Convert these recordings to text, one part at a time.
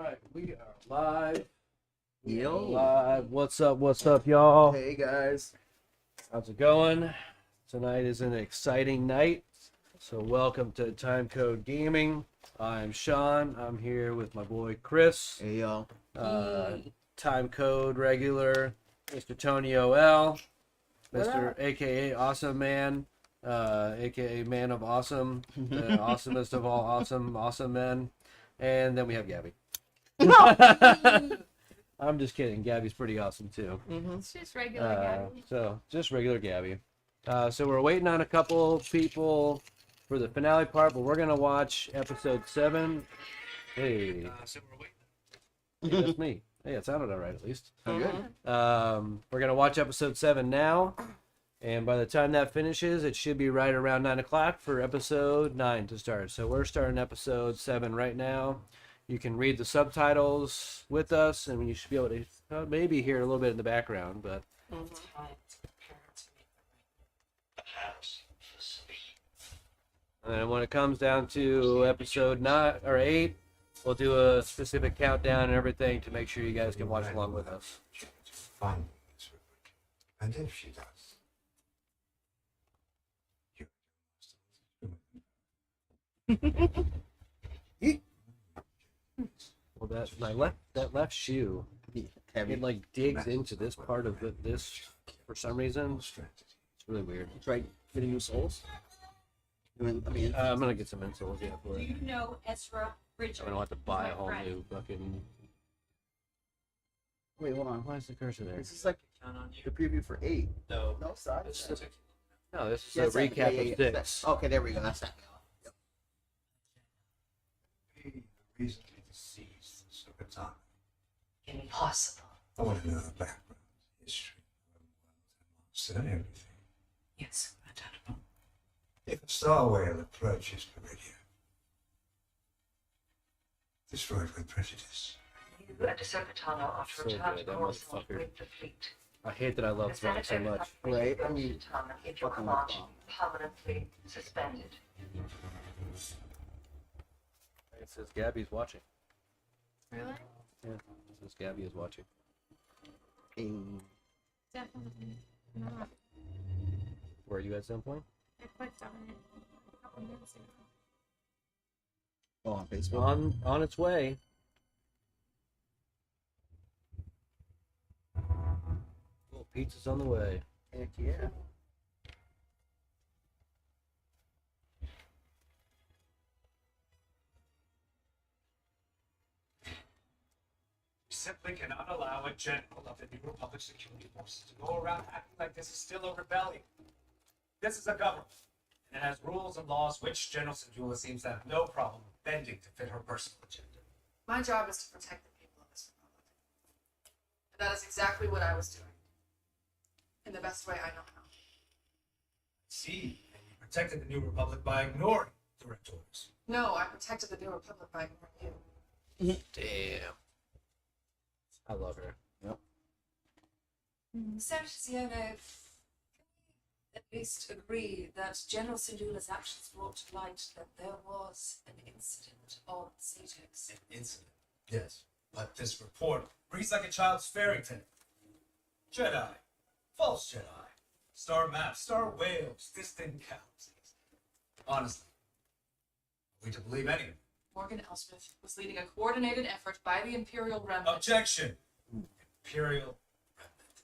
Alright, we are live. Yo. Live. What's up, y'all? Hey guys. How's it going? Tonight is an exciting night. So welcome to Time Code Gaming. I'm Sean. I'm here with my boy Chris. Hey y'all. Time Code regular, Mr. Tony OL, Mr. AKA Awesome Man, AKA Man of Awesome, the awesomest of all awesome men. And then we have Gabby. I'm just kidding. Gabby's pretty awesome too. It's just regular Gabby. So just regular Gabby. So we're waiting on a couple people for the finale part, but we're gonna watch episode 7. Hey, hey, that's me. Hey, it sounded all right at least. Oh, good. We're gonna watch episode 7 now, and by the time that finishes, it should be right around 9 o'clock for episode 9 to start. So we're starting episode 7 right now. You can read the subtitles with us, and you should be able to maybe hear a little bit in the background. But and when it comes down to episode 9 or 8, we'll do a specific countdown and everything to make sure you guys can watch along with us. Fine. And if she does, Well, that left shoe, Heavy. it like digs into this part of this for some reason. It's really weird. Try fitting new souls. I'm gonna get some insoles for Do it. you know Ezra Bridger? I'm gonna have to buy a whole Right. new fucking. Wait, hold on. Why is the cursor there? This is like the preview for 8. No. No, sorry. No, this is Yeah, a it's like- recap yeah, of yeah, 6. Okay, there we go. That's that. Yep. the reason to seize the Sukatana. Impossible. I want to know the background, history, monster, everything. Yes, Madame. If a star whale approaches Meridia, destroyed with prejudice. You and Ahsoka are to So return good, to that Coruscant motherfucker. with the fleet. I hate that I love Thrawn so much. Right? I mean, If your fucking command love permanently suspended. It says Gabby's watching. Really? Yeah, it says Gabby is watching. Hey. Definitely not. Were you at some point? I clicked on it a couple minutes ago. Oh, on Facebook. On its way. Little pizza's on the way. Heck yeah. We simply cannot allow a general of the New Republic security forces to go around acting like this is still a rebellion. This is a government, and it has rules and laws which General Syndulla seems to have no problem bending to fit her personal agenda. My job is to protect the people of this republic. And that is exactly what I was doing. In the best way I know how. See, and you protected the New Republic by ignoring direct orders. No, I protected the New Republic by ignoring you. Damn. I love her. Yep. Senator Ziono, can we at least agree that General Syndulla's actions brought to light that there was an incident on Cetex? An incident, yes, but this report reads like a child's fairy tale. Jedi, false Jedi, star maps, star whales, distant galaxies. Honestly, are we to believe any of it? Morgan Elsmith was leading a coordinated effort by the Imperial Remnant. Objection! Imperial remnant.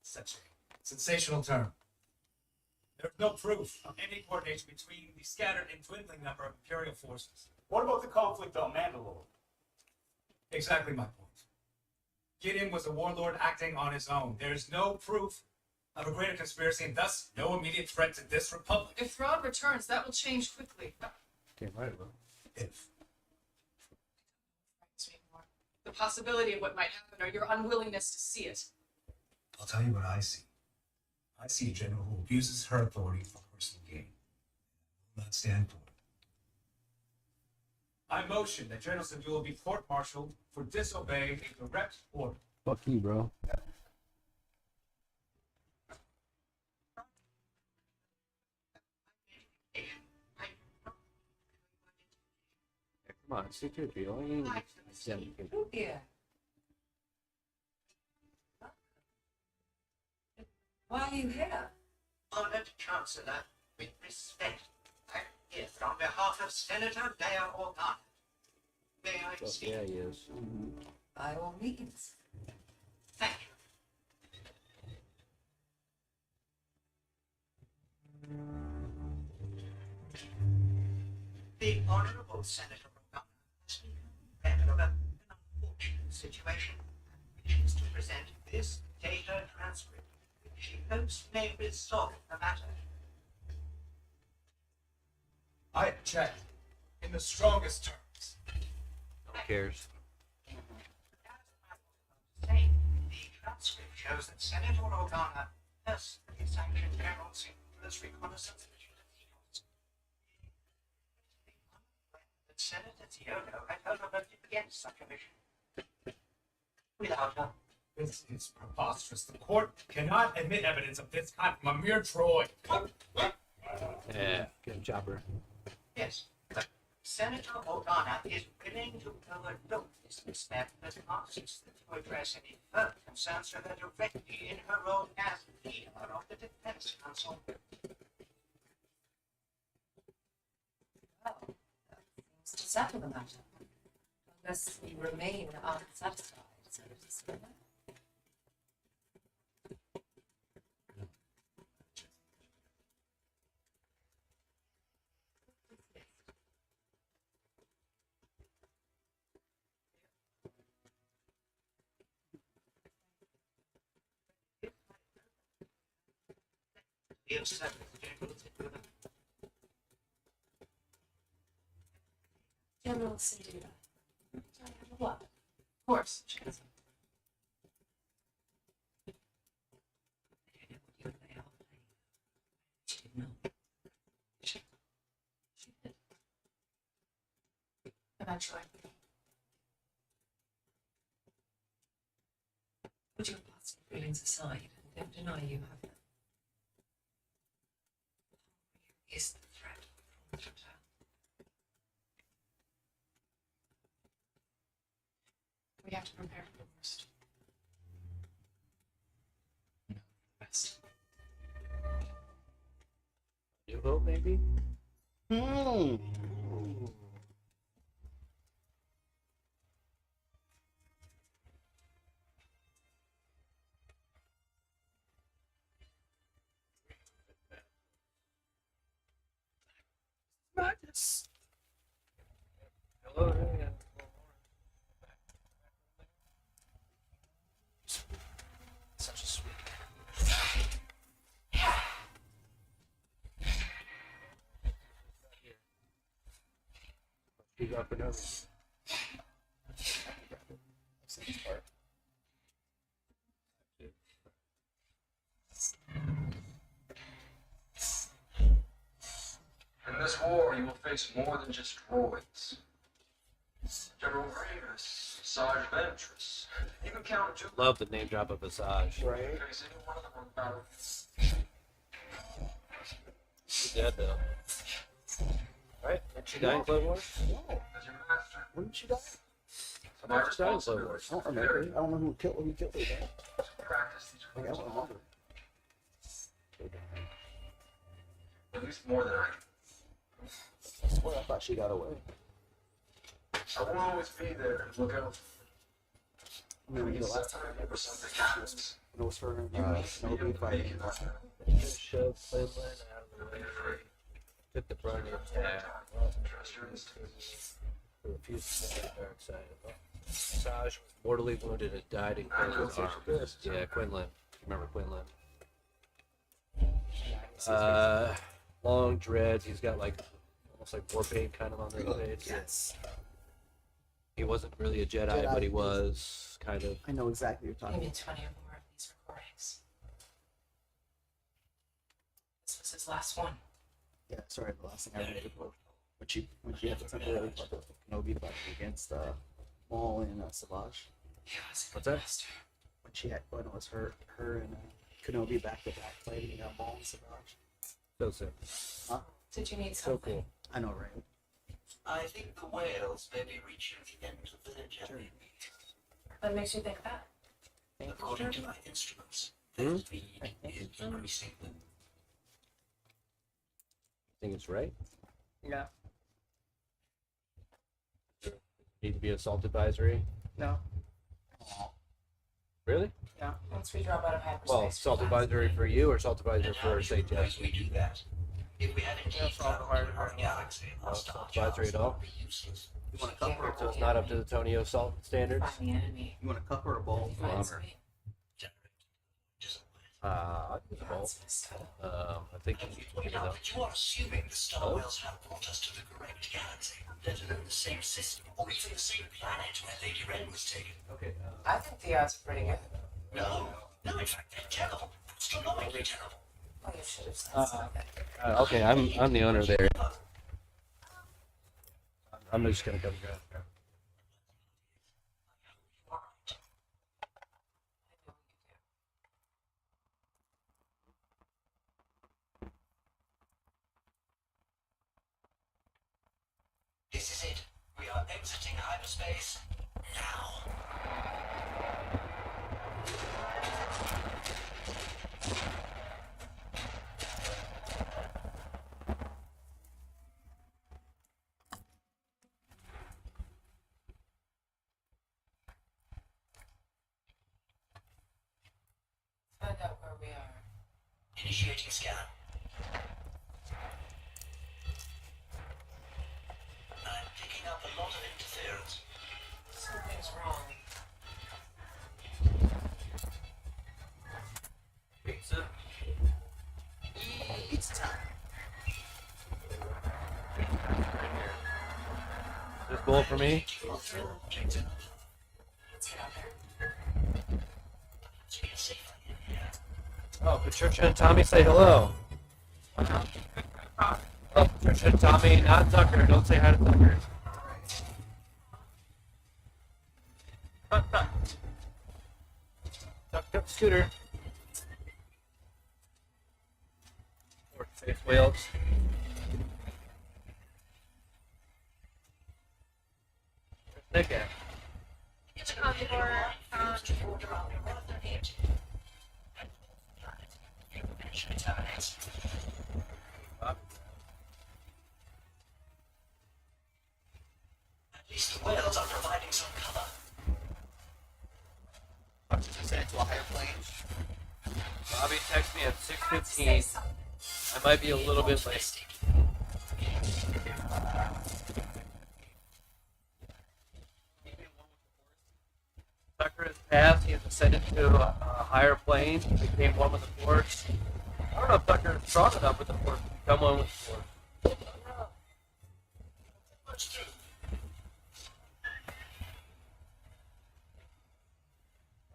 Such a sensational term. There's no proof of any coordination between the scattered and dwindling number of Imperial forces. What about the conflict on Mandalore? Exactly my point. Gideon was a warlord acting on his own. There's no proof of a greater conspiracy and thus no immediate threat to this republic. If Thrawn returns, that will change quickly. Damn right it will. If. The possibility of what might happen or your unwillingness to see it. I'll tell you what I see. I see a general who abuses her authority for personal gain. I will not stand for it. I motion that General Syndulla be court-martialed for disobeying a direct order. Fuck you, bro. Come Come on, C-3PO. Yeah. Why are you here? Honored Chancellor, with respect, I'm here on behalf of Senator Leia Organa. May I speak? Yeah, he is. By all means. Thank you. The Honorable Senator Organa has been aware of an unfortunate situation and wishes to present this data transcript, which she hopes may resolve the matter. I object in the strongest terms. No one cares. Saying the transcript shows that Senator Organa personally sanctioned General Singular's reconnaissance mission to the Eagles. That Senator Theodo had voted against such a mission. Without her. This is preposterous. The court cannot admit evidence of this kind from a mere droid. Yeah, get him, Chopper. Yes, but Senator Organa is willing to overlook this misstep that asks them to address any further concerns with her directly in her role as leader of the Defense Council. Well, that seems to settle the matter. Unless we remain unsatisfied, Senator Spiller. Yes, sir. General General Sindula. Do I have a what? Of course, Chancellor. You and they are playing. She didn't know. She did. Eventually. Put your past feelings aside and don't deny you have them. Is the threat from the return. We have to prepare for the worst. Best. New Hope, maybe? Madness. Hello, Such a sweet. He's up and over. Second part. In this war, you will face more than just droids. General Grievous, Asajj Ventress, even Count Dooku. Love the name drop of Asajj. Right. Face any one of them on the battle. She's dead though. Right? Did she die in Clone Wars? No. As your master, When did she die? my She died in Clone responsibility Wars. I don't remember. I don't know who killed her. Though. to practice these Like, I rules don't of remember. at least more than I can. I swear I thought she got away. I will always be there to look out. I mean, the It's last that time time I or something happens. it was her and You need to be Snowy able to make fighting. it. Shove Quinlan out of the Don't way. be afraid. Took the brunt of the attack. Trust your instincts. Refused to go to the dark side. Asajj was mortally wounded and died in Quinlan's arms. Yeah, Quinlan. Remember Quinlan? Long dreads. He's got like almost like war paint kind of on his face. Yes. He wasn't really a Jedi, Jedi. but he was kind of. I know exactly what you're talking Maybe about. 20 or more of these recordings. This was his last one. Yeah, sorry, the last thing I remember was when she had to temporarily put the Kenobi fight against Maul and Savage. He was a What's good that? master. When she had when it was her and Kenobi back to back fighting Maul and Savage. So sick. Did you need So something? cool. I know, right? I think the whales may be reaching the end of their journey. What makes you think that? According to my instruments, their speed is increasing. Think it's right? Yeah. Need to be assault advisory? No. Really? Yeah. Once we drop out of hyperspace. Well, assault advisory for you or assault advisory And how for do you St. propose Jeff? we do that? If we had indeed That's all traveled hard to to our do. galaxy, our star Assault advisory charts at all? would be useless. You want a cup or a So ball? it's not up to the Tonio assault standards? Find the enemy. You want a cup or a ball? Finds Bomber. me. I'll use a ball. Nonsense. I think And it's you 20 point out though. that you are assuming the star Oh. whales have brought us to the correct galaxy, let alone the same system, or even the same planet where Lady Ren was taken. Okay. I think the odds are pretty good. No, in fact, they're terrible. Astronomically terrible. Well, you should have said something. Okay, I'm the owner there. I'm just gonna come grab. This is it. We are exiting hyperspace now. Find out where we are. Initiating scan. I'm picking up a lot of interference. Something's wrong. Pizza. It's time. This bowl for me. Let's get out there. To get safer in here. Oh, Patricia and Tommy say hello. Oh, Patricia and Tommy, not Tucker. Don't say hi to Tucker. Tucked up scooter. Or face whales. Where's Nick at? It's a On good board, to water around the run of the edge. Information terminates. At least the whales are providing some cover. Send it to a higher plane. Bobby texted me at Say 6:15. something. I might be a little bit late. Tucker has passed. He has ascended to a higher plane. Became one with the Force. I don't know if Tucker is strong enough with the Force to become one with the Force. What's through?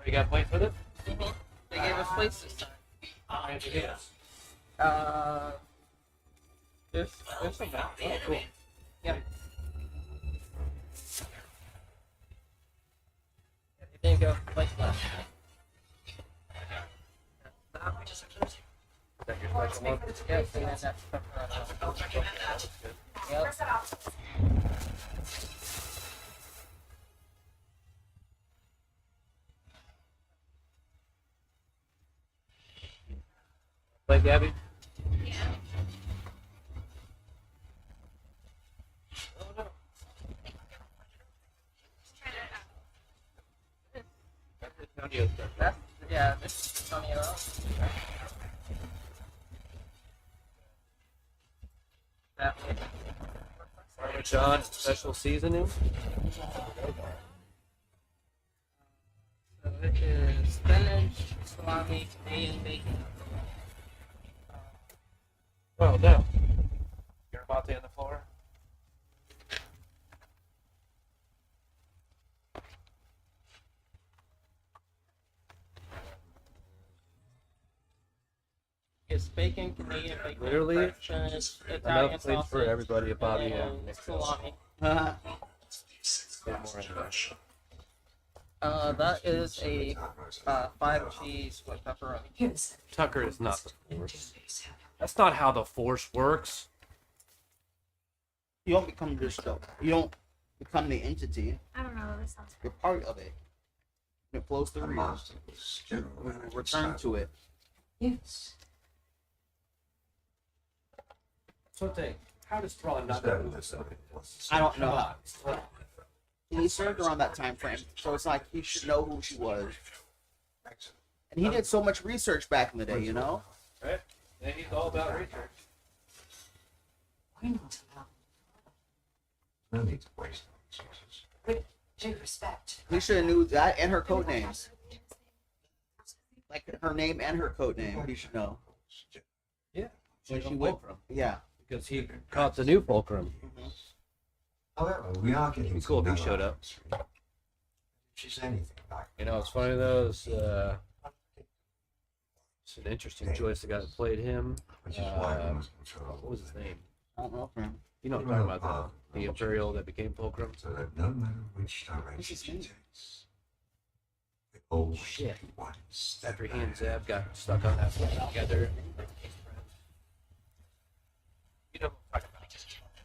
Oh, you got planes with it? They gave us plates this time. How many did you get us? There's some back. Oh, cool. Yeah. There you go. Plates left. Just closing. Is that your second one? Yes, and then that's I'll recommend that. Yep. Where's that off? Play Gabby? Yeah. Oh no. Try to That's Antonio's stuff. That's, yeah, this is Antonio. That way. Parmesan special seasoning. So it is spinach, salami, Canadian bacon. Oh no. Your mate on the floor. It's bacon, Canadian bacon, Literally, French, Italian enough plates for sausage, everybody at Bobby and and Nick. salami. Get more in there. That is a 5 cheese with pepperoni. Tucker is not the Force. That's not how the Force works. You don't become just you don't become the entity. I don't know. This sounds. You're part of it. It flows The through you. master was General We will Anakin return to it. Yes. So thing. How does Thrawn not Skywalker. know this? I don't know. Come on. He served around that time frame, so it's like he should know who she was. And he did so much research back in the day, you know? Right? And he's all about research. Why not allow No need to waste resources. with due respect? He should have knew that and her code names. Like her name and her code name, he should know. Yeah. When She's she a went, fulcrum. yeah. Because he caught the new fulcrum. However, we are getting It'd be cool if to he know showed our up. history. If she's anything like You know, it's funny though. It's an interesting choice. The guy that played him. which is why we must control What was his name? I don't know, friend. You know what I'm talking about, the Imperial that became fulcrum. so that no matter which direction she takes, they always Shit. be one step After he and ahead. Zeb got stuck on that one together. You know what I'm talking about.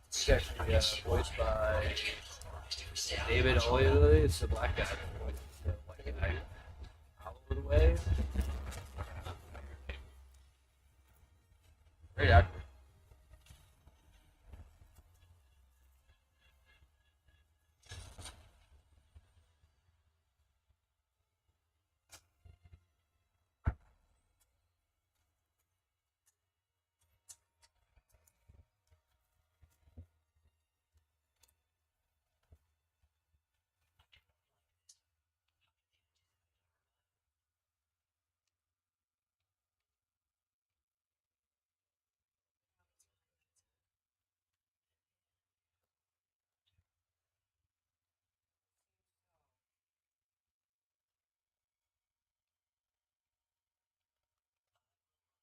It's actually voiced by David Oyelowo. It's the black guy. that voiced the white guy all over the way. Great actor.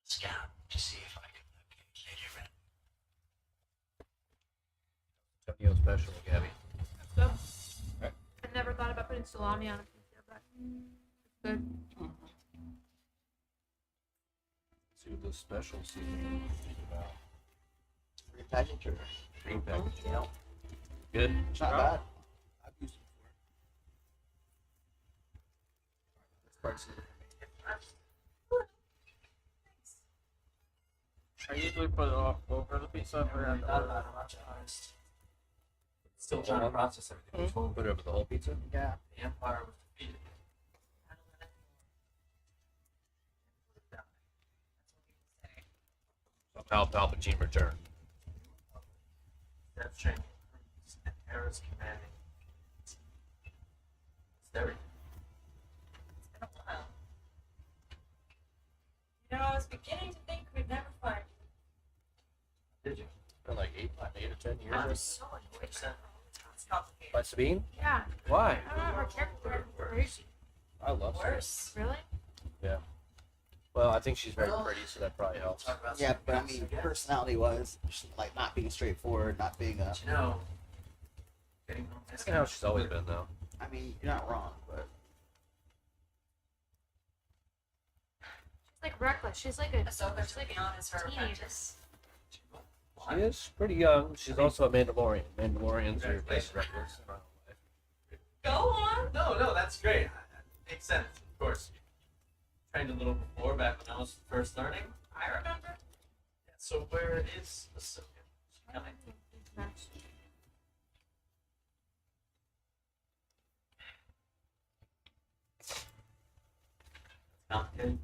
Scout to see if I can locate Lady Ren. Tokyo Special, Gabby. So, I never thought about putting salami on a pizza, but it's good. See what the special seasoning is about. Repackaged or Green package. yeah. Good. It's not bad. I've used it before. I usually put it off over the pizza or on the Still trying to process everything. Put it over the whole pizza. Yeah. The Empire was defeated. Somehow Palpatine returned. Death training recruits and Hera's commanding. It's everything. It's been a while. You know, I was beginning to think we'd never find you. Did you? For like 8 or 10 years. I or was so. so annoyed. It's complicated. By Sabine? Yeah. Why? I don't know. Her character is crazy. I love her. Worse. Really? Yeah. Well, I think she's very pretty, so that probably helps. Yeah, but I mean, personality wise, like not being straightforward, not being a. But you know, getting home That's kind of how she's always been, though. I mean, you're not wrong, but She's like reckless. She's like a. Ahsoka, She's to like be honest, her teenager. apprentice. She is pretty young. She's also a Mandalorian. Mandalorians are very reckless. Go on. No, that's great. Makes sense, of course. Trained a little before, back when I was first learning. I remember. Yeah, so where is Ahsoka? She coming? Complicated.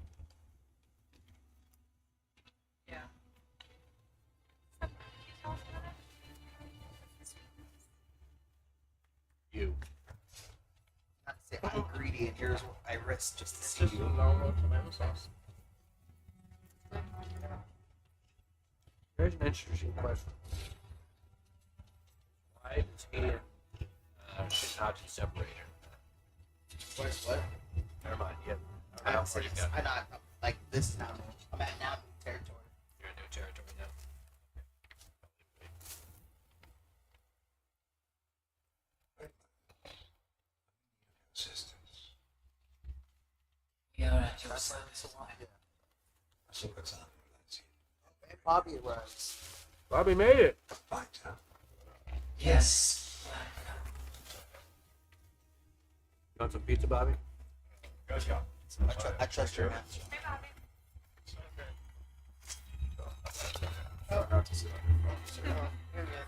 Yeah. You. not to say I'm greedy and here's what I risk just to It's see just a you. normal tomato sauce. Here's an interesting question. Why does he and Shinhachi separate her? Where's what? Never mind. Yeah. I'm How not far saying you got? I'm not like this now. I'm at now territory. You're in new territory now. Assistance. We are at your service. Ahsoka Tano, that's it. And Bobby was. Bobby made it. Fighter. Yes. You want some pizza, Bobby? Gotcha. I trust your master. Hey, Bobby.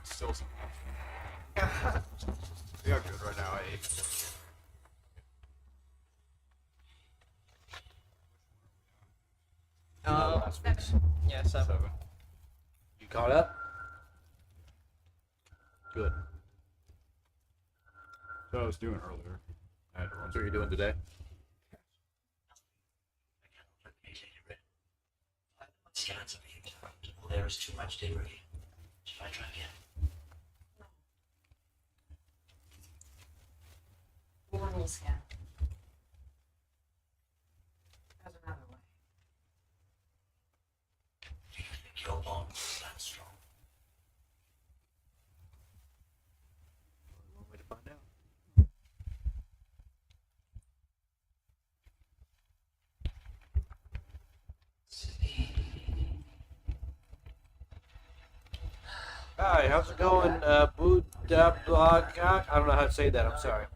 Still some. Yeah, good right now. I ate. Last week's. Yeah, 7. You caught up? Good. So I was doing earlier. I had to run. That's what you're doing today? Scans of you. Well, there is too much debris. Should I try again? One will scan. There's another way. Do you think your bond is that strong? One way to find out. Hi, how's it going? Budablag? I don't know how to say that. I'm sorry.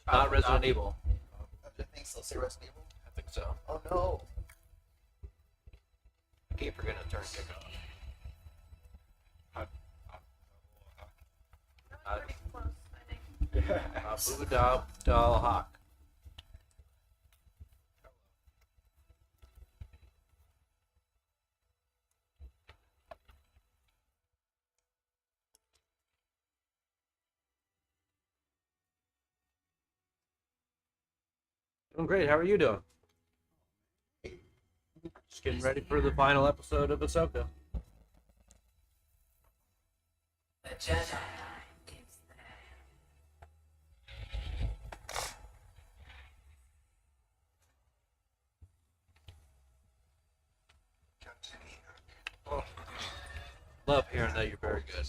Not Resident Evil. I think so. Say Resident Evil. I think so. Oh no. I keep forgetting to turn kick off. That was pretty close, I think. Budablag. Doing great. How are you doing? Just getting ready for the final episode of Ahsoka. The Jedi is there. Captain Enoch. Love hearing that you're very good.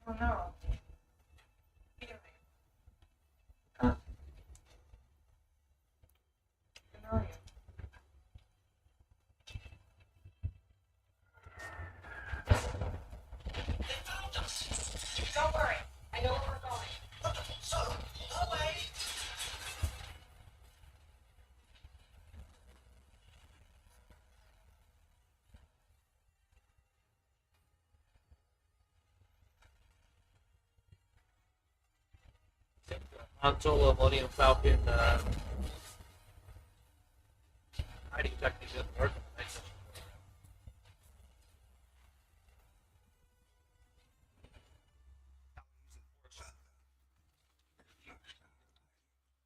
Oh no. Don't worry. I know where we're going. So, away. Han Solo, Millennium Falcon, hiding technique doesn't work.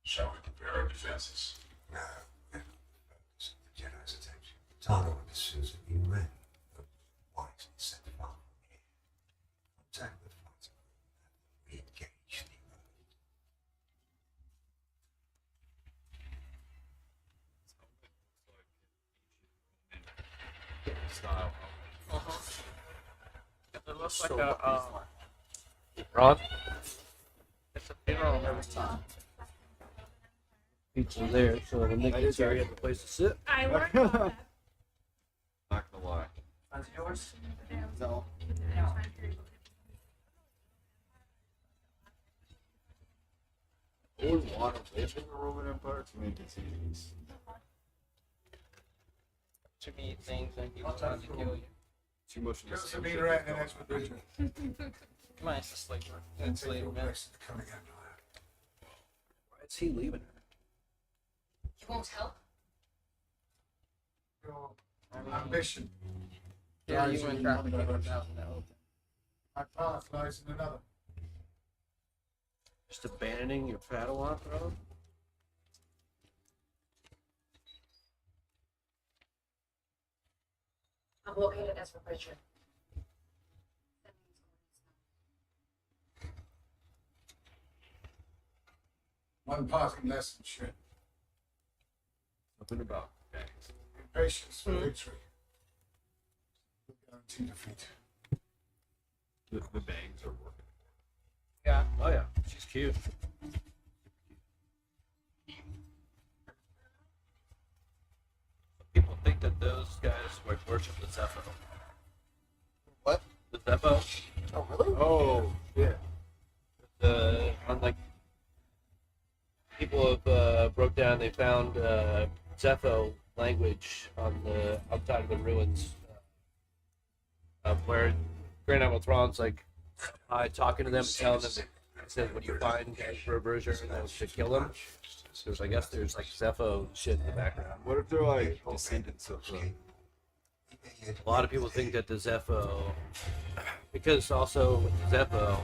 Shall we prepare our defenses? No. We have to focus the Jedi's attention. Tano understands that you men are wisely set far from here. Attack the fighter and re-engage the road. Style. It looks like a, Ron? it's a funeral every time. Pizza there, so when they get here, you have a place to sit. I learned about that. Not gonna lie. That's yours? No. Would water live in the Roman Empire to make it easy? To me, things and people trying to kill you. Too much of the same Be shit. right in expedition. Come on, it's a sleeper. And It's take late, your man. place at the coming empire. Why is he leaving her? You won't help? Your ambition. Yeah, lies you went in traffic one out direction. now. My path lies in another. Just abandoning your Padawan, bro? I'm located as for Richard. One parting lesson, Shin. Something about bangs. Patience for victory. Guarantee defeat. The bangs are working. Yeah. Oh yeah, she's cute. People think that those guys like worship the Zepho. What? The Zepho. Oh, really? Oh, shit. On like people have broke down. They found Zepho language on the outside of the ruins, of where Grand Admiral Thrawn's like talking to them, and telling them. He said, "When you find Emperor Berger, then to kill him." Because I guess there's like Zepho shit in the background. What if they're like descendants of A lot of people think that the Zepho, because also with the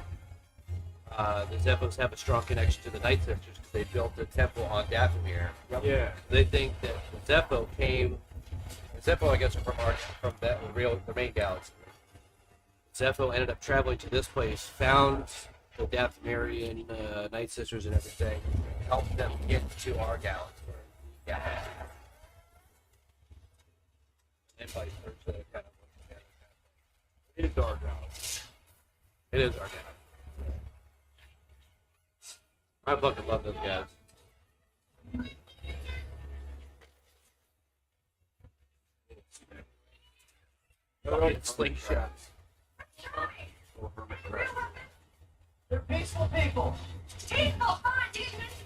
Zephos have a strong connection to the Night Sisters because they built a temple on Dathomir. Yeah. They think that the Zepho came. The Zepho, I guess, are from the main galaxy. Zepho ended up traveling to this place, found the Dathomirian Night Sisters and everything, helped them get to our galaxy. And vice versa, kind of. It is our galaxy. It is our galaxy. I fucking love those guys. Fucking slingshots. They're peaceful people. Peaceful, fine, Jesus.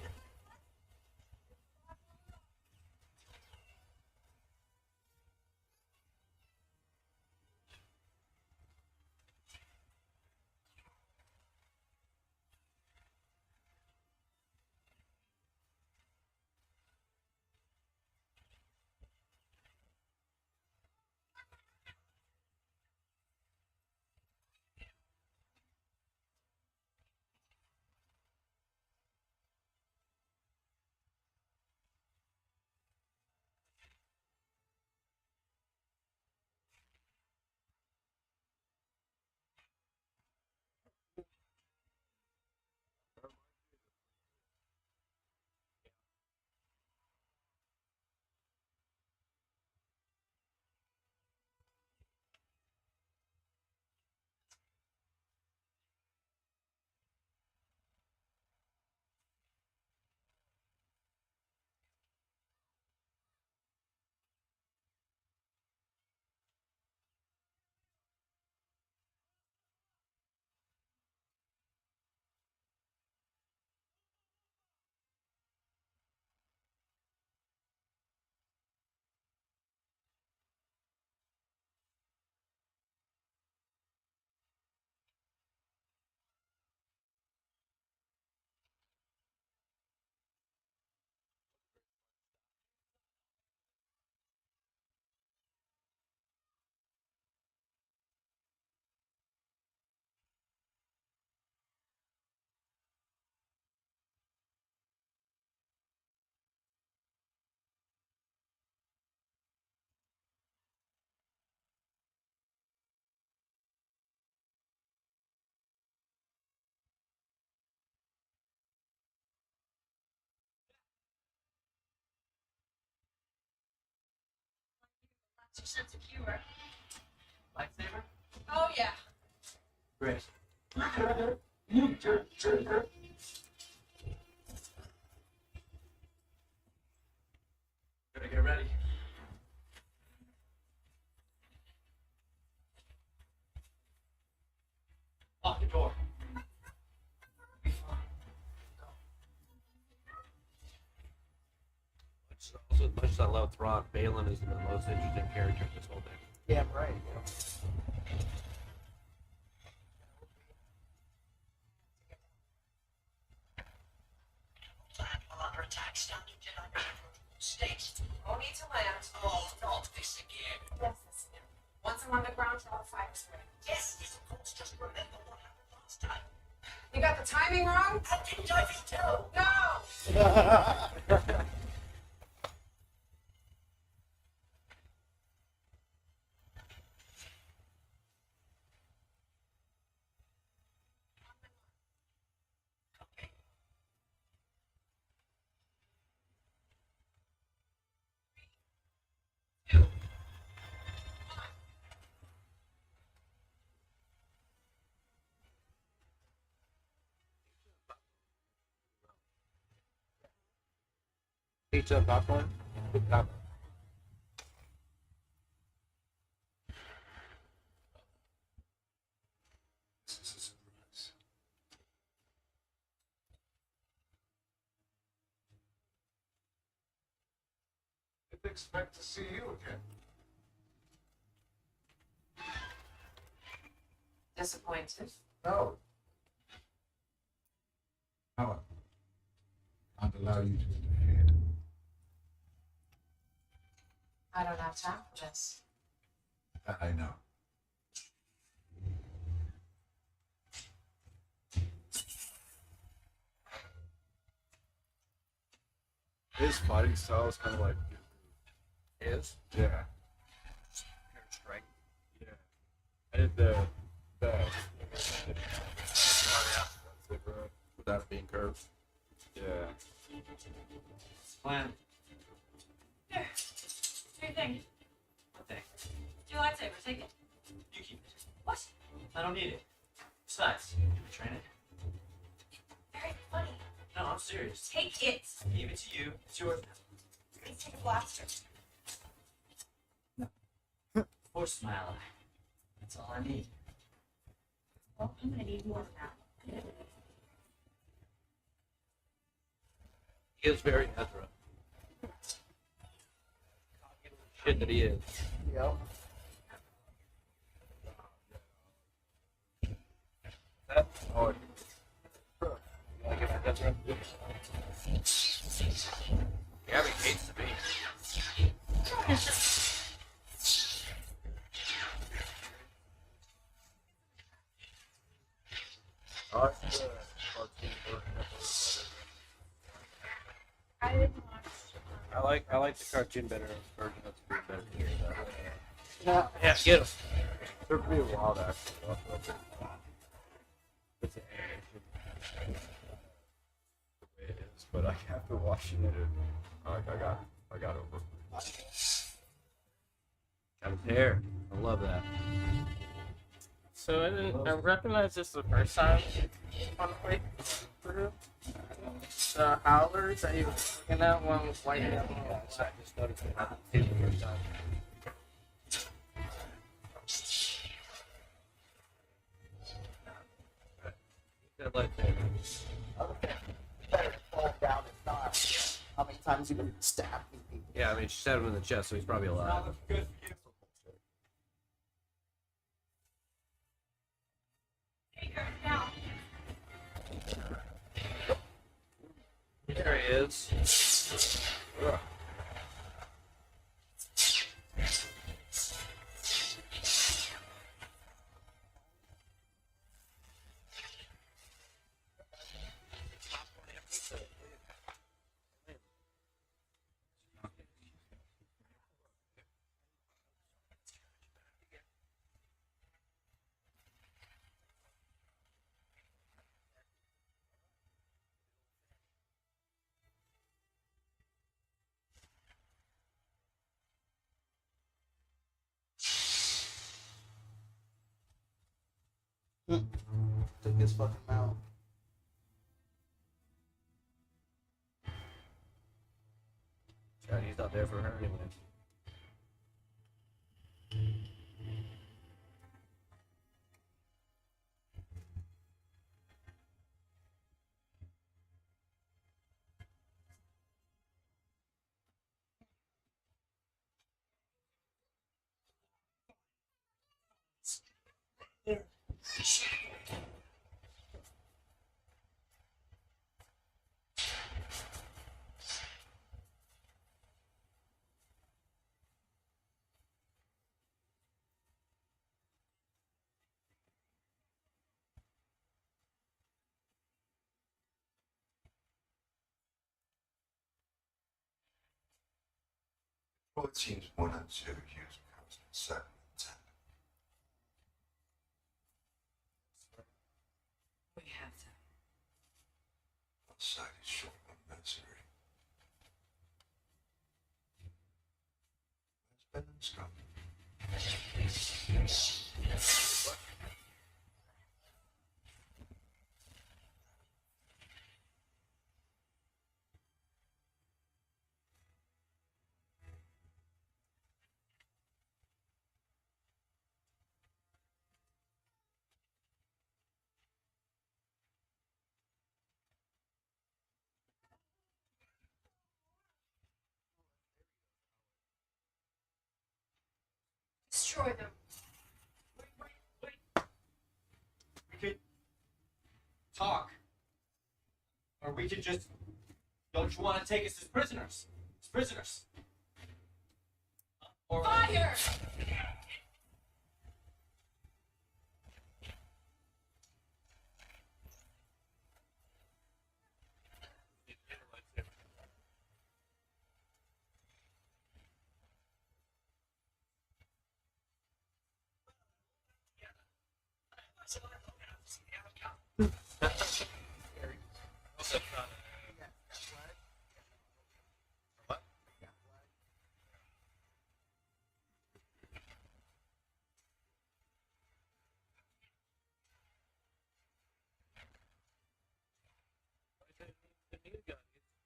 That's your sense of humor. Lightsaber? Oh, yeah. Great. Gotta get ready. Lock the door. Be fine. Also, as much as I love Thrawn, Balin is the most interesting character in this whole thing. Yeah, right. We're under attack. Standard Jedi state. No need to land. Oh, not this again. Yes, this again. Once I'm on the ground, draw the fighters ready. Yes, yes, of course. Just remember what happened last time. You got the timing wrong? How didn't I tell? No! Pizza and popcorn. Good combo. This is a surprise. Didn't expect to see you again. Disappointed. No. However, I'd allow you to interfere. I don't have time for this. That I know. His fighting style is kind of like Is yeah, strength. yeah. I did the Without being curved. yeah. Plan. Here. What do you think? Okay. Your lightsaber, take it. You keep it. What? I don't need it. Besides, you can train it. Very funny. No, I'm serious. Take it. I gave it to you. It's yours now. Please take a blaster. Force my ally. That's all I need. Well, I'm gonna need more than that. He is very Ezra. Shit that he is. Yep. That's hard. You like it for Ezra? Gabby hates the beat. I like the cartoon version of I didn't watch. I like the cartoon better version of the beat better. Yeah. Yeah, get him. They're pretty wild actually. It's an animation. The way it is, but after watching it, I got over it. Got his hair. I love that. So I recognize this the first time on the way through. The howlers that he was looking at, one was white and the other one was I black. just noticed it happened the first time. That lightsaber. Better to fall down if not. How many times you been stabbed people? Yeah, I mean, she stabbed him in the chest, so he's probably alive. Good for you. Hey, Kurt, now. There he is. Ugh. Took his fucking mouth. Yeah, he's not there for her anyway. Well, it seems one and two years becomes seven and 10. We have them. One side is short on mercenary. Where's Ben and Scott? destroy them. We could talk. Or we could just... Don't you want to take us as prisoners? As prisoners? Or... Fire!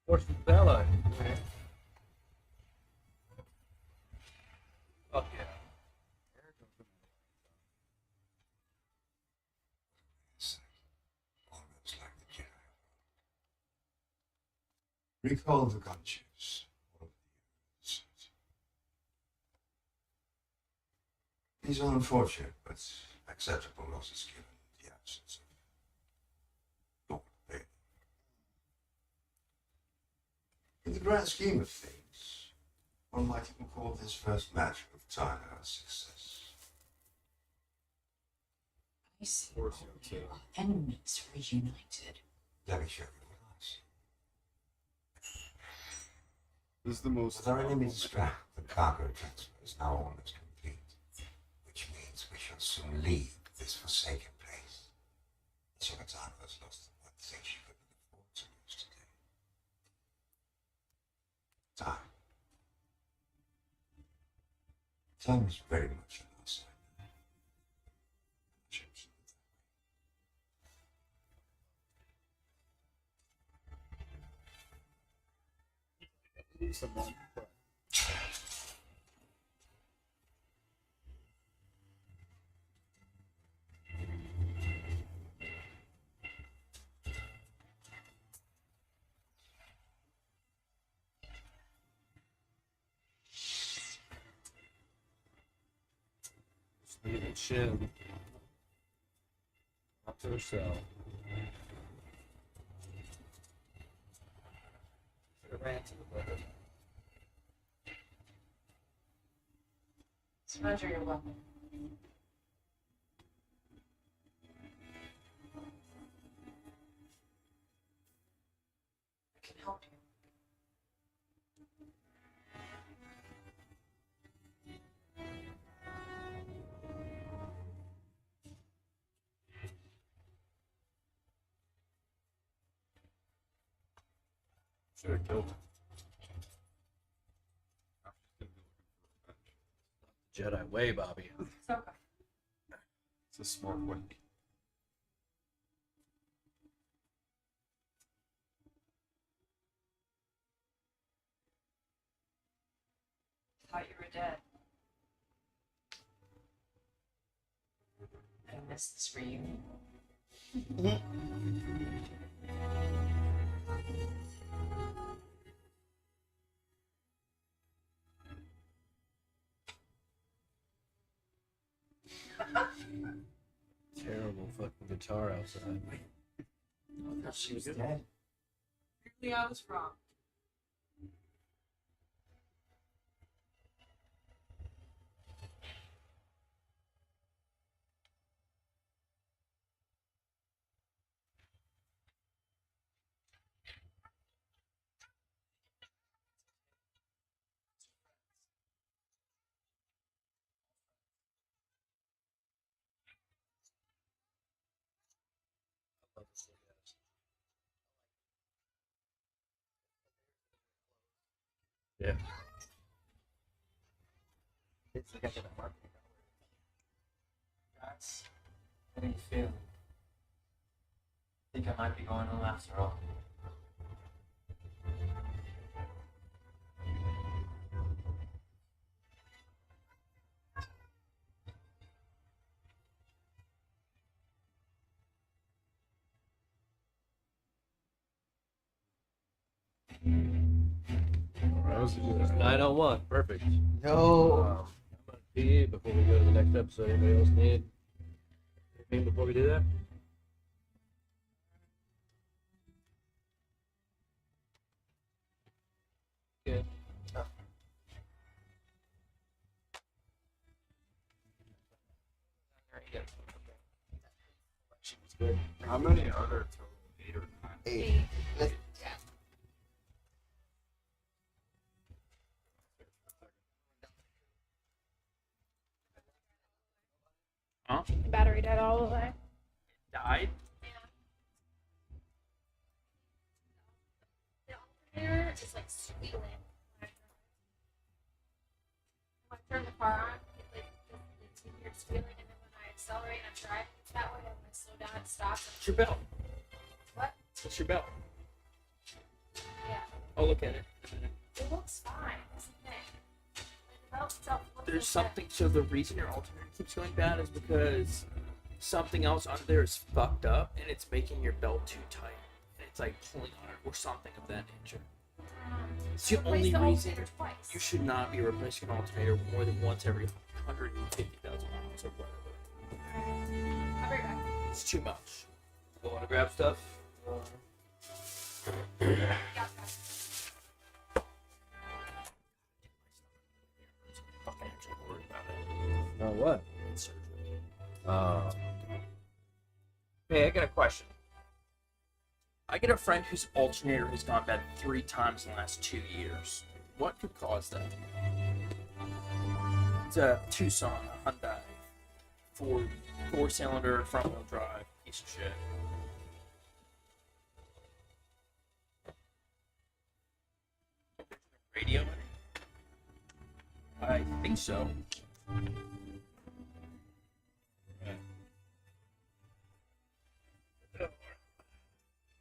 Force Bella. Oh yeah. It's almost like the Jedi. Recall the conscience. These are unfortunate, but acceptable losses given the absence of thought. In the grand scheme of things, one might even call this first match of Tyler a success. I see. Of course, Our enemies reunited. Let me show you what I see. This is the most. With our enemies strapped, the cargo transfer is now almost complete, which means we shall soon leave this forsaken place. Ahsoka has lost the one thing she couldn't afford to lose today. Time. Time is very much on our side now. Ships. Someone, but Even Shin. Up to herself. ran to the brother. Surrender your weapon. I can help you. Should have killed him. Jedi way, Bobby. Ahsoka. It's a smart way. Thought you were dead. I missed this reunion. Terrible fucking guitar outside. I thought she was dead. Clearly I was wrong. Yeah. It's like I did a marketing. Guys, how do you feel? Think I might be going home after all. That was 901. Perfect. No. Yeah, before we go to the next episode, anybody else need anything before we do that? Good. How many are there total? 8 or 9? 8. Yeah. Huh? Battery died all the way. Died? The alternator is like squealing when I turn the car on. It like it's weird squealing, and then when I accelerate and I'm driving that way, and when I slow down, it stops. What's your belt? What? What's your belt? Yeah. I'll look at it. It looks fine. That's the thing. Like, the belt itself looks There's okay. something. So the reason your alternator keeps going bad is because something else under there is fucked up, and it's making your belt too tight. And it's like pulling on it or something of that nature. It's the Replace only the reason alternator twice. you should not be replacing an alternator more than once every 150,000 miles or whatever. I'll be right back. It's too much. You want to grab stuff? Yeah. Fucking actually worried about it. Oh, what? It's surgery. Hey, Hey, I got a question. I get a friend whose alternator has gone bad 3 times in the last 2 years. What could cause that? It's a Tucson, a Hyundai, four-cylinder front-wheel drive piece of shit. Radio in it? I think so.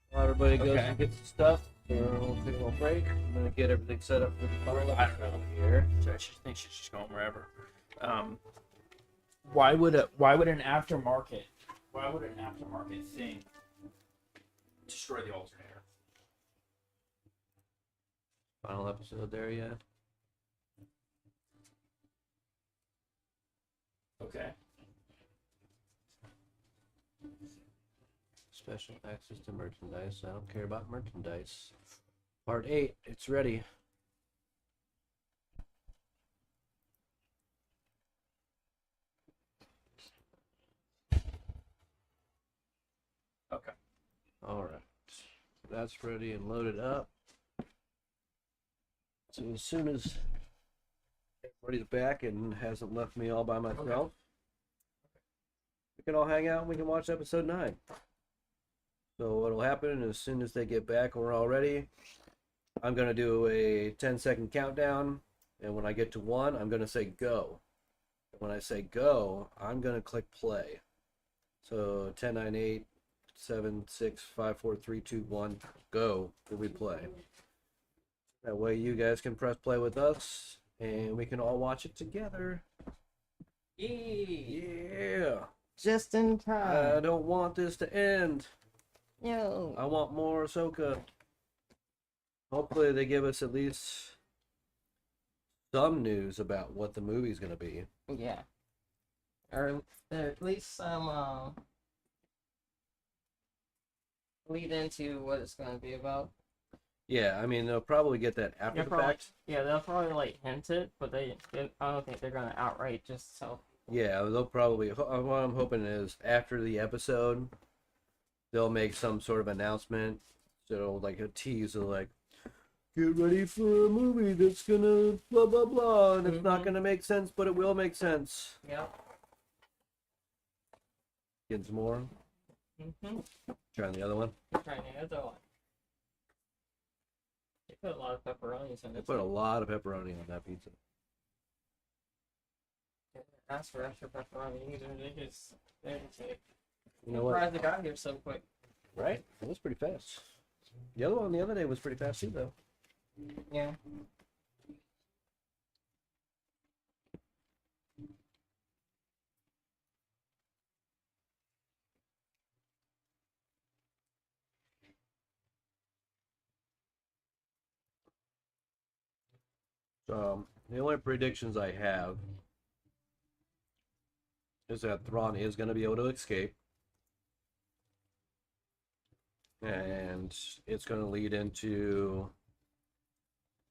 While everybody goes Okay. and gets the stuff, we'll take a little break. I'm gonna get everything set up for the final I don't know. episode here. So I just think she's just going wherever. Why would an aftermarket thing destroy the alternator? Final episode there, yeah. Okay. Special access to merchandise. I don't care about merchandise. Part 8, it's ready. Okay. Alright. That's ready and loaded up. So as soon as everybody's back and hasn't left me all by myself, we can all hang out and we can watch episode 9. So what'll happen as soon as they get back and we're all ready, I'm going to do a 10-second countdown, and when I get to 1, I'm going to say go. And when I say go, I'm going to click play. So 10, 9, 8, 7, 6, 5, 4, 3, 2, 1, go. Will we play? That way you guys can press play with us, and we can all watch it together. Yeah. Just in I time. don't want this to end. No. I want more Ahsoka. Hopefully they give us at least some news about what the movie's gonna be. Yeah. Or at least some lead into what it's going to be about. Yeah, I mean they'll probably get that after the fact. Yeah, they'll probably like hint it, but I don't think they're gonna outright just tell. Yeah, they'll probably. What I'm hoping is after the episode, they'll make some sort of announcement. So like a tease of like, get ready for a movie that's gonna blah blah blah, and it's not gonna make sense, but it will make sense. Yeah. Get some more. Trying the other one. Trying the other one. They put a lot of pepperonis in They it. put a lot of pepperoni on that pizza. Ask for extra pepperoni. They just You know what? surprised they got here so quick. Right? It was pretty fast. The other one the other day was pretty fast too, though. Yeah. The only predictions I have is that Thrawn is going to be able to escape. And it's going to lead into,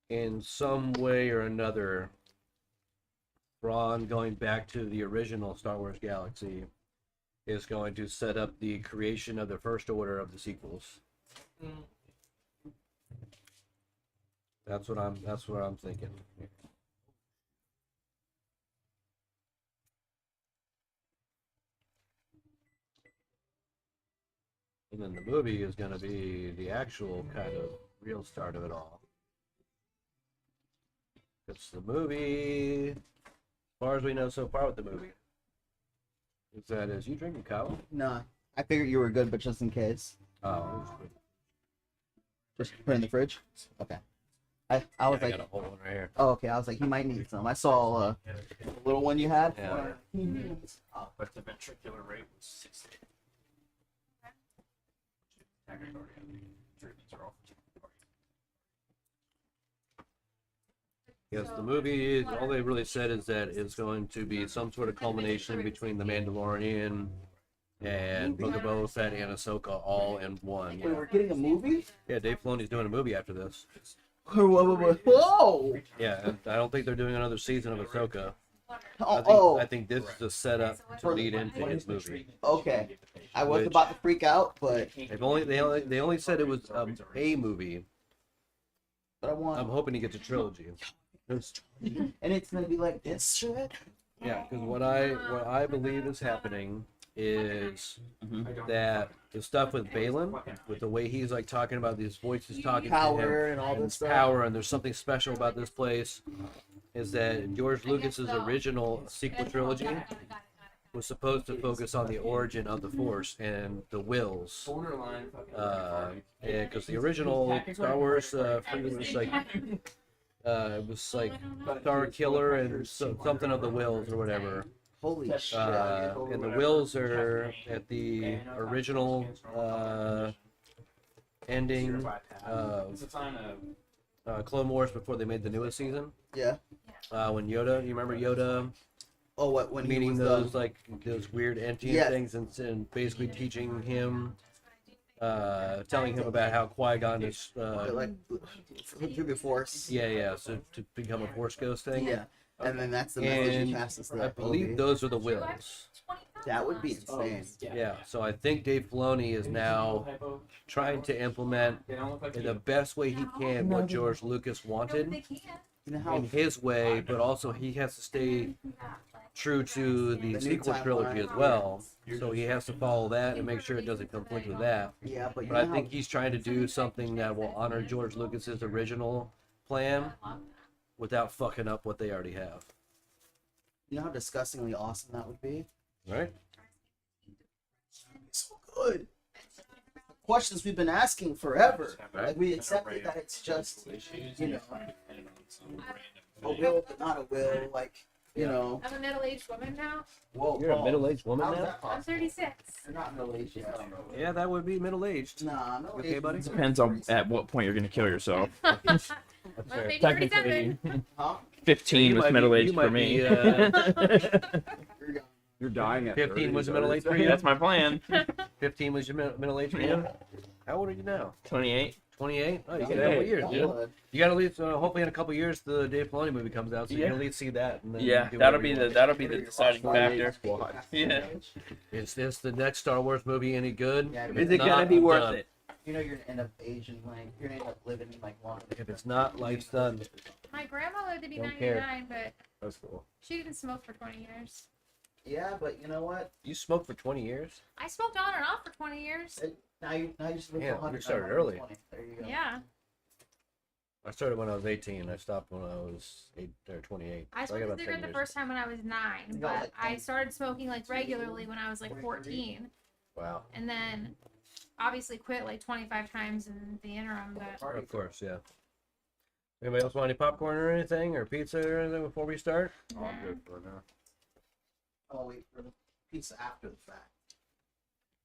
in some way or another, Thrawn going back to the original Star Wars galaxy is going to set up the creation of the First Order of the sequels. That's what I'm thinking. And then the movie is going to be the actual kind of real start of it all. It's the movie, as far as we know so far with the movie, is that is you drinking Kyle? Nah, I figured you were good, but just in case. Oh, Just put it in the fridge? Okay. I was like, got a whole one right here. oh, okay. I was like, he might need some. I saw the little one you had. Yeah. But the ventricular rate was 60. Yes, the movie, all they really said is that it's going to be some sort of culmination between The Mandalorian and Book of Boba Fett and Ahsoka all in one. Wait, we're getting a movie? Yeah, Dave Filoni's doing a movie after this. Whoa! Yeah, and I don't think they're doing another season of Ahsoka. I think this is the setup to lead into his movie. Okay. I was about to freak out, but They only said it was a movie. but I'm hoping he gets a trilogy. and it's gonna be like this shit. Yeah, because what I believe is happening is that the stuff with Balin, with the way he's like talking about these voices talking Power to him, and all this stuff. power, and there's something special about this place, is that George Lucas's original sequel trilogy was supposed to focus on the origin of the Force and the wills. Because the original Star Wars was like. It was like Star Killer and something of the wills or whatever. Holy shit. And the wills are at the original ending of Clone Wars before they made the newest season. Yeah. When Yoda, you remember Yoda? Oh, what? When meeting he was those those weird entity things and basically teaching him. Telling him about how Qui-Gon is like through the Force. Yeah. So to become a Force ghost thing. Yeah, and then that's the message he passes to that. I believe those are the wills. That would be insane. Yeah. So I think Dave Filoni is now trying to implement in the best way he can what George Lucas wanted in his way, but also he has to stay true to the sequel trilogy as well. So he has to follow that and make sure it doesn't conflict with that. Yeah, but I think he's trying to do something that will honor George Lucas's original plan without fucking up what they already have. You know how disgustingly awesome that would be? Right? So good. Questions we've been asking forever. Like we accepted that it's just, you know, a will but not a will. Like, you know. I'm a middle-aged woman now. Whoa, you're a middle-aged woman How's now? that possible? I'm 36. You're not middle-aged yet. Yeah, that would be middle-aged. Nah, middle-aged. Okay, buddy? Depends on at what point you're going to kill yourself. Well, maybe 37. Huh? 15 was middle aged for me. You're dying at 15 30, was so middle age for you? That's my plan. 15 was your middle age for you? How old are you now? 28. 28? Oh, you got a Hey. couple years, dude. You got to at least, hopefully in a couple years, the Dave Filoni movie comes out, so you can at least see that. And then Yeah, do that'll whatever be you the want. deciding factor. Yeah. Is this the next Star Wars movie any good? Yeah, If Is it's it gonna not, be I'm worth done. it? You know you're gonna end up aging like you're gonna end up living like long. If it's not, life's done. My grandma lived to be Don't 99, but That's cool. she didn't smoke for 20 years. Yeah, but you know what? You smoked for 20 years? I smoked on and off for 20 years. Now you just live Yeah, for 100. you started early. 120. There you go. Yeah. I started when I was 18. I stopped when I was 28. I So got smoked about 10 cigarette the years. first time when I was 9, You got but like I 10. started smoking like regularly when I was like 14, Wow. and then obviously quit like 25 times in the interim. But Of course, yeah. Anybody else want any popcorn or anything, or pizza or anything before we start? Oh, I'm good for now. I'll wait for the pizza after the fact.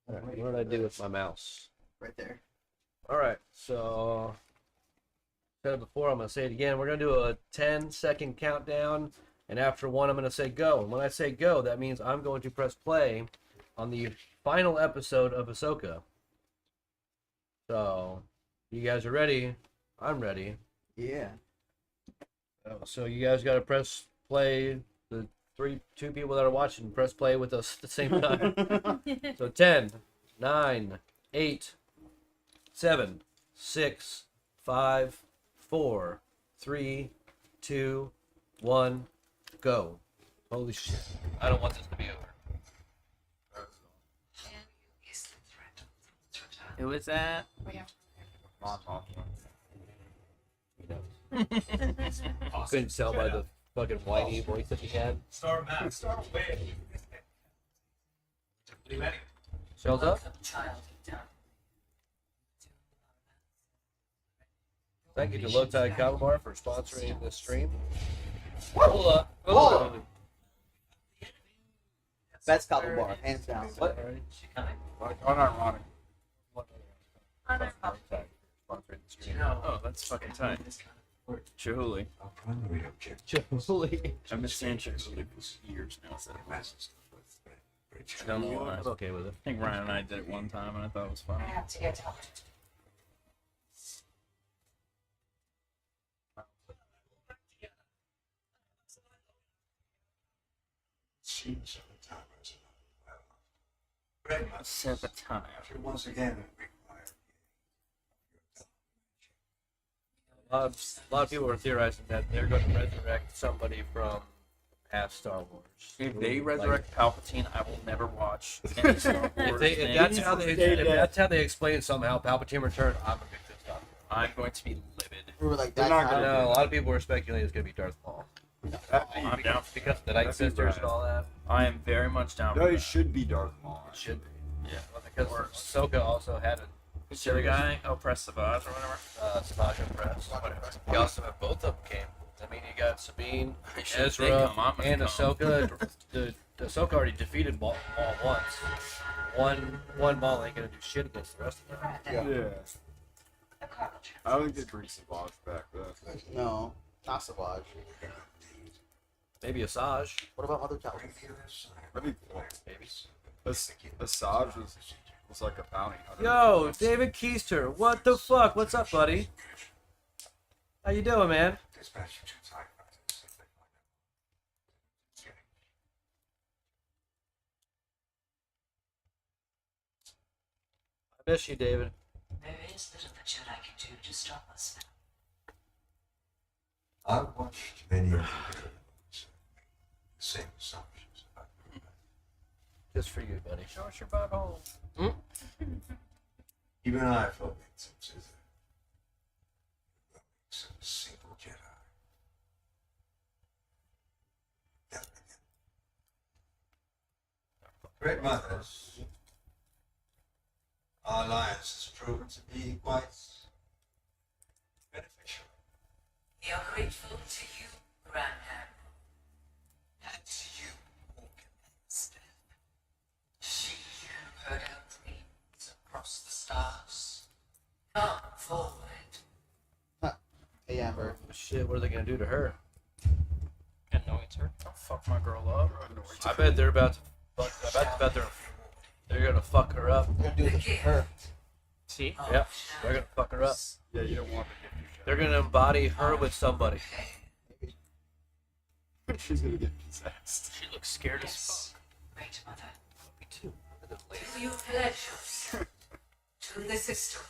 All right, what did I do with my mouse? Right there. All right, so said it before, I'm gonna say it again. We're gonna do a 10-second countdown And after 1, I'm going to say go. And when I say go, that means I'm going to press play on the final episode of Ahsoka. So, you guys are ready? I'm ready. Yeah. So you guys got to press play. The two people that are watching, press play with us at the same time. So 10, 9, 8, 7, 6, 5, 4, 3, 2, 1, go. Holy shit. I don't want this to be over. Who is that? Couldn't tell by the fucking whiny voice that he had. Start Matt. Start with. Leave any. Shows up. Thank you to Low Tide Calamar for sponsoring this stream. Hold up. Whoa. Best couple bar, hands down. What? Unironic. Oh, that's fucking tight. Chihuly. Our primary objective I've been saying Chihuly for years now. So I don't know why. I'm okay with it. I think Ryan and I did it one time, and I thought it was fun. I have to get out. seems of the time as Sabotage. once again require A lot of people were theorizing that they're going to resurrect somebody from past Star Wars. If they resurrect Palpatine, I will never watch any Star Wars. If that's how they explain somehow Palpatine returned, I'm gonna be pissed off. I'm going to be livid. We were like, They're that's not I how. gonna know a lot of people were speculating it's gonna be Darth Maul I'm down. because of the Night That'd be Sisters rad. and all that. I am very much down No, for he that. should be Darth Maul. It should be. Yeah. Well, because Ahsoka also had a Who's the other guy? Oh, Press Savage or whatever. Savage Press. Whatever. He also had both of them came. I mean, you got Sabine, Should they Ezra, come? I'm gonna and come. Ahsoka. the Ahsoka already defeated Maul once. One Maul ain't gonna do shit against the rest of them. Yeah. The cargo I don't think they bring Savage back though. No, not Savage. Maybe Asajj. What about Mother Talbot? I think Maybe. Asajj was like a bounty hunter. Yo, David Keister, what the fuck? What's up, buddy? How you doing, man? dispatch you to TIE fighters if they find out. I miss you, David. There is little the Jedi can do to stop us. I've watched many of the videos, the same assumptions about you. Just for you, buddy. Show us your butthole. Even I felt victims of the mistakes of a single Jedi. Great mothers, our alliance has proven to be quite beneficial. We are grateful to you, Grand Admiral. And to you, Morgan Steph. She who heard our dreams across the stars. Come forward. Hey, Amber. Shit, what are they gonna do to her? Anoint her. Don't fuck my girl up. I bet they're about to fuck. I bet they're gonna fuck her up. We're gonna do this for her. See? Yep, they're gonna fuck her up. Yeah, you don't want to get your They're gonna embody her with somebody. She's gonna get possessed. She looks scared as Yes, Great Mother. Me too. Do you pledge yourself to the sisterhood,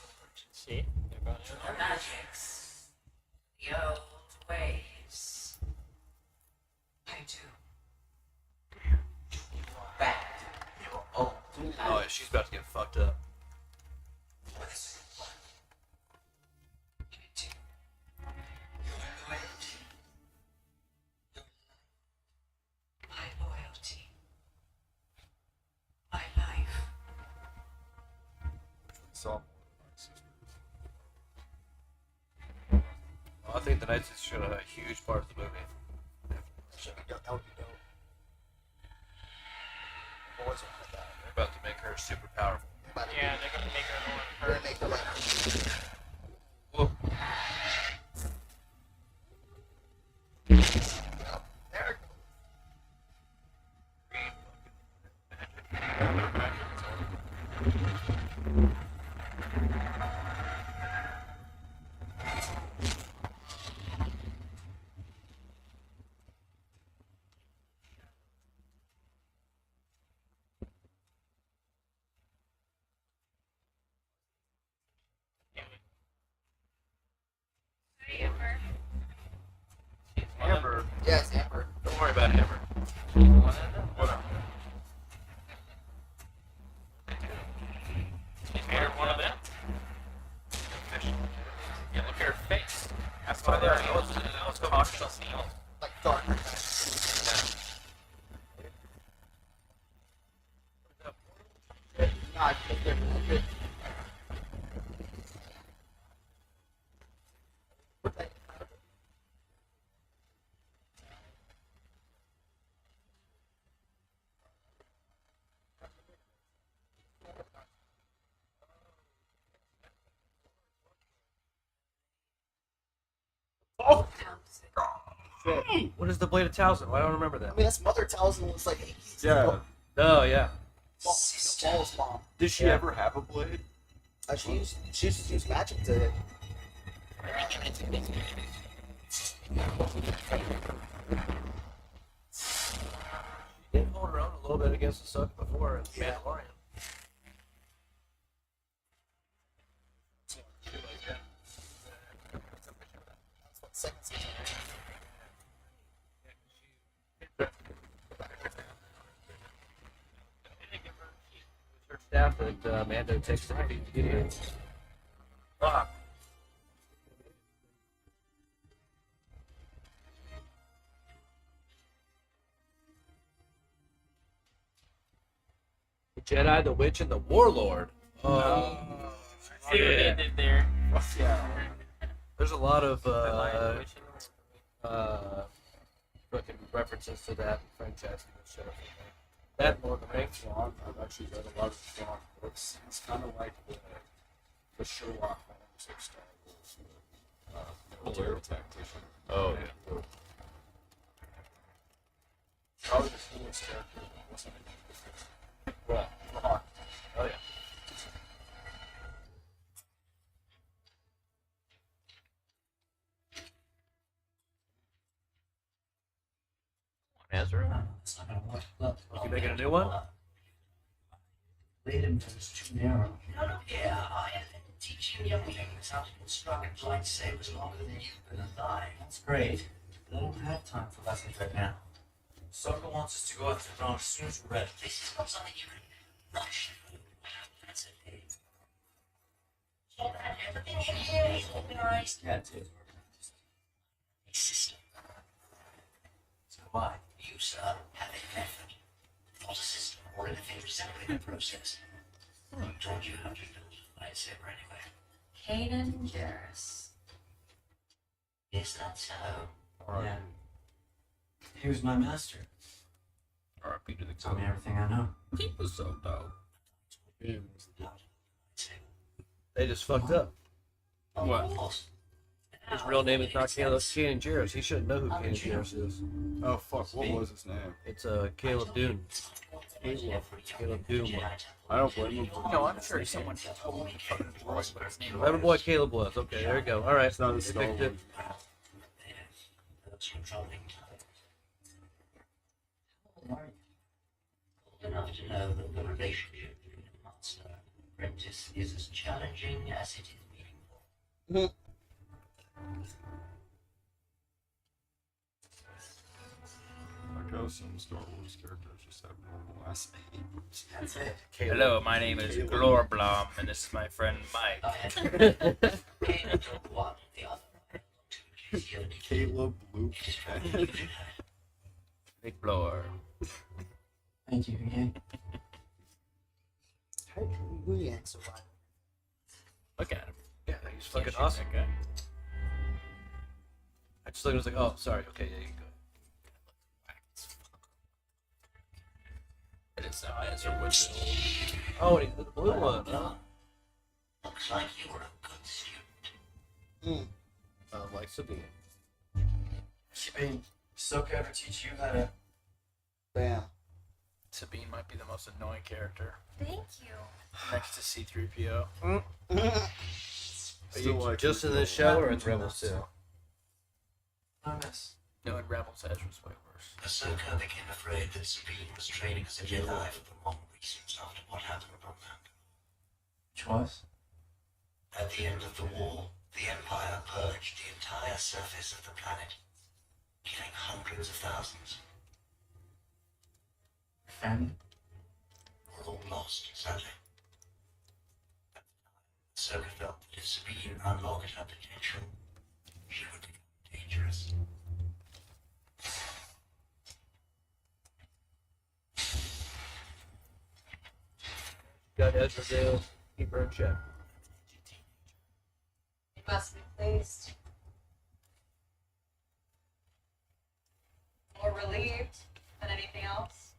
See? to the magics, the old ways? I do. You are bad. You are old. Oh, yeah, she's about to get fucked up. Listen. I do. Your loyalty. My loyalty. My life. So, I think the Night Sisters should have a huge part of the movie. That would be dope. They're about to make her super powerful. Yeah, they're gonna make her We're gonna make her like. Whoa. There it Yeah, it's Amber. Don't worry about Amber. Whatever. You're one of them. Yeah, look at her face. That's why they're cautious. Like dark. Nah, they're Oh! What is the Blade of Talzin? Why don't I remember that? I mean, that's Mother Talzin was like 80s. Yeah. Oh, yeah. Balls mom. Did she ever have a blade? She used to use magic to hit. Did hold her own a little bit against Ahsoka before in Mandalorian. Her staff that Mando takes to defeat Gideon. Fuck. The Jedi, the Witch, and the Warlord. See what they did there. Yeah. There's a lot of The fucking references to that franchise in the show. That more than Rings. Thrawn, I've actually read a lot of Thrawn books. It's kind of like the Sherlock Holmes of Star Wars. Military tactician. Oh, yeah. Probably the coolest character. Wasn't it? Well, Thrawn. Oh, yeah. Ezra? That's not gonna work. Look, You making a new one? Lead him to was too narrow. No, look here. I have been teaching young things how to construct lightsabers longer than you've been alive. That's great. But I don't have time for lessons right now. Ahsoka wants us to go after Thrawn as soon as we're ready. This is not something you can rush through. That's it, Dave. So that everything in here is organized. Yeah, it is organized. A system. So why? You, sir, have a method. Not a system or anything resembling a process. Who told you how to build a lightsaber anyway? Kanan Jarrus. Is that so? Alright. Yeah. He was my master. R.I.P. to the Taught me everything I know. He was so dope. They just fucked up. What? His real name is not Kanan Jarrus. He shouldn't know who Kanan Jarrus is. Oh, fuck. What was his name? It's Caleb Dune. Caleb Dune. I don't blame him. No, I'm sure someone told me fucking voice, but his name Whatever boy Caleb was. Okay, there you go. All right. It's not a They Star fixed Wars. it. Old enough to know that the relationship between a master and apprentice is as challenging as it is meaningful. Like how some Star Wars characters just have normal last names. That's it. Hello, my name is Glorblom, and this is my friend Mike. Kanan took one, the other I belong to. Caleb, Luke, and Big blower. Thank you, yeah. We ain't surviving. Look at him. Yeah, he's fucking Can't shoot awesome. that guy. I just looked and was like, oh, sorry. Okay, yeah, you can go. It is now Ezra Woodville. Oh, and he did the blue one. Huh? Looks like you were a good student. Like Sabine. Sabine, Ahsoka ever teach you how to... Bam. Sabine might be the most annoying character Thank you. next to C-3PO. Are Still you like just her in this girl. show or in Rebels too? I miss. No, in Rebels, Ezra's way worse. Ahsoka became afraid that Sabine was training as a Jedi for the wrong reasons after what happened on Mando. Which was? At the end of the war, the Empire purged the entire surface of the planet. killing hundreds of thousands. Family were all lost, sadly. Ahsoka felt that if Sabine unlocked her potential, she would become dangerous. Got Ezra to keep her in check. You must be pleased. More relieved than anything else.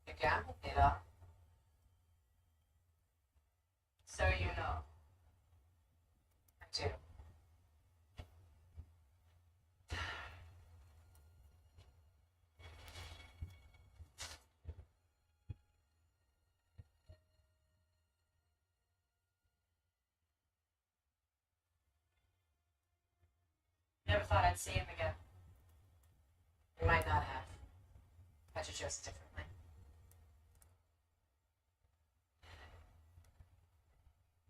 You gambled it up. So you know. I do. Never thought I'd see him again. You might not have. But you chose differently.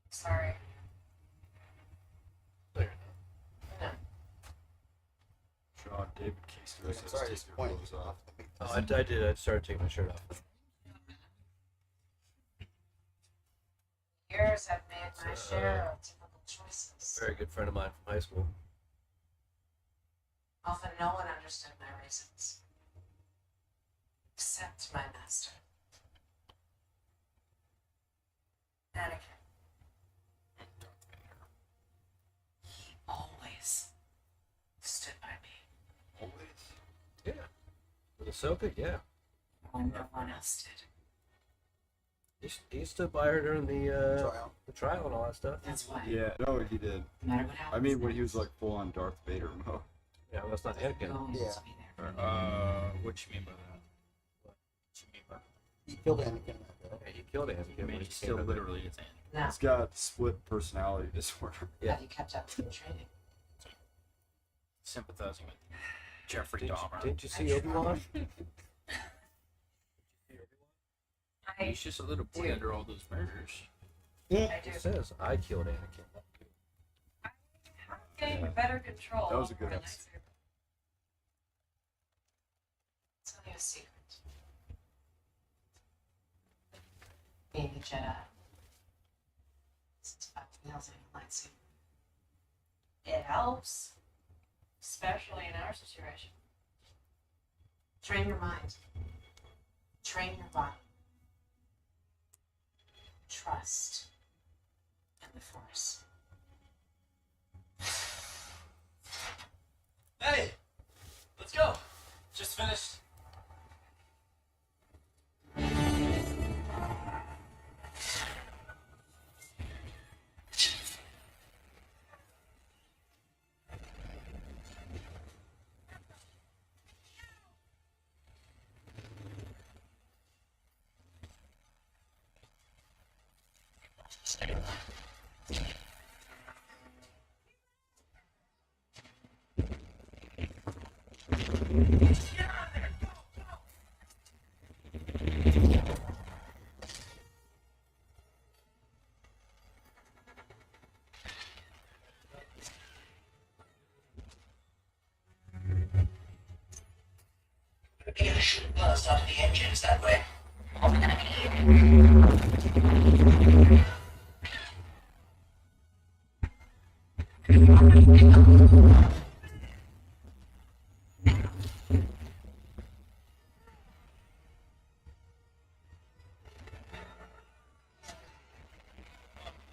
Sorry. No. Sean, David Keister says Sorry, take it's your pointing. clothes off. Oh, I did. I started taking my shirt off. Years have made my share of typical choices. Very good friend of mine from high school. Often no one understood my reasons. Except my master. Anakin. He always stood by me. Always. Yeah. With Ahsoka, yeah. When no one else did. He stood by her during the trial and all that stuff. That's why. Yeah, no, he did. No matter what happens. I mean, when he was like full on Darth Vader mode. Yeah, well, that's not Anakin. Going Yeah. to be there. What you mean by that? What you mean by that? He killed Anakin. Yeah, he killed Anakin. I mean, when he he still came to- literally is Anakin. Now, He's got split personality disorder. Yeah. have you kept up with the training? Sympathizing with Jeffrey Didn't, Dahmer. didn't you see Obi-Wan? He's just a little boy under all those murders. I do. It says, I killed Anakin. I'm getting better control. That was a good over my episode. lightsaber. I'll tell you a secret. Being a Jedi. It's about wielding a lightsaber. It helps. Especially in our situation. Train your mind. Train your body. Trust in the Force. Hey, let's go. Just finished. Maybe I shouldn't burst out of the engines that way.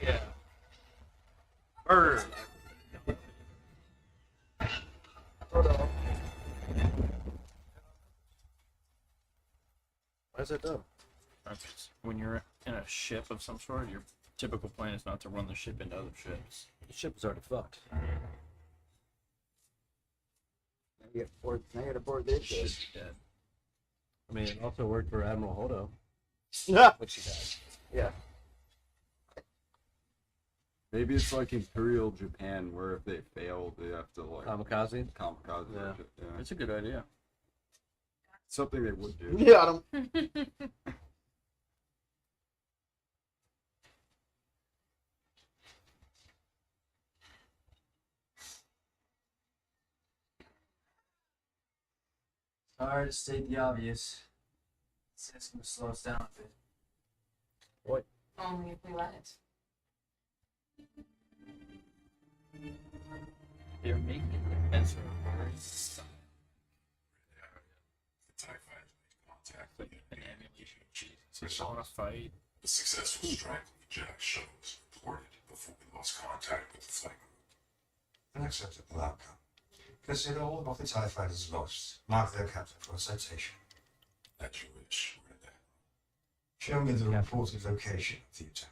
Yeah. Murder. Why is that done? When you're in a ship of some sort, your typical plan is not to run the ship into other ships. The ship is already fucked. Now you get bored. Now you got to board this shit. Ship's dead. I mean, it also worked for Admiral Hodo, Yeah. which he died. Yeah. Maybe it's like Imperial Japan, where if they fail, they have to like Kamikaze. kamikaze. Yeah. Yeah. Yeah. It's a good idea. Something they would do. Yeah, I don't. Sorry to state the obvious. It's just gonna slow us down a bit. Only if we let it. They're making the pencil. The TIE fighters made contact with the enemy. Jesus, on a fight. The successful strike of the Jedi shuttle was reported before we lost contact with the flight group. An acceptable outcome. Consider all of the TIE fighters lost. Mark their captain for a citation. At your wish, Red Admiral. Show me the reported location of the attack.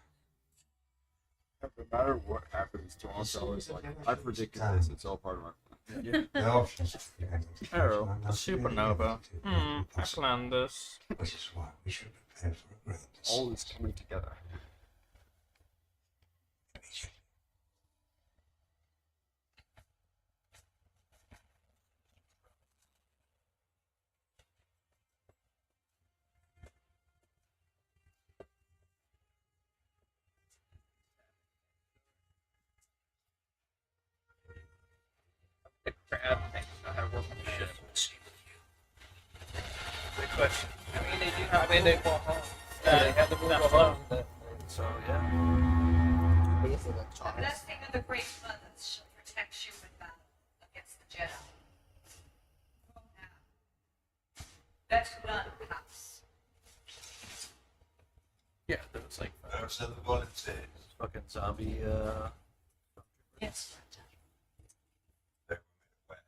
No matter what happens to us, I was like, I predicted this. It's all part of my plan. The options. Arrow, a supernova. I planned this. Which is why we should prepare for a grand All is coming together. The crab things know how to work with the ship. Good question. I mean, they do have. They go home. They have the move alone. So yeah. The best thing of the Great Mother shall protect you in battle against the Jedi. That's none, perhaps. Yeah, there was like There's another volunteer. fucking zombie. Yes, They were made aware.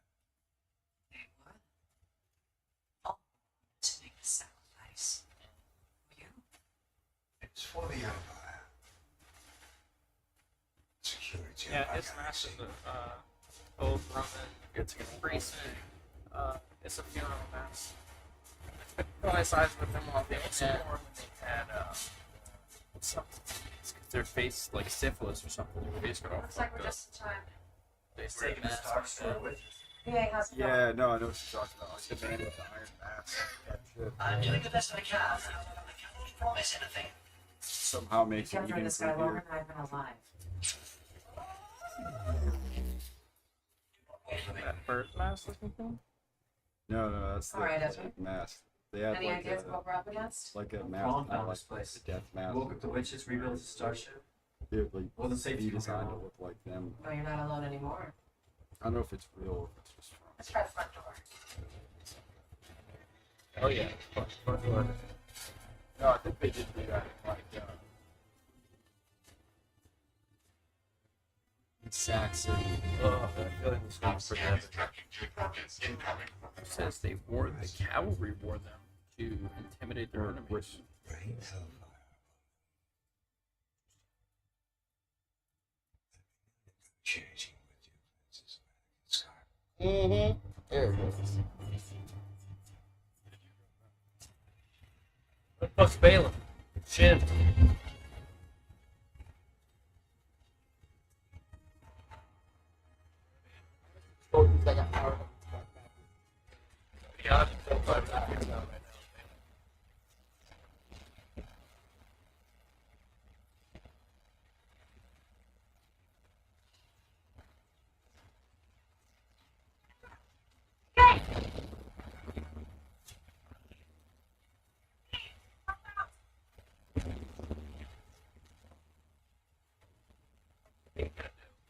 they were. All to make a sacrifice. You? It's for the Empire. Security. Yeah, of it's our massive. galaxy. Old Roman. It's increasing. It's a funeral mass. It's been coincided with them all being more when they had something. It's 'cause their face like syphilis or something. Their face got all Looks like fucked we're up. just in time. They say masks. Yeah, how's it going? Yeah, no, I know what you're talking about. Like the man with the iron mask. Yeah, shit. I'm doing the best I can. I cannot promise anything. Somehow makes it You've even been this guy creepier. longer than I've been alive. That bird mask looking thing. No, that's the All right, Ezra. mask. They had Any like ideas a, what we're up against? like a Thrawn mask, found not like this place. the death mask. Woke up the witches, rebuilt the starship. Dude, like Well, the safety be program designed to won't. look like them. No, you're not alone anymore. I don't know if it's real or if it's just from. Let's try the front door. Oh yeah. Front door. No, I think they did do that. Like, Saxon. Oh, that feeling was not for them. It says they wore the cavalry wore them to intimidate their enemies. which Rain hellfire. Negotiating with you, Princess Sky. There it is. What the fuck's Balaam? Shin. Yeah, I'm so fired up right now.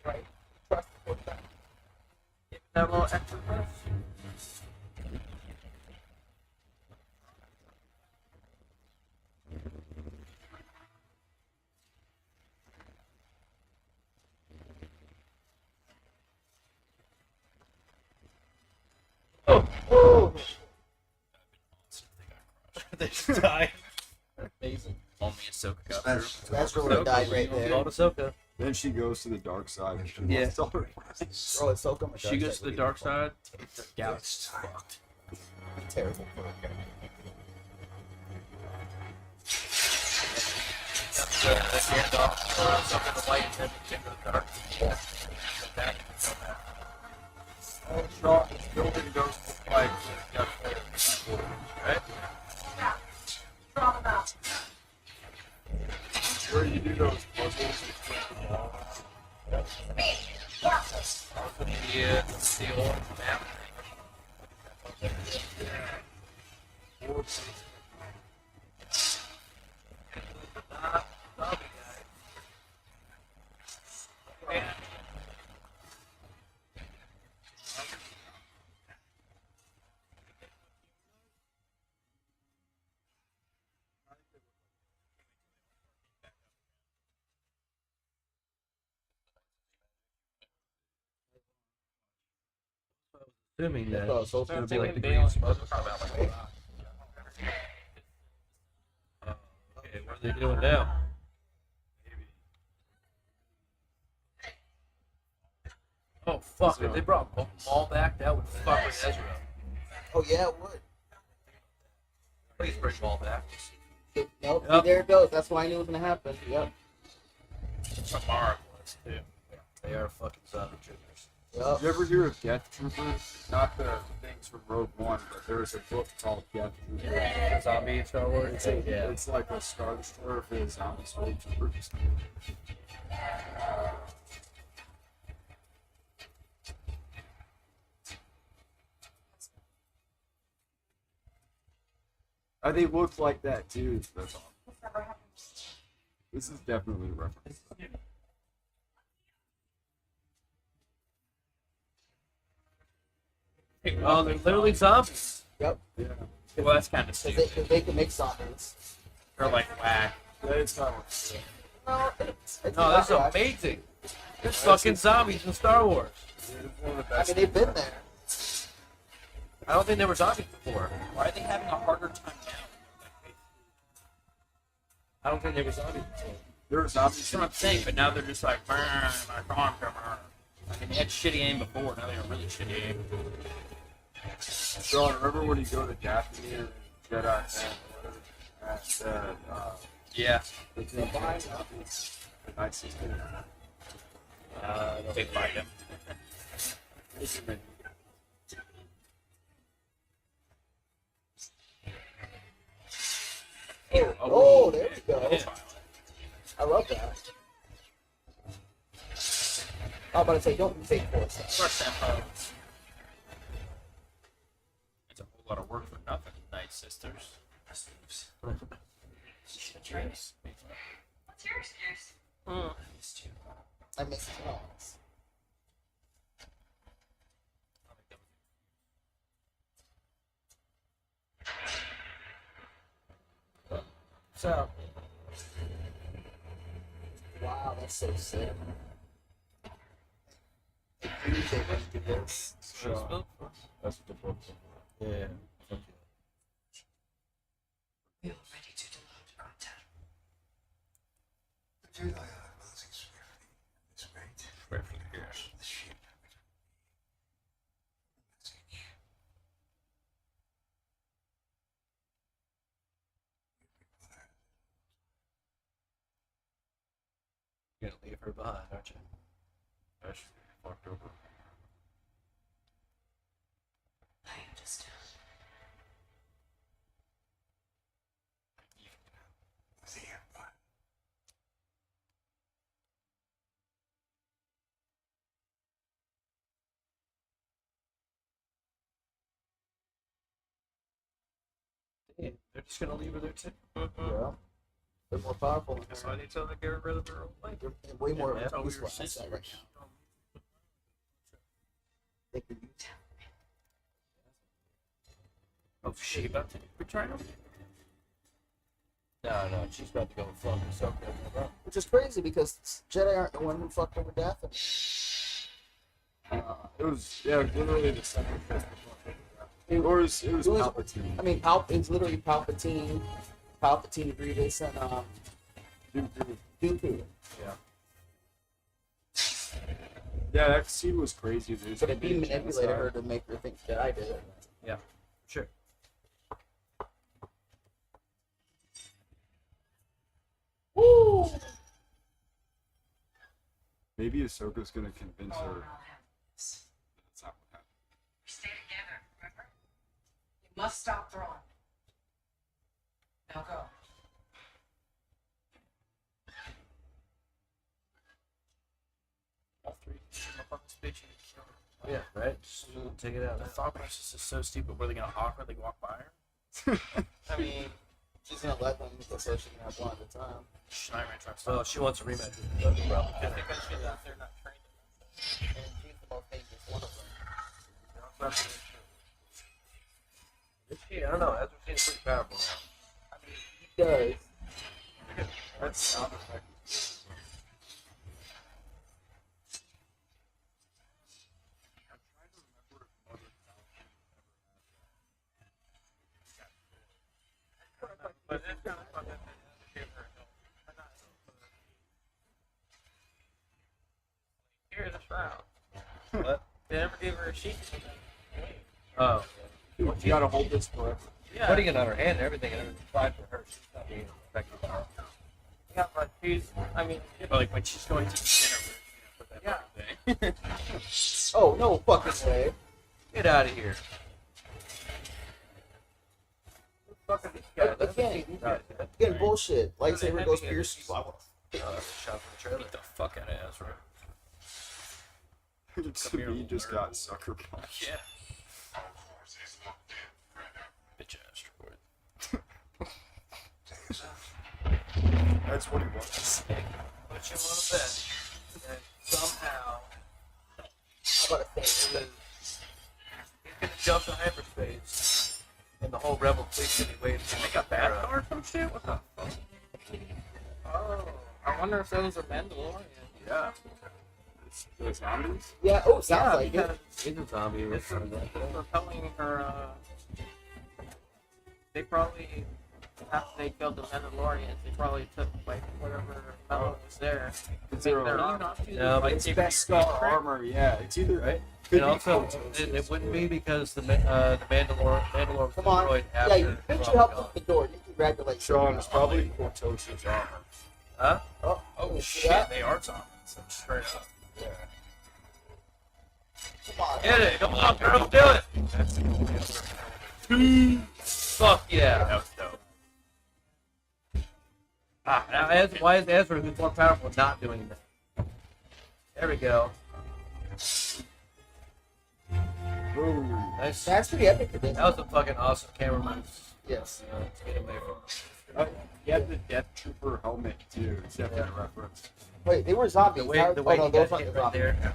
Right. Trust the quarterback. Give that little extra push. Oh, oh. They just died. Amazing. Only Ahsoka got through. That's where we died right there. Called Ahsoka. then she goes to the dark side. And Yeah. tell her- Bro, it's so good. She goes to the dark side. The It's galaxy's time. fucked. Terrible for her. That's the Gandalf. Something to light and then into the dark. That, Thrawn is building those like right? Draw them out. where you do those puzzles. The old map. Assuming that I thought it would be like the Bail green and smoke. Booker talking about like, Okay, what are they doing now? Oh fuck! If they brought Maul back, that would fuck with Ezra. Oh yeah, it would. Please bring Maul back. Nope. Yep. There it goes. That's why I knew it was gonna happen. Yep. tomorrow was too. They are fucking zombie troopers. Yep. Did you ever hear of Death Troopers? Not the things from Rogue One, but there was a book called Death Troopers. The zombie Star Wars. It's like a Star Destroyer for the zombie stormtroopers. They look like that too. That's all. This is definitely a reference. Oh, they're literally zombies. Yep. Yeah. Well, that's kind of stupid. Because they can make zombies. Or like whack. It's not like No, it's No, not that's whack. amazing. There's fucking zombies in Star Wars. I mean, they've been there. I don't think they were zombies before. Why are they having a harder time now? I don't think they were zombies before. There were zombies. That's what I'm saying, but now they're just like, my arm, I mean, they had shitty aim before, now they have really shitty aim. Sean, remember when you go to Daphne and Jedi at Yeah. the thing behind zombies? The Night System. They fight him. Oh, there we go. Yeah. I love that. I was about to say, don't take force. First tempo. It's a whole lot of work for nothing, Night Sisters. What's your excuse? I miss Thrawn's. So, Wow, that's so sick. That's what the book is. yeah. We are ready to deload content. The Jedi are moving swiftly at this rate. Swiftly, yes. The ship. You're gonna leave her behind, aren't you? That's fucked over. I understand. The Empire. Yeah, they're just gonna leave her there too. Yeah. They're more powerful than That's her. why they tell them to get rid of their own life. They're way more Yeah, we useful were assets sisters. right now. They could use. Oh, is she about to betray him? No, she's about to go and fuck Ahsoka. Which is crazy because Jedi aren't the one who fucked over Daphne. It was literally the second best. Or it was Palpatine. I mean, it's literally Palpatine, Grievous, and Dooku. Yeah, that scene was crazy, dude. But he manipulated her to make her think Jedi did it. Yeah, sure. Woo! Maybe Ahsoka's gonna convince her This. that's not what happened. We stay together, remember? You must stop Thrawn. Now go. All three. Shoot him up on this bitch and kill her. Yeah, right? Just take it out. The thought process is so stupid. Were they gonna awkwardly walk by her? I mean, She's gonna let them so she can have one at a time. Schneider trying to So stop. she wants a rematch. Just because she's out there not trained enough. And she's the most dangerous one of them. Is she? I don't know. Ezra seems pretty powerful now. I mean, he does. That's sound effect. I'm trying to remember if Mother Falcon ever had that. But it's kind of fun that they give her help. Here's a shroud. What? They never gave her a sheet. Oh. You gotta hold this forever. Yeah. Putting it on her hand and everything, and everything's fine for her. She's not being affected by it. Yeah, but she's, I mean, like when she's going to eat dinner with, put that fucking thing. Oh, no fucking way. Get out of here. Who the fuck are these guys? I haven't Again, seen these guys yet. again, bullshit. Lightsaber heavy goes hitters. piercing. Oh, that's a shot from the trailer. Beat the fuck out of Ezra. To me, just got sucker punched. Yeah. Bitch ass droid. That's what he wants. Put you on a bed. And somehow, I'm about to say, He's gonna jump to hyperspace, and the whole rebel fleet's gonna be waiting for they him. got bad guard from shit? What the fuck? Oh, I wonder if those are Mandalorian. Yeah. The zombies? yeah, oh, sounds like it. because He's a zombie. it's repelling her, they probably, after they killed the Mandalorians, they probably took, like, whatever metal was there. Is there Their a... own off to No, but It's Beskar armor, yeah. It's either... Right? Could And be also, Kotosis. it wouldn't be because the Mandalore was Come on. destroyed Yeah, after you put Thrawn your help gone. at the door. You congratulate Sean, it's probably Cortosis armor. Huh? Oh, Oh you see shit, that? they are zombies. Straight up. Yeah. Come on. Get it! Come on, girl, do it! Fuck yeah! That was dope. Now, why is Ezra, who's more powerful, not doing that? There we go. Ooh. Nice. That's pretty epic for this. That was a fucking awesome camera move. Yes. To get away from. He had the Death Trooper helmet, too. It's definitely a reference. Wait, they were zombies. The way, How- the way oh, no, he those got aren't hit the right zombies. there.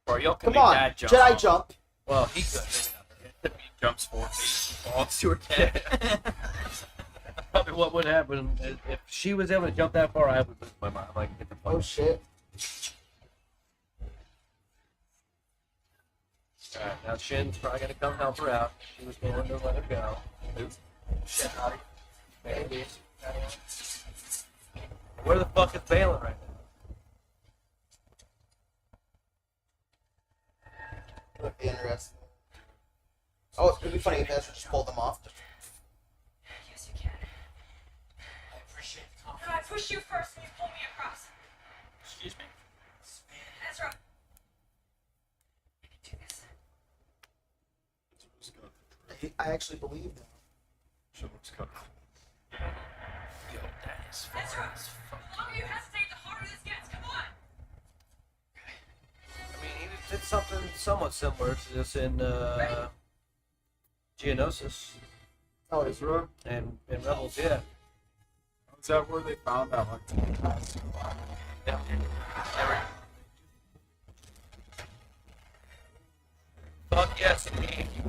Bro, y'all can Come make on, that jump. Jedi jump. Well, he could. He jumps 4 feet, falls to her death. Probably what would happen is if she was able to jump that far, I would lose my mind. Like, get the fuck. Oh shit. Alright, now Shin's probably gonna come help her out. She was willing to let her go. Shit, maybe. Where the fuck is Balin right now? Would be interesting. Oh, it would be funny if Ezra just pulled them off. Yes, you can. I appreciate the No, I confidence. pushed you first and you pulled me across. Excuse me? Ezra. I can do this. I actually believe him. She looks kind of cool. Yo, that is far Ezra. as fuck. The longer you hesitate, the harder this gets. Come on. I mean, he did something somewhat similar to this in Geonosis Oh, it's Ezra? and Rebels, yeah. Is that where they found that, like, Yeah. Fuck yes,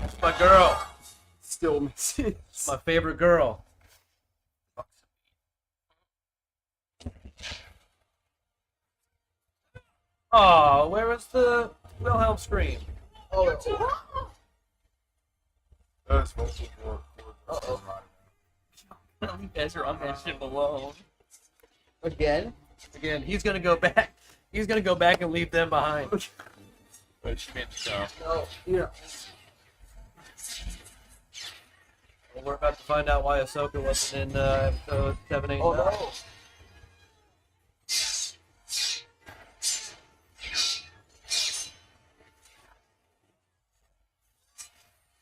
it's my girl. still missing? It's my favorite girl. Oh, where was the Wilhelm scream? oh, That is vocal for Uh-oh. You guys are on that ship alone. again. Again, he's gonna go back. He's gonna go back and leave them behind. But she made me go. No, yeah. Well, we're about to find out why Ahsoka wasn't in episode 7, 8, Oh 9. no.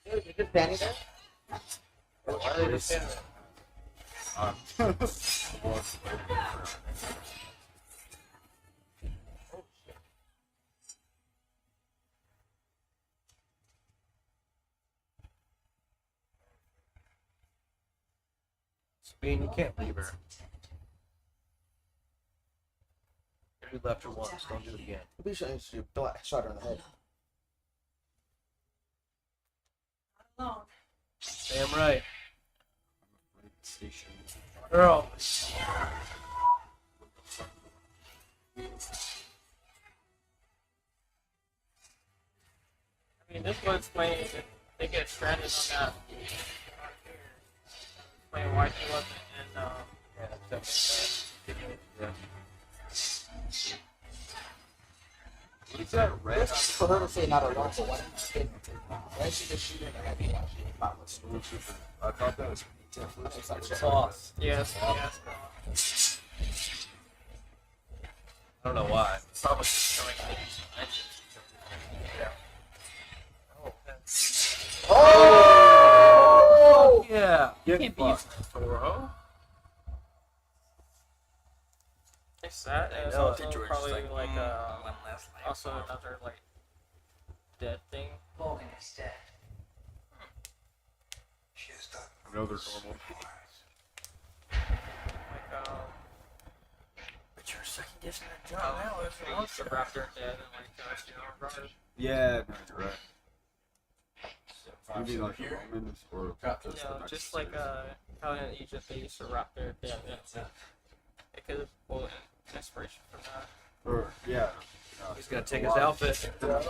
Dude, you're just standing there? Why are they just standing there? Sabine, you can't leave her. You left her once. Don't do it again. Maybe you shot her in the head. Alone. Damn right. Girl. I mean, this would explain if they get stranded on that. Explain why she wasn't in. Yeah, definitely. Yeah. What's that red? For her to say not alone, so why didn't she get why she just shoot her in the head? Why she didn't follow us? I thought that was Sauce. Yes. I don't know why. Probably just showing things. Oh! Yeah. You can't be using that Toro. It's that. And it's know also it. probably like also another like dead thing. Morgan is dead. She has done another normal. Like but you're second guessing that job now. It's the raptor dead and like runner. Yeah, no, you're right. You mean like the Romans or just the next just like how in Egypt they used to raptor dead. It could have pulled inspiration from that. Or yeah. He's gonna take his outfit. Gonna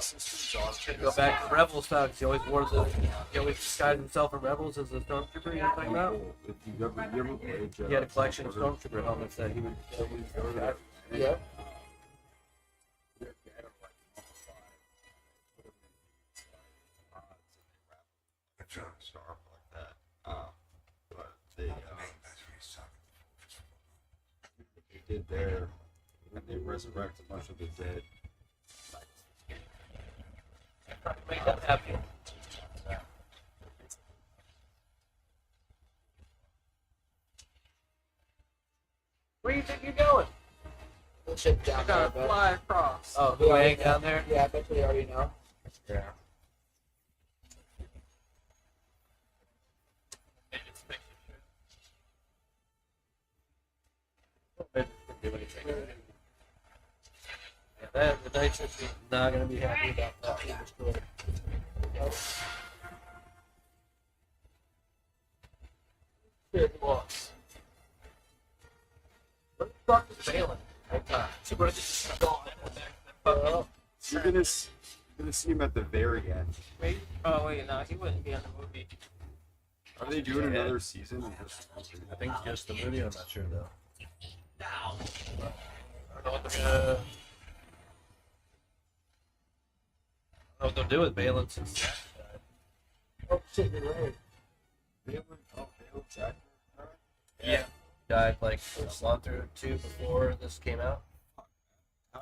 go back to Rebel style because he always wore he always disguised himself in Rebels as a stormtrooper. You know what I'm talking about? If you ever played He had a collection of stormtrooper helmets that he would. Yeah. Trying to start like that. But they did there, and they resurrect a bunch of the dead. Make that happen. Where do you think you're going? We'll ship down I there, gotta but fly across. Oh, who hang down there? yeah, I bet we already know. Yeah. Yeah, the Knights are not going to be happy about that being destroyed. Here he was. Where the fuck is Balin? She would have just gone in the You're gonna see him at the very end. Wait, oh wait, no, he wouldn't be in the movie. Are they doing another season? I think just the movie. I'm not sure though. I don't know what they'll do with Balin since. Oh shit, you're right. Balin's actor. Yeah. Died like month or two before this came out.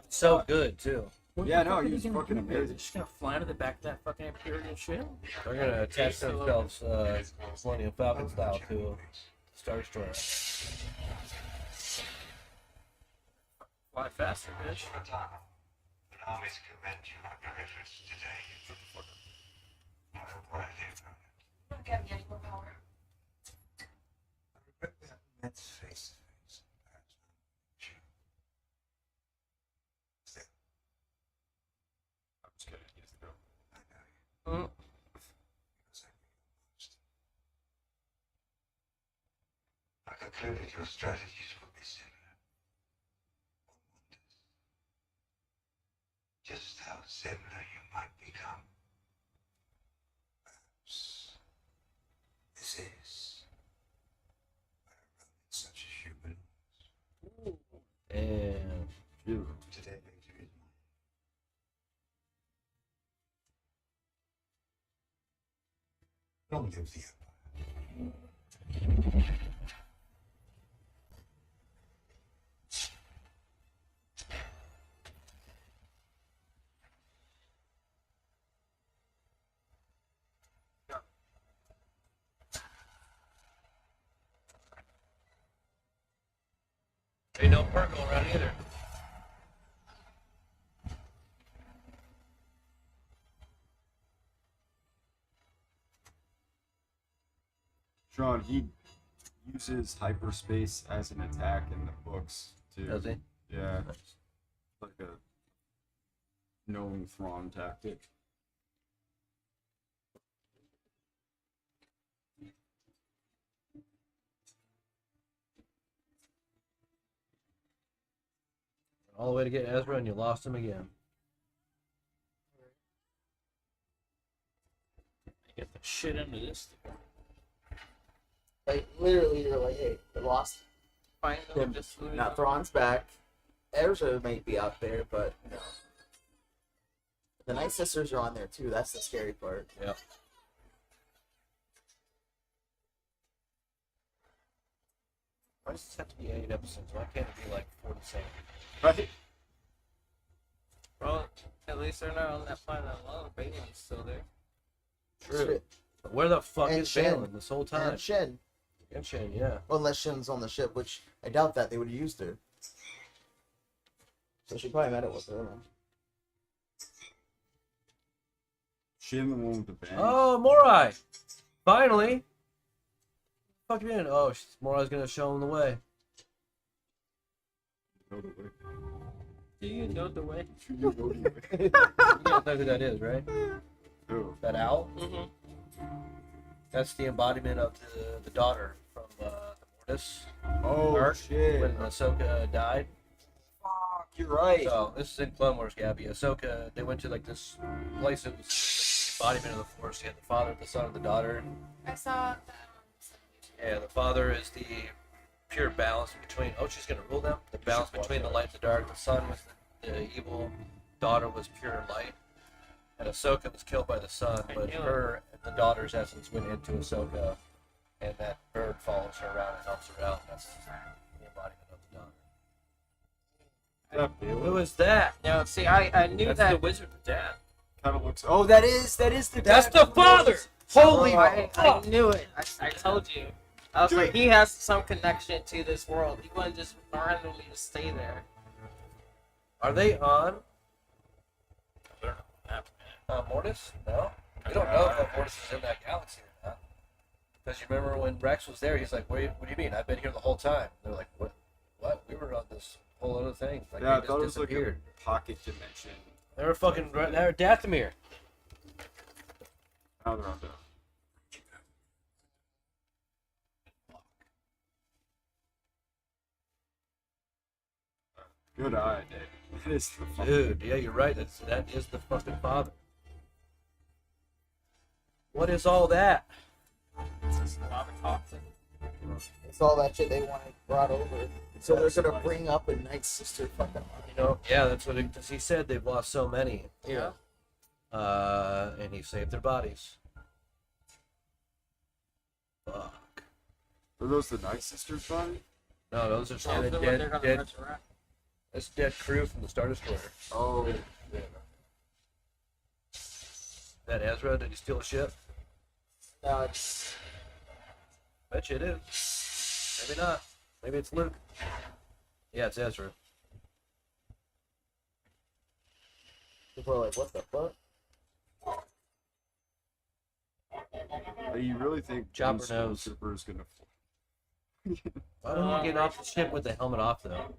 So good too. Yeah, no, he was fucking They're amazing. just gonna fly into the back of that fucking Imperial ship. They're gonna attach themselves Millennium Falcon style to a Star Destroyer. Fly faster, bitch. An army's commend you on your efforts today. I'm worthy of it. Don't give me any more power. I regret we haven't met face to face. Perhaps not you. Still, I'm just kidding. He's the girl. I know you. Because I knew you most. I concluded your strategies would be similar. One wonders just how similar you might become. Perhaps this is where a Roman such as human And You. today Victor is mine. Long live the Empire. ain't no Purgle around either. Sean, he uses hyperspace as an attack in the books too. Does he? Yeah. Like a known Thrawn tactic. All the way to get Ezra, and you lost him again. Get the shit into this thing. Like literally, you're like, hey, we lost him. Now Thrawn's back. Ezra may be out there, but no. The Night Sisters are on there too. That's the scary part. Yep. Why does this have to be 8 episodes? Why can't it be like 47? Right? Well, at least they're not on that planet alone. Balin's still there. True. But where the fuck And is Shin. Balin this whole time? And Shin. And Shin, yeah. Well, unless Shin's on the ship, which I doubt that they would have used her. So she probably met it with her. She in the one with the band. Oh, Morai! Finally! Fuck you in. Oh, Morai's gonna show him the way. Know the way. Do you know the way? You know the way. You don't know who that is, right? Who? That owl? Mm-hmm. That's the embodiment of the daughter from the Mortis Oh arc shit! when Ahsoka died. Fuck, you're right. So this is in Clone Wars, Gabby. Ahsoka, they went to like this place that was the embodiment of the Force. You had the father, the son, and the daughter. I saw that on some YouTube. Yeah, the father is the pure balance between. Oh, she's gonna rule them. The balance between the light and the dark. The son was the evil. Daughter was pure light. And Ahsoka was killed by the son, but her, the daughter's essence went into Ahsoka, and that bird follows her around and helps her out. That's the embodiment of the daughter. Who is that? Now, see, I knew That's that the wizard, the dad. Kind of looks. Oh, that is the. That's dad the from father! Moses. Holy I fuck! knew it. I told you. I was like, he has some connection to this world. He wouldn't just randomly just stay there. Are they on? Mortis? No? We don't know if Mortis is in that galaxy or not. Because you remember when Rex was there, he's like, what do you mean? I've been here the whole time. They're like, what? We were on this whole other thing. Like, Yeah, I they thought just it was like disappeared. a pocket dimension. They were fucking, they were Dathomir. Now they're on the. Good eye, Dave. That is the fucking. Dude, yeah, you're right. That is the fucking father. What is all that? It's just a lot of toxin. It's all that shit they wanted brought over. So they're gonna bring up a Night Sister fucking army. You know, yeah, that's what because he said they've lost so many. Yeah. And he saved their bodies. Fuck. Are those the Night Sisters' body? No, those are Yeah, some they're dead, gonna dead. resurrect. That's dead crew from the Star Destroyer. Oh. Yeah. That Ezra, did he steal a ship? No, it's Bet you it is. Maybe not. Maybe it's Luke. Yeah, it's Ezra. people are like, what the fuck? Do you really think Chopper one knows. Stormtrooper is gonna? Why don't you get off the ship with the helmet off, though?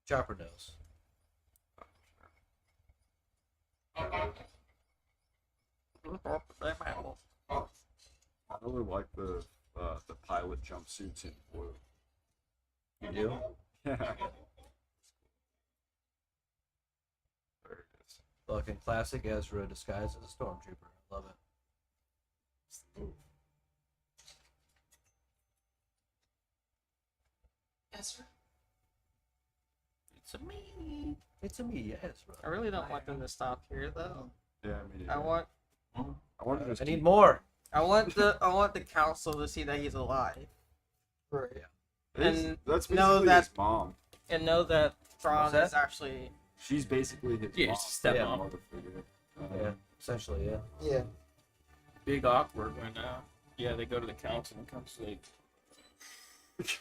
Chopper knows. I really like the pilot jumpsuits in blue. You do? Yeah. There it is. Fucking classic Ezra disguised as a stormtrooper. Love it. Ezra? It's a me. It's a me, Ezra. I really don't want them to stop here, though. Yeah, I mean. I want to I need more. I want the council to see that he's alive. Right. And That's know basically that- his mom. And know that Thrawn What's that? is actually She's basically his Yeah, mom. she's stepmom. Yeah, mother figure. Yeah, essentially, yeah. Yeah. big awkward when they go to the council and comes like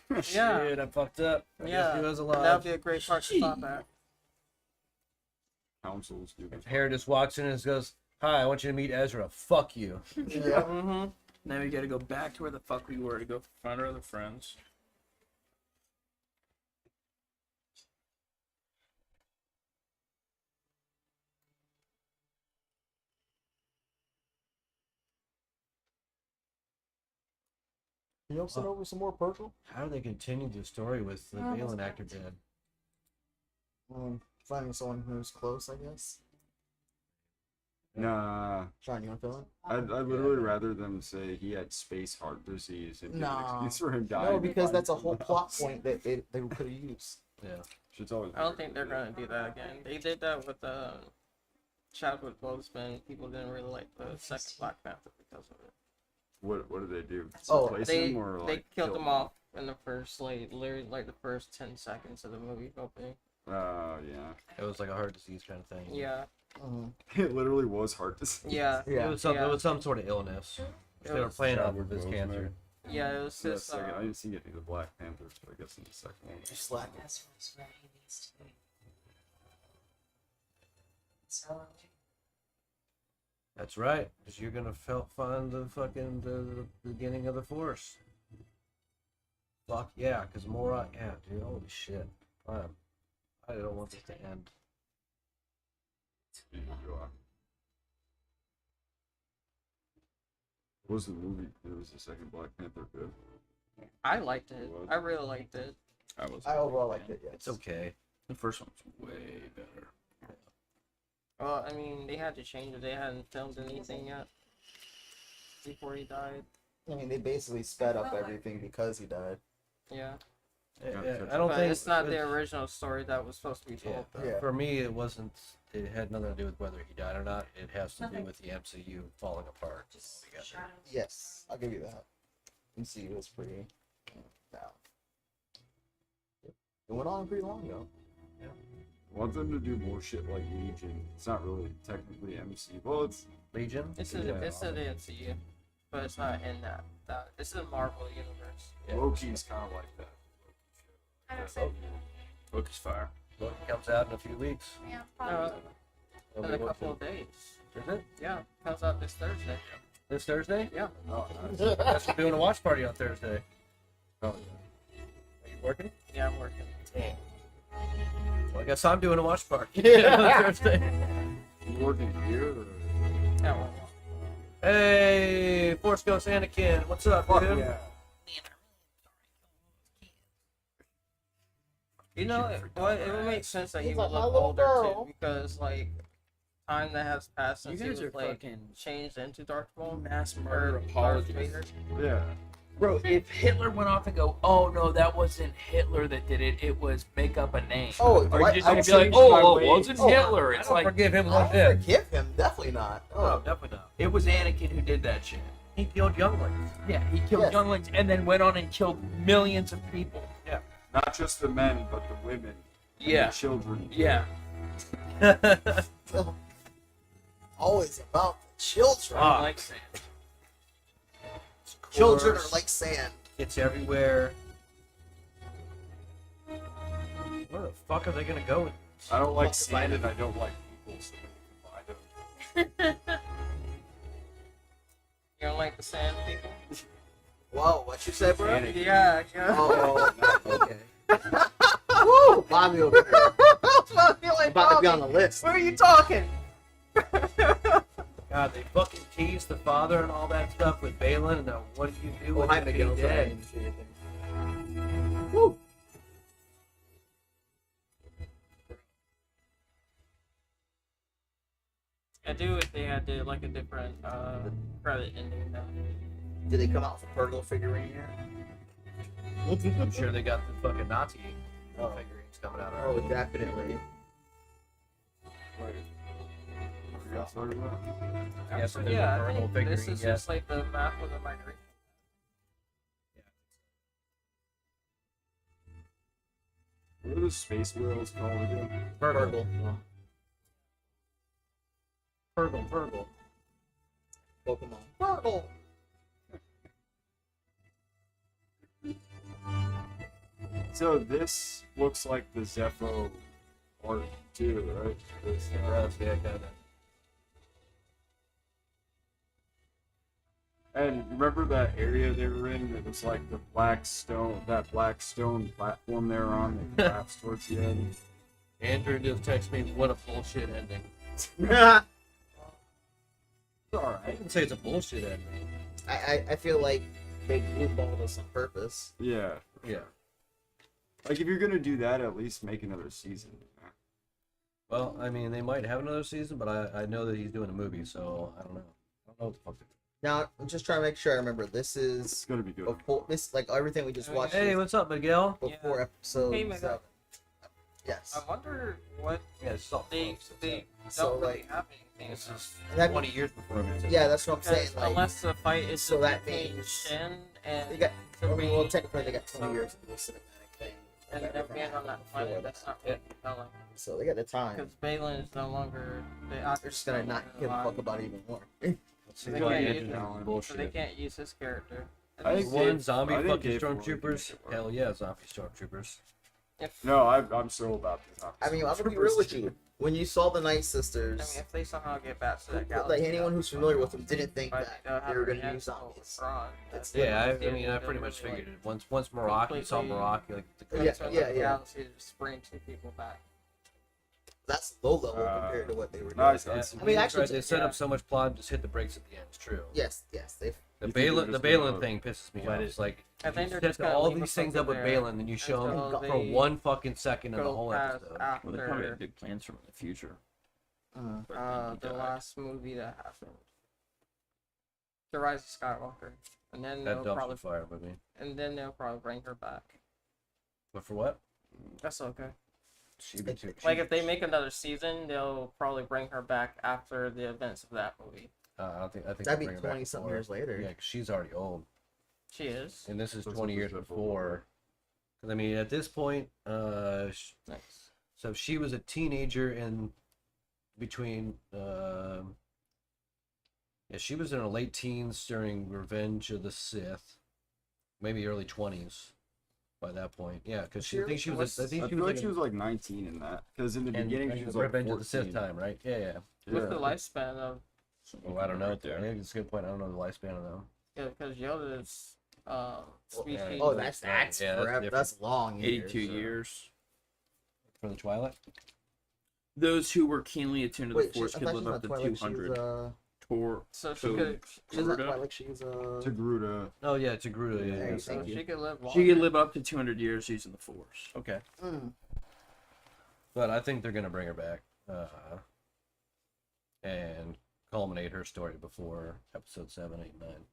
yeah. Shit, I fucked up. I guess he was alive. That'd be a great part to stop at. Council's doing. Harry just walks in and goes, Hi, I want you to meet Ezra. Fuck you. Yeah. Mm-hmm. Now we gotta go back to where the fuck we were to go find our other friends. Can you send over some more purple? How do they continue the story with the Balin actor dead? Finding someone who's close, I guess. Nah. Sean, you want to fill in? I'd literally rather them say he had space heart disease and Nah. excuse for him dying. No, because that's a whole plot point that they could have used. Yeah. Shit's always I don't think they're gonna do that again. They did that with Chadwick Boseman. People didn't really like the second Black Panther because of it. What did they do? Oh, Replace They him or, like, they killed kill him off in the first literally like the first 10 seconds of the movie opening. Oh, yeah. It was like a heart disease kind of thing. Yeah. It literally was heart disease. Yeah. It was some sort of illness. It They were was playing up Chadwick with his Boseman. cancer. Yeah, it was The just second, I didn't see any of the Black Panthers, but I guess in the second one. Just slack it. Ezra's where he needs to be. So, That's right, because you're gonna find the fucking the beginning of the Force. Fuck yeah, because more yeah, dude, holy shit. I don't want this to end. What was the movie? It was the second Black Panther good. I liked it. I really liked it. I overall liked it, yes. It's okay. The first one's way better. Well, I mean, they had to change it. They hadn't filmed anything yet before he died. I mean, they basically sped up everything because he died. Yeah. I don't But think it's not the original story that was supposed to be told. though. Yeah. For me, it wasn't. It had nothing to do with whether he died or not. It has to do with the MCU falling apart. Altogether. Yes, I'll give you that. MCU was pretty down. It went on pretty long though. Yeah. I want them to do more shit like Legion. It's not really technically MC. Well, it's Legion. It's in the MCU, but it's not in that. It's in the Marvel universe. Yeah. Loki's kind of like that. I'm excited. Loki's fire. Loki comes out in a few weeks. Yeah, probably. In a couple of days. Is it? Yeah, comes out this Thursday. This Thursday? Yeah. Oh, nice. Guess we're doing a watch party on Thursday. Oh, Are you working? Yeah, I'm working. Damn. Well, I guess I'm doing a watch party on Thursday. You working here? Or? Yeah, well, Hey, Force Ghost Anakin, what's up, dude? Yeah. you know, it would make sense that he He's would like, "My look little older girl." too, because like time that has passed since You guys he was are like fucking changed into Darth Maul, mass or murder Darth apologists. Vader. Yeah. Bro, if Hitler went off and go, oh no, that wasn't Hitler that did it, it was make up a name. Oh, or you just I gonna would be say like, it's oh, my well, way. it wasn't Oh, Hitler. I It's don't like, forgive him I one don't bit. forgive him. Definitely not. No, Oh, definitely not. it was Anakin who did that shit. He killed younglings. Yeah, he killed Yes. younglings and then went on and killed millions of people. Not just the men, but the women. And Yeah. the children. Yeah. always about the children. Ah. Like sand. Children are like sand. It's everywhere. Where the fuck are they gonna go with this? I don't like Fuck if I sand know. and I don't like people, so we can combine them. You don't like the sand people? Whoa, what you said, bro? Anakin. Yeah, yeah. Oh, Okay. woo! Bobby over here. About to be on the list. Where are you talking? God, they fucking teased the father and all that stuff with Balin, and now what do you do Well, with hi, him Miguel. being Sorry, I dead? didn't see anything. Woo! I do if they had to like a different credit ending though. Did they come out with a Purgle figurine here? I'm sure they got the fucking Nazi Oh. figurines coming out Oh, already. definitely. What are you guys talking about? Yeah, so there's Yeah, a I Purgle think figurine this is yet. just like the map of the migration. What are the space whales called again? Purgle. Purgle. Pokemon. Purgle! So this looks like the Zepho art too, right? This, Yeah, kind of. And remember that area they were in? It was like the black stone platform they were on that collapsed towards the end. Andrew just texted me, what a bullshit ending. I I wouldn't say it's a bullshit ending. I feel like they blueballed us on purpose. Yeah. Yeah. Like, if you're gonna do that, at least make another season. Well, I mean, they might have another season, but I know that he's doing a movie, so I don't know. I don't know what the fuck. Now, I'm just trying to make sure I remember. This is It's gonna be good. before this, like everything we just watched. Hey, is what's up, Miguel? before episode Hey, Miguel. 7. Yes. I wonder what Yeah, it's not they So, don't really like, have anything. This is That- 20 years before episode. Yeah, that's what I'm saying. Because Like, unless the fight is so that between means Shin and they got. could be, Well, technically, they got 20 years to do a cinematic thing. and they're being on that planet. That's not really compelling. So they got the time. Because Balin is no longer the actor. They're just gonna not give a fuck about it even more. Let's So see they, what can't Andrew use, does. so they Bullshit. can't use his character. I think One Gabe- zombie I think fucking Gabe Forley can make stormtroopers. it work. Hell yeah, zombie stormtroopers. No, I'm so about this. I mean, I'm gonna be real with you. When you saw the Night I mean, Sisters, if they somehow get back to that like galaxy, anyone who's familiar with them didn't think but that they'll they were have gonna a use handful zombies. with Thrawn. It's Yeah, I literally mean, I the pretty much literally, figured it. Once Morocco, you saw completely- Morocco, like the Yeah, turn yeah, the yeah. galaxy to just bring two people back. That's low level compared to what they were doing. Nice. Yeah, I mean, actually, they set up so much plot and just hit the brakes at the end. It's true. Yes, they've. The You think they're Balin, the just Balin gonna thing pisses me let off. it- It's like I think you they're just set gonna all leave these us things up up with there Balin, and you show him until for they one fucking second in the go whole past episode. after Well, they probably have big plans for him in the future. the last movie that happened, The Rise of Skywalker, and then That they'll probably dumpster fire movie. and then they'll probably bring her back. But for what? That's okay. She'd be too. Like if they make another season, they'll probably bring her back after the events of that movie. I think That'd they'll be bring her back 20 something before. years later. Yeah, 'cause she's already old, She is. and this is That's 20 what years this is before. 'Cause, I mean, at this point, Nice. so she was a teenager in between. Yeah, she was in her late teens during Revenge of the Sith, maybe early 20s by that point. Yeah, because I think she was. I think I she feel was like she was like 19 in that. Because in the and beginning, she was like Revenge 14. of the Sith time, right? Yeah, yeah. What's the lifespan of? Oh, I don't know. Right there. I think it's a good point. I don't know the lifespan of them. Yeah, because Yoda's species. Oh, that's Yeah, that's forever. different. That's long. 82 years. years. For the Twilight. Those who were keenly attuned to Wait, the Force I could thought live she's up to not Twilight, 200. So she could. She's not Garuda? Twilight. She's To Gruda. Oh yeah, to Gruda. There Yeah, you yeah. go. So Thank you. she could live longer. She could live up to 200 years using the Force. Okay, Mm. but I think they're gonna bring her back and culminate her story before episode 7, 8, 9.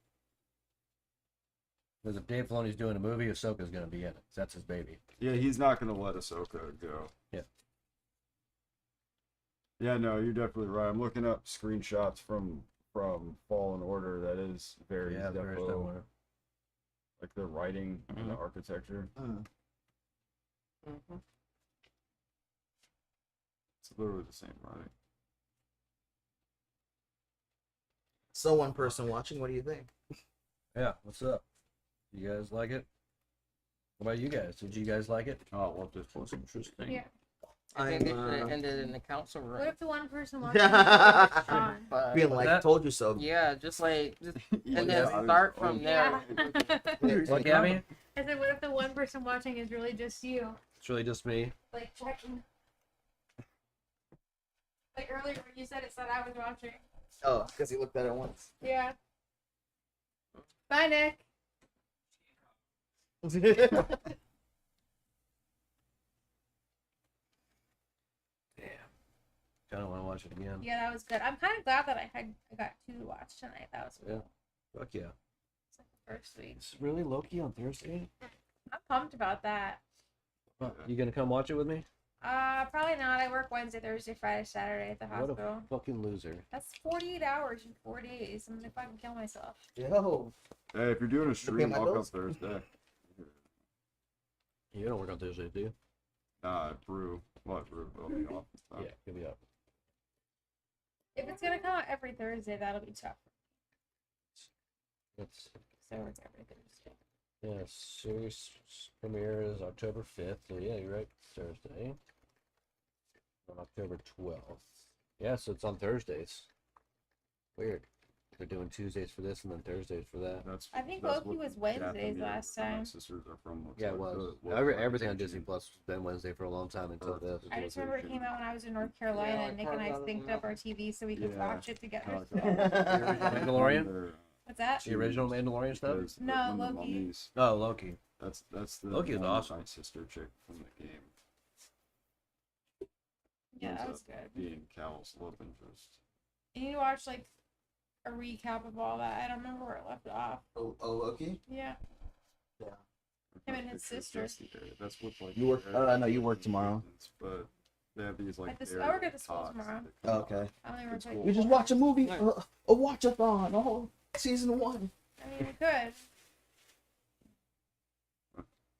Because if Dave Filoni's doing a movie, Ahsoka's gonna be in it. That's his baby. Yeah, he's not gonna let Ahsoka go. Yeah. Yeah, no, you're definitely right. I'm looking up screenshots from Fallen Order. That is very Yeah, very Defo, similar. like the writing and the Mhm. architecture. Mm. Mm-hmm. It's literally the same writing. So one person watching. What do you think? Yeah, what's up? You guys like it? What about you guys? Did you guys like it? Oh, I love this. Was interesting. Yeah. I think it I'm, ended in the council room. What if the one person watching is Sean? But, being like, that- told you so. yeah, just like, and Yeah, then I was- start oh, from there. What, Gabby? I said, what if the one person watching is really just you? It's really just me. Like checking. Like earlier when you said it said I was watching. Oh, because he looked at it once. Yeah. Bye, Nick. Kind of want to watch it again. Yeah, that was good. I'm kind of glad that I got two to watch tonight. That was cool. Yeah. Fuck yeah. It's like the first week. It's really Loki on Thursday. I'm pumped about that. You gonna come watch it with me? Probably not. I work Wednesday, Thursday, Friday, Saturday at the What hospital. a fucking loser. That's 48 hours in 4 days. I'm gonna fucking kill myself. Yo. Hey, if you're doing a stream, my I'll come bills? Thursday. You don't work on Thursday, do you? Brew. What, Brew? Will be off and stuff. Yeah, he'll be up. If it's gonna come out every Thursday, that'll be tough. It's So I work every Thursday. yeah. Series premiere is October 5th. So yeah, you're right. Thursday. On October 12th. Yeah, so it's on Thursdays. Weird. They're doing Tuesdays for this and then Thursdays for that. That's. I think that's Loki what was Wednesdays Daphne last and my time. sisters are from. looks Yeah, it like. was. Looks like Everything on it's Disney Plus has been Wednesday for a long time until Perfect. this. I just remember it came out when I was in North Carolina, Yeah, and Nick like and I part of synced the up our TV so we could Yeah. watch it together. Oh, God. Mandalorian? They're- What's that? The original Mandalorian stuff? because No, when the Loki. mummies- Oh, Loki. That's the Loki is one awesome. My sister chick from the game. Yeah, ends that was up good. Being Cal's love interest. You need to watch like a recap of all that. I don't remember where it left off. Oh, Loki? Yeah. Yeah. Him and his sister. That's what like. You work- no, you work tomorrow. But they have these like. At the, I area work at the school talks tomorrow. that come out. Okay. I don't even It's play. cool. We just watch a movie, a watch-a-thon, season 1. I mean, we could.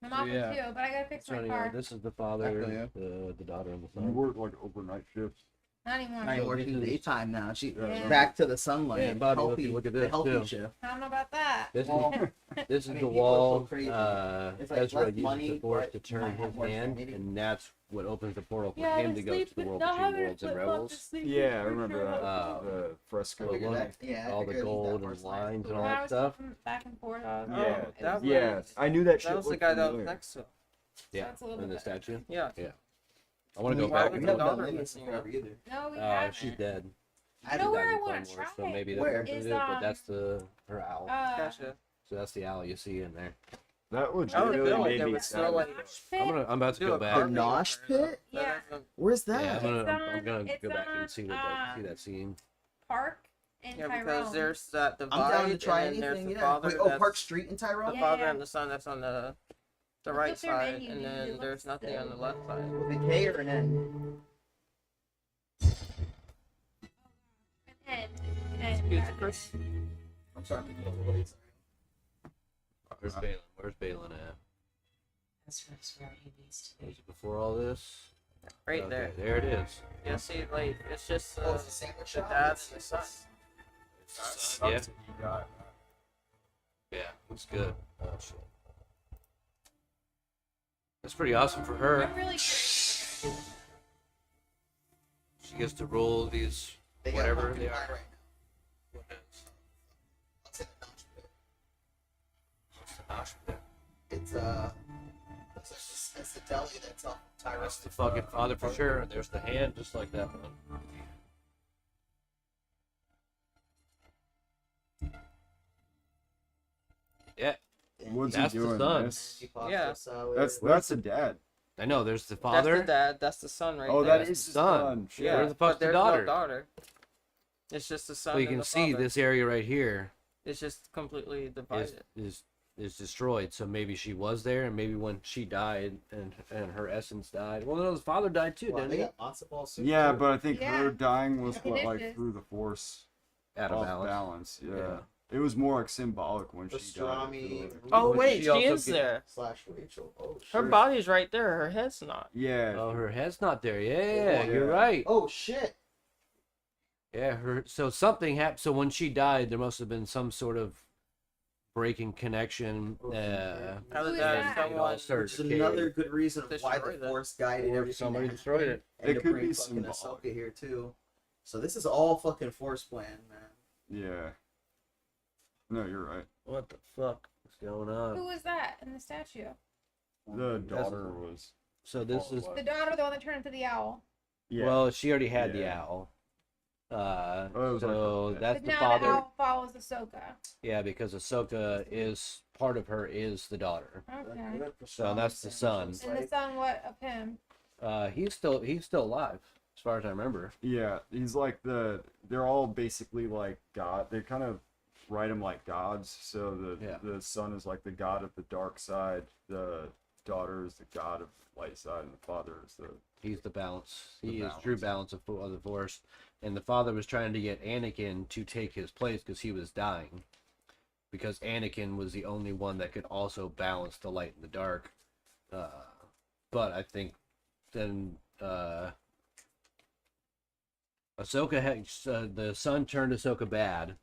I'm off yeah. at 2, but I gotta fix So my anyway, car. this is the father, Exactly, yeah. the daughter, and the You son. work like overnight shifts. Not anymore. Not anymore. this She's is- daytime now. She's Yeah. back to the sunlight. Yeah, Bobby, healthy, look at the this, healthy too. shift. I don't know about that. This Well, is this is I mean, the people are so wall. crazy. It's like Ezra less uses money, the force but to might turn have his more hand, sanity. and that's what opens the portal for Yeah, him to to go sleep to the with world not between having worlds and flip-flops to rebels. sleep Yeah, I with remember for that. sure. The fresco. But look, Yeah, I all the figured gold that and first lines and When all I that was stuff. flipping back and forth, I was Yeah, it that was- Yeah, I knew that shit. That was the looked guy that was familiar. next to him. Yeah, That's a little and the bit- statue. Yeah. I want to go Why back would and the look. daughter Lineage missing forever either. No, we Oh, haven't. she's dead. You know where I Died in want Clone to Wars, try so maybe it? that's Where? what they Is, did, but that's her owl. Gotcha. So that's the owl you see in there. That I legitimately would feel like made there me was sad. still like I'm about to do go a back. The carving Nosh over her, pit? though. Yeah. isn't- Where's Yeah, that? I'm gonna It's go back on, and see that scene. Park and Yeah, Tyrone. because there's that divide, I'm down to try and then there's anything. the Yeah. father. Wait, that's, Park Street in the Tyrone? Yeah, father yeah. and the son. That's on the Look right up their side, menu, and dude. then It there's looks nothing on the so- left side. With a K or an N? And Excuse me, Chris. I'm sorry, I'm thinking of the words. Where's Balin? Where's Balin at? That's where he needs to Was be. it before all this? Right Okay, there. There it is. Yeah, see, like it's just Oh, it's a sandwich the shop? dad and the son. Yeah. Sucks if you got- Yeah, it's good. Oh shit. That's pretty awesome for her. I'm really curious. She gets to roll these They got whatever pumpkin they pie are. right now. What's in the Nosh pit? What's the nosh pit? It's the deli that's on Tyrone. That's the fucking father for sure. And there's the hand just like that one. Yeah, What's that's he the doing? son. This? Yeah. That's the dad. I know. There's the That's father. the dad. That's the son right Oh, there. that is his son. son. Shit. Yeah, Where the fuck's but the there's daughter? no daughter. It's just the son. Well, you and can the see father. this area right here It's just completely is, divided. is destroyed. So maybe she was there, and maybe when she died and her essence died. Well, no, his father died too, Wow, didn't they he? got matzo ball soup. Yeah, too. but I think Yeah. her dying was Yeah, what, it like is. through the force Out of off balance. Yeah. Yeah. It was more like symbolic when she died. Pastrami. Oh Would wait, she she also is get- there. Slash Rachel. Oh, shit. Her body's right there. Her head's not. Yeah. Oh, her head's not there. Yeah, Yeah. you're right. Oh, shit. Yeah, her. So something happened. So when she died, there must have been some sort of breaking connection. How Who did is that? that? Someone. Which is another good reason Destroy why the that. Force guided Or everything. somebody that destroyed happened. it. And It to could bring be fucking symbolic. Ahsoka here too. So this is all fucking Force plan, man. Yeah. No, you're right. What the fuck is going on? Who was that in the statue? The daughter was. So this is. The daughter, the one that turned into the owl. Yeah. Well, she already had the Yeah. owl. it was So like her that's But the now father. the owl follows Ahsoka. Yeah, because Ahsoka is part of her is the daughter. Okay. So that's the son. And the son, what of him? He's still alive, as far as I remember. Yeah, he's like they're all basically like God. They kind of write him like gods. So the son is like the god of the dark side. The daughter is the god of the light side, and the father is the. He's the balance. The He is balance. true balance of the Force. And the father was trying to get Anakin to take his place because he was dying. Because Anakin was the only one that could also balance the light and the dark. But I think then Ahsoka had the son turned Ahsoka bad,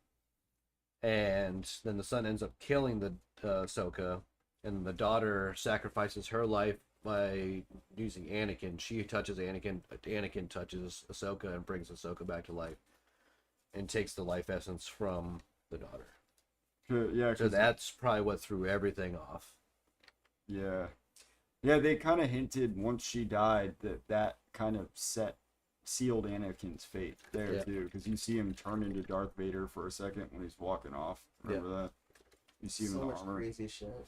and then the son ends up killing the Ahsoka, and the daughter sacrifices her life by using Anakin. She touches Anakin. Anakin touches Ahsoka and brings Ahsoka back to life, and takes the life essence from the daughter. Yeah, So that's probably what threw everything off. Yeah. Yeah, they kind of hinted once she died that kind of sealed Anakin's fate there too, because you see him turn into Darth Vader for a second when he's walking off. Remember that? You see him So in the much armor. crazy shit.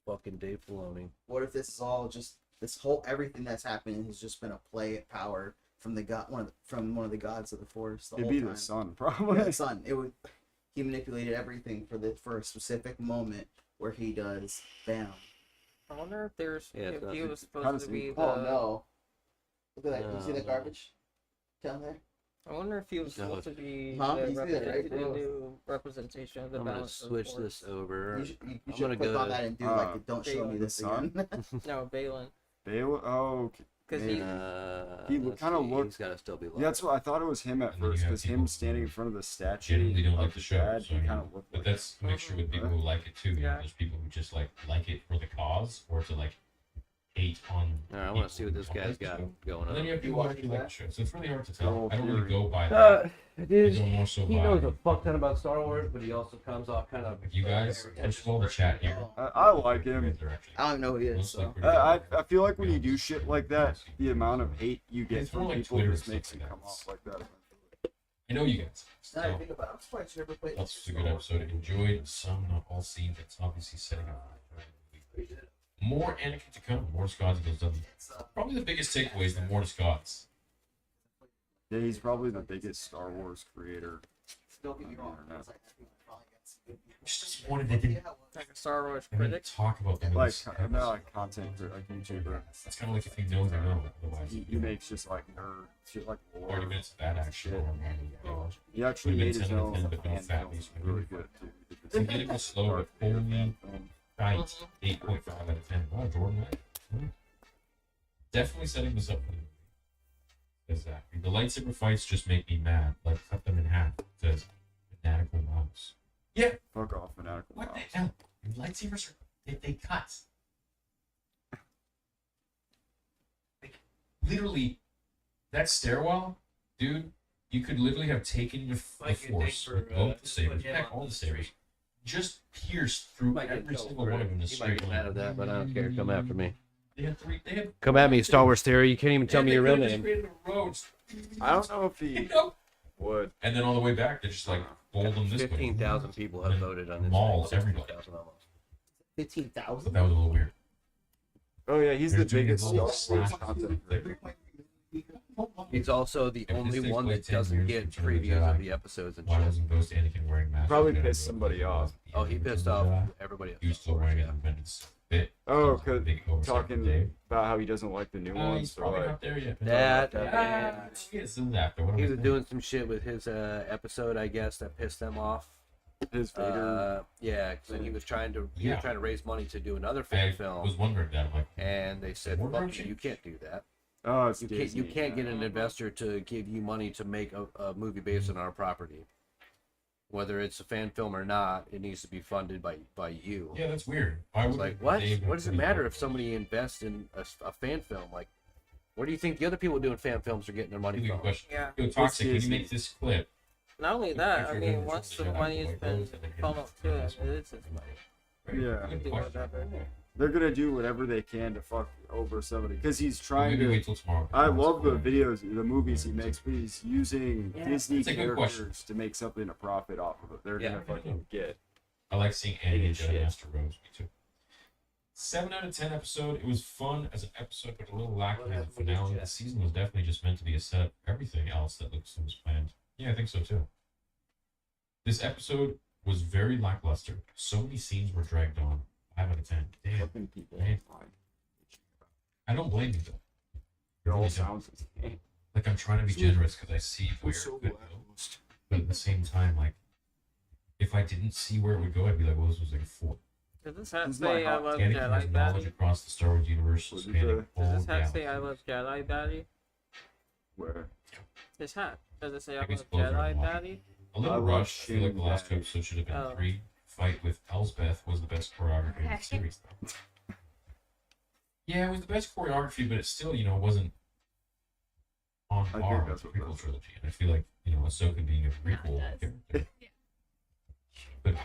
Fucking Dave Filoni. What if this is all just this whole everything that's happening has just been a play of power from the god from one of the gods of the Force? It'd be the sun, probably. Yeah, the sun. He manipulated everything for a specific moment where he does bam. I wonder if there's if he was Kinda supposed to be the. Oh no! Look at that! You see that garbage down there? I wonder if he was supposed to be Huh? the You see that, right, bro? new representation of the I'm gonna balance. of switch the this Force. over. You should I'm click gonna go on that and do like don't show me Balin. this Sun? again. No, Balin. Balin? Oh, okay. Because he let's kind of see, looked. He's gotta still be alive. Yeah, that's what I thought it was him at And then you first, have because people him standing in front of the statue. Generally don't of like the his show, dad, so, he you kind know, of looked but like that's a mixture with people who like it too. You know, Yeah. there's people who just like it for the cause, or to like hate on. All right, I want to see what this people who guy's don't got like the show. going And then you on. have people who actually like the show, so it's really hard to tell. Oh, I don't really Fury. go by that. Dude, I go more so he by knows a fuck ton about Star Wars, but he also comes off kind of. like you guys. First of all, the chat here. I like him. They're actually I don't even know who he is. mostly So. pretty I good. feel like when you do shit like that, the amount of hate you get It's more from like people Twitter just and makes stuff it like come that. off like that. I know you guys. Now I So think about it, I'm surprised you never played. that's a good episode. Enjoyed some, not all scenes. It's obviously setting up. More Anakin to come. More Scott's goes up. Probably the biggest takeaway is the more Scott's. Yeah, he's probably the biggest Star Wars creator. Don't get me wrong. Yeah. It's like, I think I probably got some good views. Which is disappointed they didn't. Like a Star Wars They didn't critic. talk about them. in Like, this no, episode. like content, like YouTuber. It's kind of like if you know, you know. Otherwise, He makes just like nerd shit, like lore. 30 minutes of that action. Shit. He actually Would've been made his 10 own minutes, but no fan fat films, piece, really good too. The beginning was slow, but holy film. right. 8.5 out of 10. Wow, Jordan, right? Definitely setting this up for the movie. Exactly. The lightsaber fights just make me mad. Like, cut them in half. It says, fanatical mouse. Yeah. Fuck off, fanatical What mouse. the hell? Your lightsabers are, they cut. Like, literally, that stairwell, dude, you could literally have taken the Like you force think with for, both the just sabers, put him heck, on all the the sabers, just pierced through Might get every killed single for one it. of them in a He might straight get mad line. at that, but I don't care. Come after me. They had three. They had. Come at me, Star Wars Theory. You can't even tell me your real They just name. created a road. I don't know if he Nope. would. And then on the way back, they just like bold them this way. 15,000 people have voted on this. Malls thing. everywhere. 16,000 almost. 15,000. So that was a little weird. Oh yeah, he's They're the doing biggest a Star little Wars slash content creator. He's also the If this only takes one place that 10 doesn't years get from Return of the previews of Jedi, the episodes and Why shit. doesn't Ghost Anakin wearing mask? Probably Jedi pissed Robe somebody because off. the Oh, he end of pissed Return of the off Jedi? everybody else. He was still wearing it and it's fit. Oh, It's a cause big oversight for talking Dave. about how he doesn't like the new He's ones. So probably like, not there yet. That, Yeah, it's in after. What am he I was saying? doing some shit with his episode, I guess, that pissed them off. his Vader. Yeah, because he was trying to Yeah. raise money to do another fan I film, was wondering that. I'm like, and they said, Wardrobe "Fuck you, change? you can't do that. Oh, it's You Disney. can't get an investor to give you money to make a movie based on our property. Whether it's a fan film or not, it needs to be funded by you." yeah, that's weird. Why It's would like, what? Dave What does it put matter out if somebody invests in a fan film? Like, where do you think the other people doing fan films are getting their money Give me a from? question. Yeah. Yo, Toxic, can you Disney. make this clip? Not only If that, I you're mean, doing once the Jedi money has White been Rose and then funneled to him, it is his money. Yeah. He can do whatever. They're gonna do whatever they can to fuck over somebody because he's trying Maybe to. wait till tomorrow. I love the videos, the movies he makes, but he's using Disney That's a good question. characters to make something a profit off of it. They're Yeah. gonna fucking get. I like seeing Annie and Shit. Jedi Master Rose. Me too. 7 out of 10 episode. It was fun as an episode, but a little lacking as a finale. The season was definitely just meant to be a setup for everything else that looks was planned. Yeah, I think so too. This episode was very lackluster. So many scenes were dragged on. 5 out of 10. Damn. Flipping people Man. online. I don't blame you though. It all Really don't. sounds the same. Like I'm trying to be generous because I see where it could go, but at the same time, like if I didn't see where it would go, I'd be like, "Well, this was like a 4." Does this hat This is say my I hot love Anakin has Jedi knowledge Daddy? across the Star Wars universe, Was it spanning the- all Does this hat say I galaxies. love Jedi Daddy? Where? This hat. Does it say I I guess love clothes are Jedi unwashed. Daddy? A little I love rushed. I feel like the Shane last two Daddy. episodes should have been Oh. 3. Fight with Elsbeth was the best choreography in the series, though. Yeah, it was the best choreography, but it still, wasn't on I par think with that's the what prequel that's- trilogy. And I feel like, Ahsoka being a prequel character But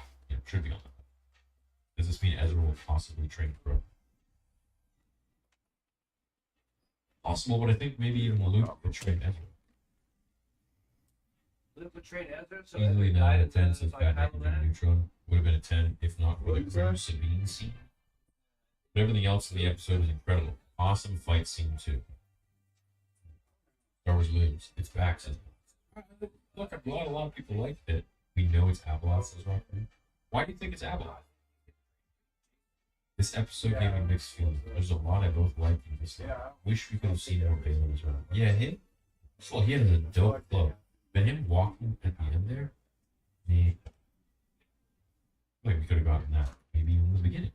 should be on that. Does this mean Ezra will possibly train Grogu? Possible, but I think maybe even Luke could train Ezra. Luke would train Ezra, so Easily Ezra 9 out died of 10 in since like Bad Kylo Night Ren. Neutron. Would have been a 10 if not for the What is that? Grogu Sabine scene. But everything else in the episode is incredible. Awesome fight scene too. Star Wars lives. It's back. Look, a lot of people like it. We know it's Abeloth's Rocket. Why do you think it's Abeloth? This episode gave me mixed feelings. There's a lot I both liked and disliked. Wish we could have seen more Balin as well. Yeah, him. Well, he had a dope flow. But him walking at the end there, wait, we could have gotten that maybe even in the beginning.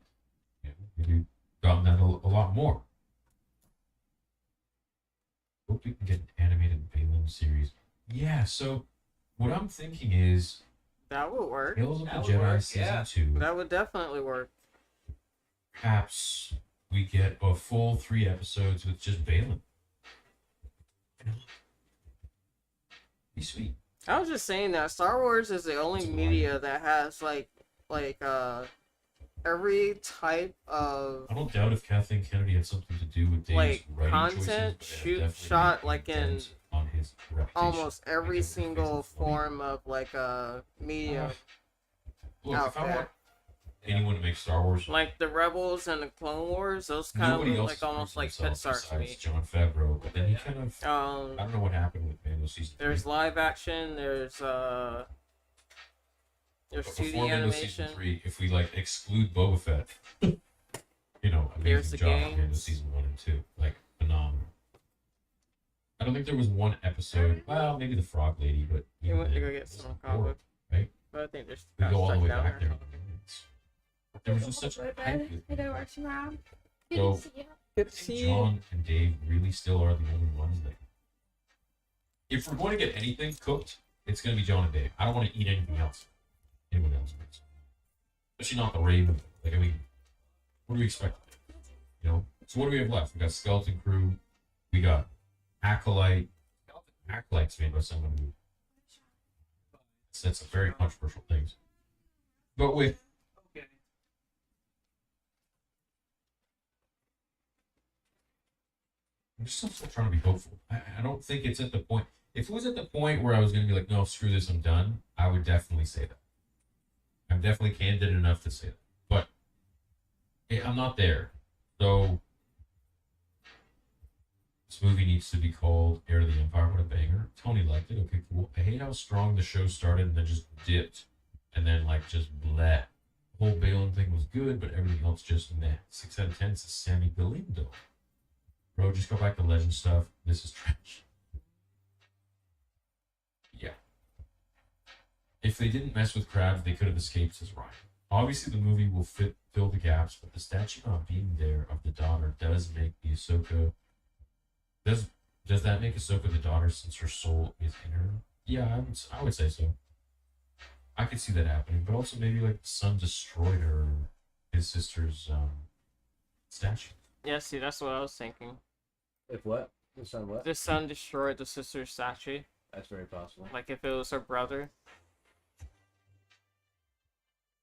Yeah, maybe gotten that a lot more. Hope we can get an animated Balin series. Yeah, so what I'm tales is That would work. Tales of That the would Jedi work, season yeah. 2. That would definitely work. Perhaps we get a full 3 episodes with just Balin. Be sweet. I was just saying that Star Wars is the only media that has every type of I don't doubt if Kathleen Kennedy had something to do with Dave's like writing content choices, but it shoot definitely shot made like in dent on his reputation. almost every single form of media Look, out if I there. want anyone to make Star Wars, Like the Rebels and the Clone Wars, those kind nobody of else like almost like pit stars to me. John Favreau. But then he kind of I don't know what happened with Mando season 3. There's live action. There's But 2D before Mando season animation. 3, if we like exclude Boba Fett, Here's amazing the job on Mando games. season 1 and 2, like phenomenal. I don't think there was one episode. Well, maybe the Frog Lady, but You even went to then, go get it was some boring, comic, right? but I think there's We go all the stuck way down back there. there. There was just such Go to a hype bed. with I gotta work tomorrow. Good So- to see you. Good to I see think you. John and Dave really still are the only ones that. If we're going to get anything cooked, it's going to be John and Dave. I don't want to eat anything else. Anyone else makes. Especially not the Raven. Like, I mean, what do we expect? So what do we have left? We got Skeleton Crew. We got Acolyte. Acolyte's made by someone who said some very controversial things. But with I'm just still trying to be hopeful. I don't think it's at the point. If it was at the point where I was going to be like, no, screw this, I'm done, I would definitely say that. I'm definitely candid enough to say that. But I'm not there. So this movie needs to be called Heir to the Empire. What a banger. Tony liked it. Okay, cool. I hate how strong the show started and then just dipped. And then, just bleh. The whole Balin thing was good, but everything else just meh. 6 out of 10 says Sammy Galindo. Bro, just go back to legend stuff. This is trash. Yeah. If they didn't mess with crabs, they could have escaped, says Ryan. Obviously, the movie will fill the gaps, but the statue not being there of the daughter does make the Ahsoka. Does that make Ahsoka the daughter since her soul is in her? Yeah, I would say so. I could see that happening, but also maybe the son destroyed his sister's statue. Yeah, see, that's what I was thinking. If what? The son what? The son destroyed the sister's statue. That's very possible. Like if it was her brother.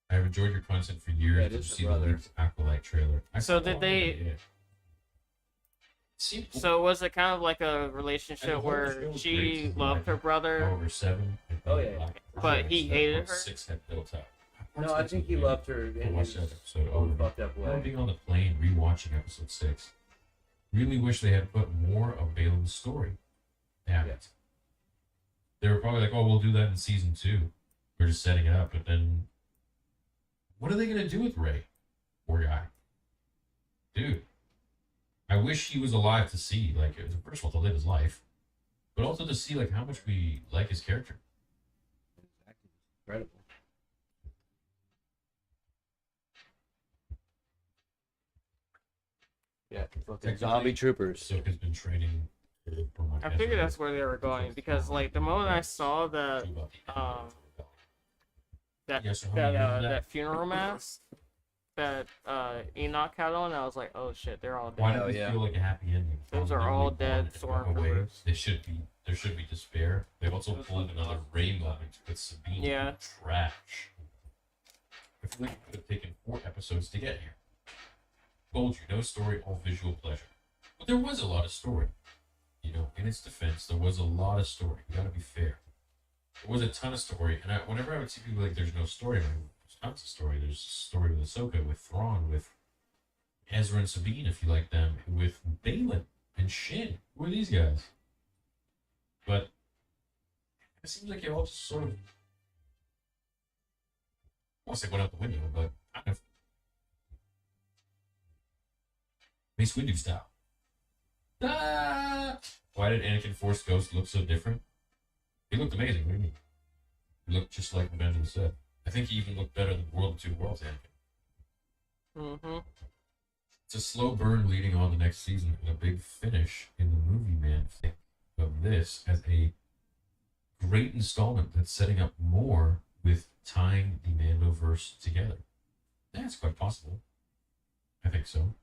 I have enjoyed your content for years. Yeah, it Did you is the see the brother. leaked Acolyte trailer? So did they? Yeah. See, So was it kind of like a and the relationship whole where show was she great, too, loved her like, brother? Over 7. Oh, yeah. But he hated her? 6 had built up. No, I think he loved her in Watch his that episode own over. fucked up I remember way. being on the plane rewatching episode 6. Really wish they had put more of Balin's story. They haven't. They were probably like, oh, we'll do that in season 2. We're just setting it up, but then what are they gonna do with Rey? Poor guy. Dude. I wish he was alive to see, first of all, to live his life, but also to see, how much we like his character. Incredible. Yeah, fucking zombie troopers. Ahsoka's been training. I figured that's where they were going because the moment I saw that that funeral mass that Enoch had on, I was like, oh shit, they're all dead. Why do they feel like a happy ending? Those are They're all really dead bonded and run away. stormtroopers. There should be despair. They've also pulled another Rey moment with Sabine. Yeah. Trash. I feel like it could have taken 4 episodes to get here. Told you, no story, all visual pleasure. But there was a lot of story. You know, in its defense, there was a lot of story. You gotta be fair. There was a ton of story, and whenever I would see people like, there's no story, I'm like, there's tons of story. There's a story with Ahsoka, with Thrawn, with Ezra and Sabine, if you like them, with Balin and Shin. Who are these guys? But it seems like it all just sort of, I won't say went out the window, but kind of Mace Windu style. Ah! Why did Anakin Force Ghost look so different? He looked amazing. What do you mean? He looked just like Revenge of the Sith. I think he even looked better than World of Two Worlds Anakin. Mm-hmm. It's a slow burn leading on the next season and a big finish in the movie, man. Think of this as a great installment that's setting up more with tying the Mandoverse together. That's quite possible. I think so.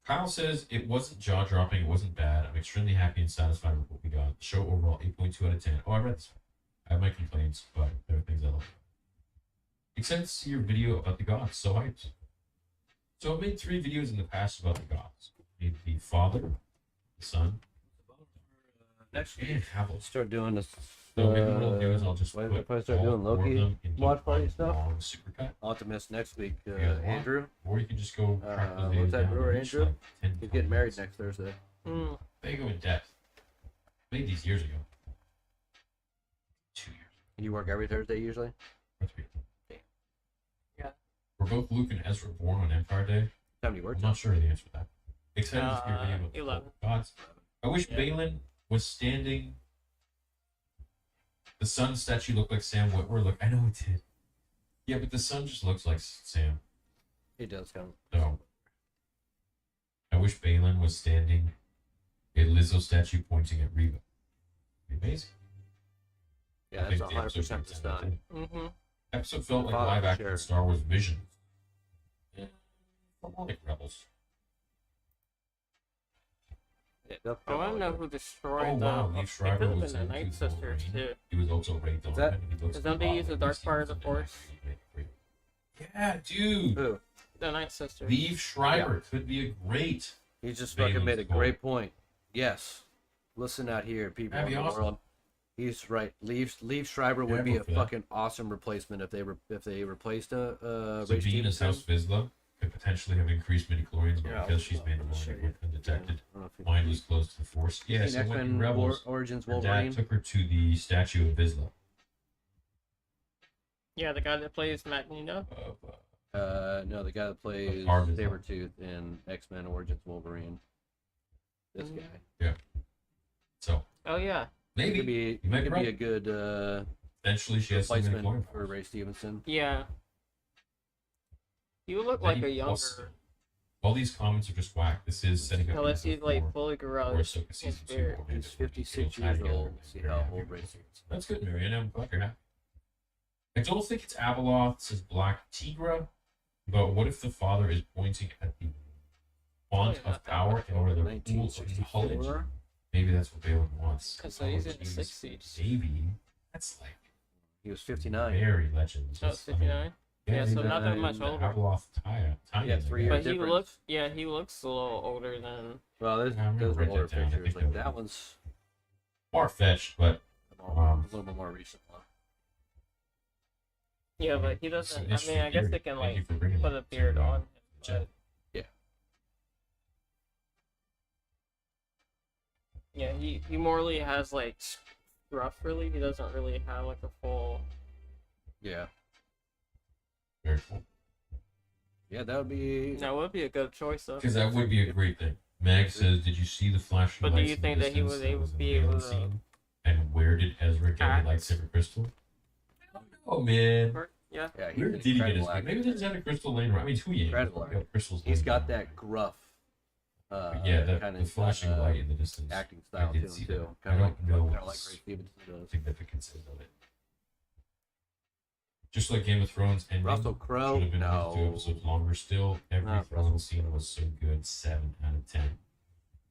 Kyle says it wasn't jaw-dropping, it wasn't bad. I'm extremely happy and satisfied with what we got. The show overall, 8.2 out of 10. Oh, I read this one. I have my complaints, but there are things I love. Excited to see your video about the gods. So hyped. So I've made 3 videos in the past about the gods. I made the Father, the Son, next week. and Havel. Start doing this. So maybe what I'll do is I'll just Why put if I start all doing 4 of Loki them into watch party one stuff? long supercut. Optimus next week, You guys want? Andrew. Or you can just go track those what's videos that down brewer, to each, Andrew? like, 10, He's 20 getting married minutes. next Thursday. Mm. They go in depth. Made these years ago. 2 years. You work every Thursday usually? Or 3. Yeah. Were both Luke and Ezra born on Empire Day? How many work? I'm not sure of the answer to that. Excited to hear video about the 11. gods. I wish Yeah. Balin was standing. The sun statue looked like Sam Witwer. Look, I know it did. Yeah, but the sun just looks like Sam. He does come. So, I wish Balin was standing. A Lizzo statue pointing at Reva. It'd be amazing. Yeah, I that's think the episode 100% gets the out of time. 10. Mm-hmm. Episode felt The like father, live action sure. Star Wars Vision. Yeah, more like Rebels. I want to know who destroyed Oh wow, them. Leaf It Schreiber could have was been the in Night Sisters too. He was also raped on that- it. He looks Because don't they a lot use the like dark these part of scenes the in Force? Yeah, dude. Who? The Night Sisters. Leaf Schreiber could be a great. He just Bailey's fucking made a fault. great point. Yes. Listen out here, people That'd in be the awesome. world. He's right. Leaf Schreiber would Yeah, be I'd a vote for that. fucking awesome replacement if they replaced Ray Sabine as Stevenson. House Vizsla could potentially have increased midichlorians, but Yeah, because she's I'll Mandalorian, show it you. would have been detected. I don't know if you- Mind was close to the Force. Yeah, Seen so when in X-Men Rebels, Origins her Wolverine. dad took her to the statue of Vizsla. Yeah, the guy that plays Magneto. No, the guy that plays Arvidsson. Sabretooth in X-Men Origins Wolverine. This Mhm. guy. Yeah. So Oh yeah. He maybe could be, you might he be could be right. a good Eventually, she has some replacement midichlorian for powers. Ray Stevenson. Yeah. You look Then like he a younger. also- All these comments are just whack. This is setting up. Unless he's like for fully grown. Ahsoka in season 2. spirit. or maybe He's it's when 56 they go years together. old. See Very how happy old about Ray it. Stevenson. That's good, Marianne. I'm glad you're happy. I don't think it's Abeloth, says Black Tigra, but what if the father is pointing at the font Oh, yeah, of power in order to rule 1964. knowledge? Maybe that's what Balin wants. Because he's in the He was 60s. Maybe that's like He was 59. very legend. Oh, it's 59? Yeah, so not that much older. Abeloth Taya. Yeah, 3 years But he difference. looks, yeah, he looks a little older than. Well, those Yeah, I'm gonna are write older that down. I pictures. think Like that that would- one's far fetched, but a little bit more recent one. Yeah, but he doesn't. I It's mean, I guess theory. they can Thank you like for bringing put that a beard to, on him. chat. But Yeah. yeah, he morally has like scruff. Really, he doesn't really have like a full. Yeah. Very cool. Yeah, that would be. That would be a good choice though. Because that would be a great thing. Meg says, "Did you see the flashing But do lights you in think the that he distance was able was to in be the able Balin to scene? And where did Ezra get act? the lightsaber crystal? Oh man, Yeah. Yeah, he's where an did he get his? incredible actor. Maybe there's a crystal laying around. I mean, who you Incredible actor. crystals? He's laying got around. that gruff. Yeah, that kind the flashing light in the distance. acting I style did to see him that. too. I Kind of don't know like what Ray Stevenson does. significance is of it. Just like Game of Thrones ending, Russell Crowe? should have been No. 2 episodes longer. Still, every Not Thrawn Russell scene was so good. 7 out of 10.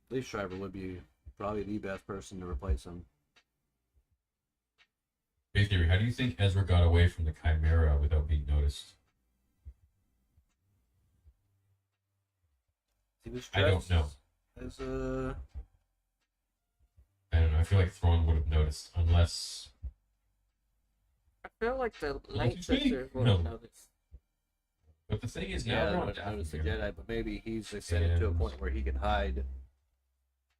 Leaf Schreiber would be probably the best person to replace him. Big theory. How do you think Ezra got away from the Chimera without being noticed? He was I don't dressed know. as a. I don't know. I feel like Thrawn would have noticed, unless. I feel like the Well, Night to me, Sisters would have no. noticed. But the thing is, now Yeah, they're they on would have noticed the Dathomir. Jedi, but maybe he's ascended to a And- point where he can hide.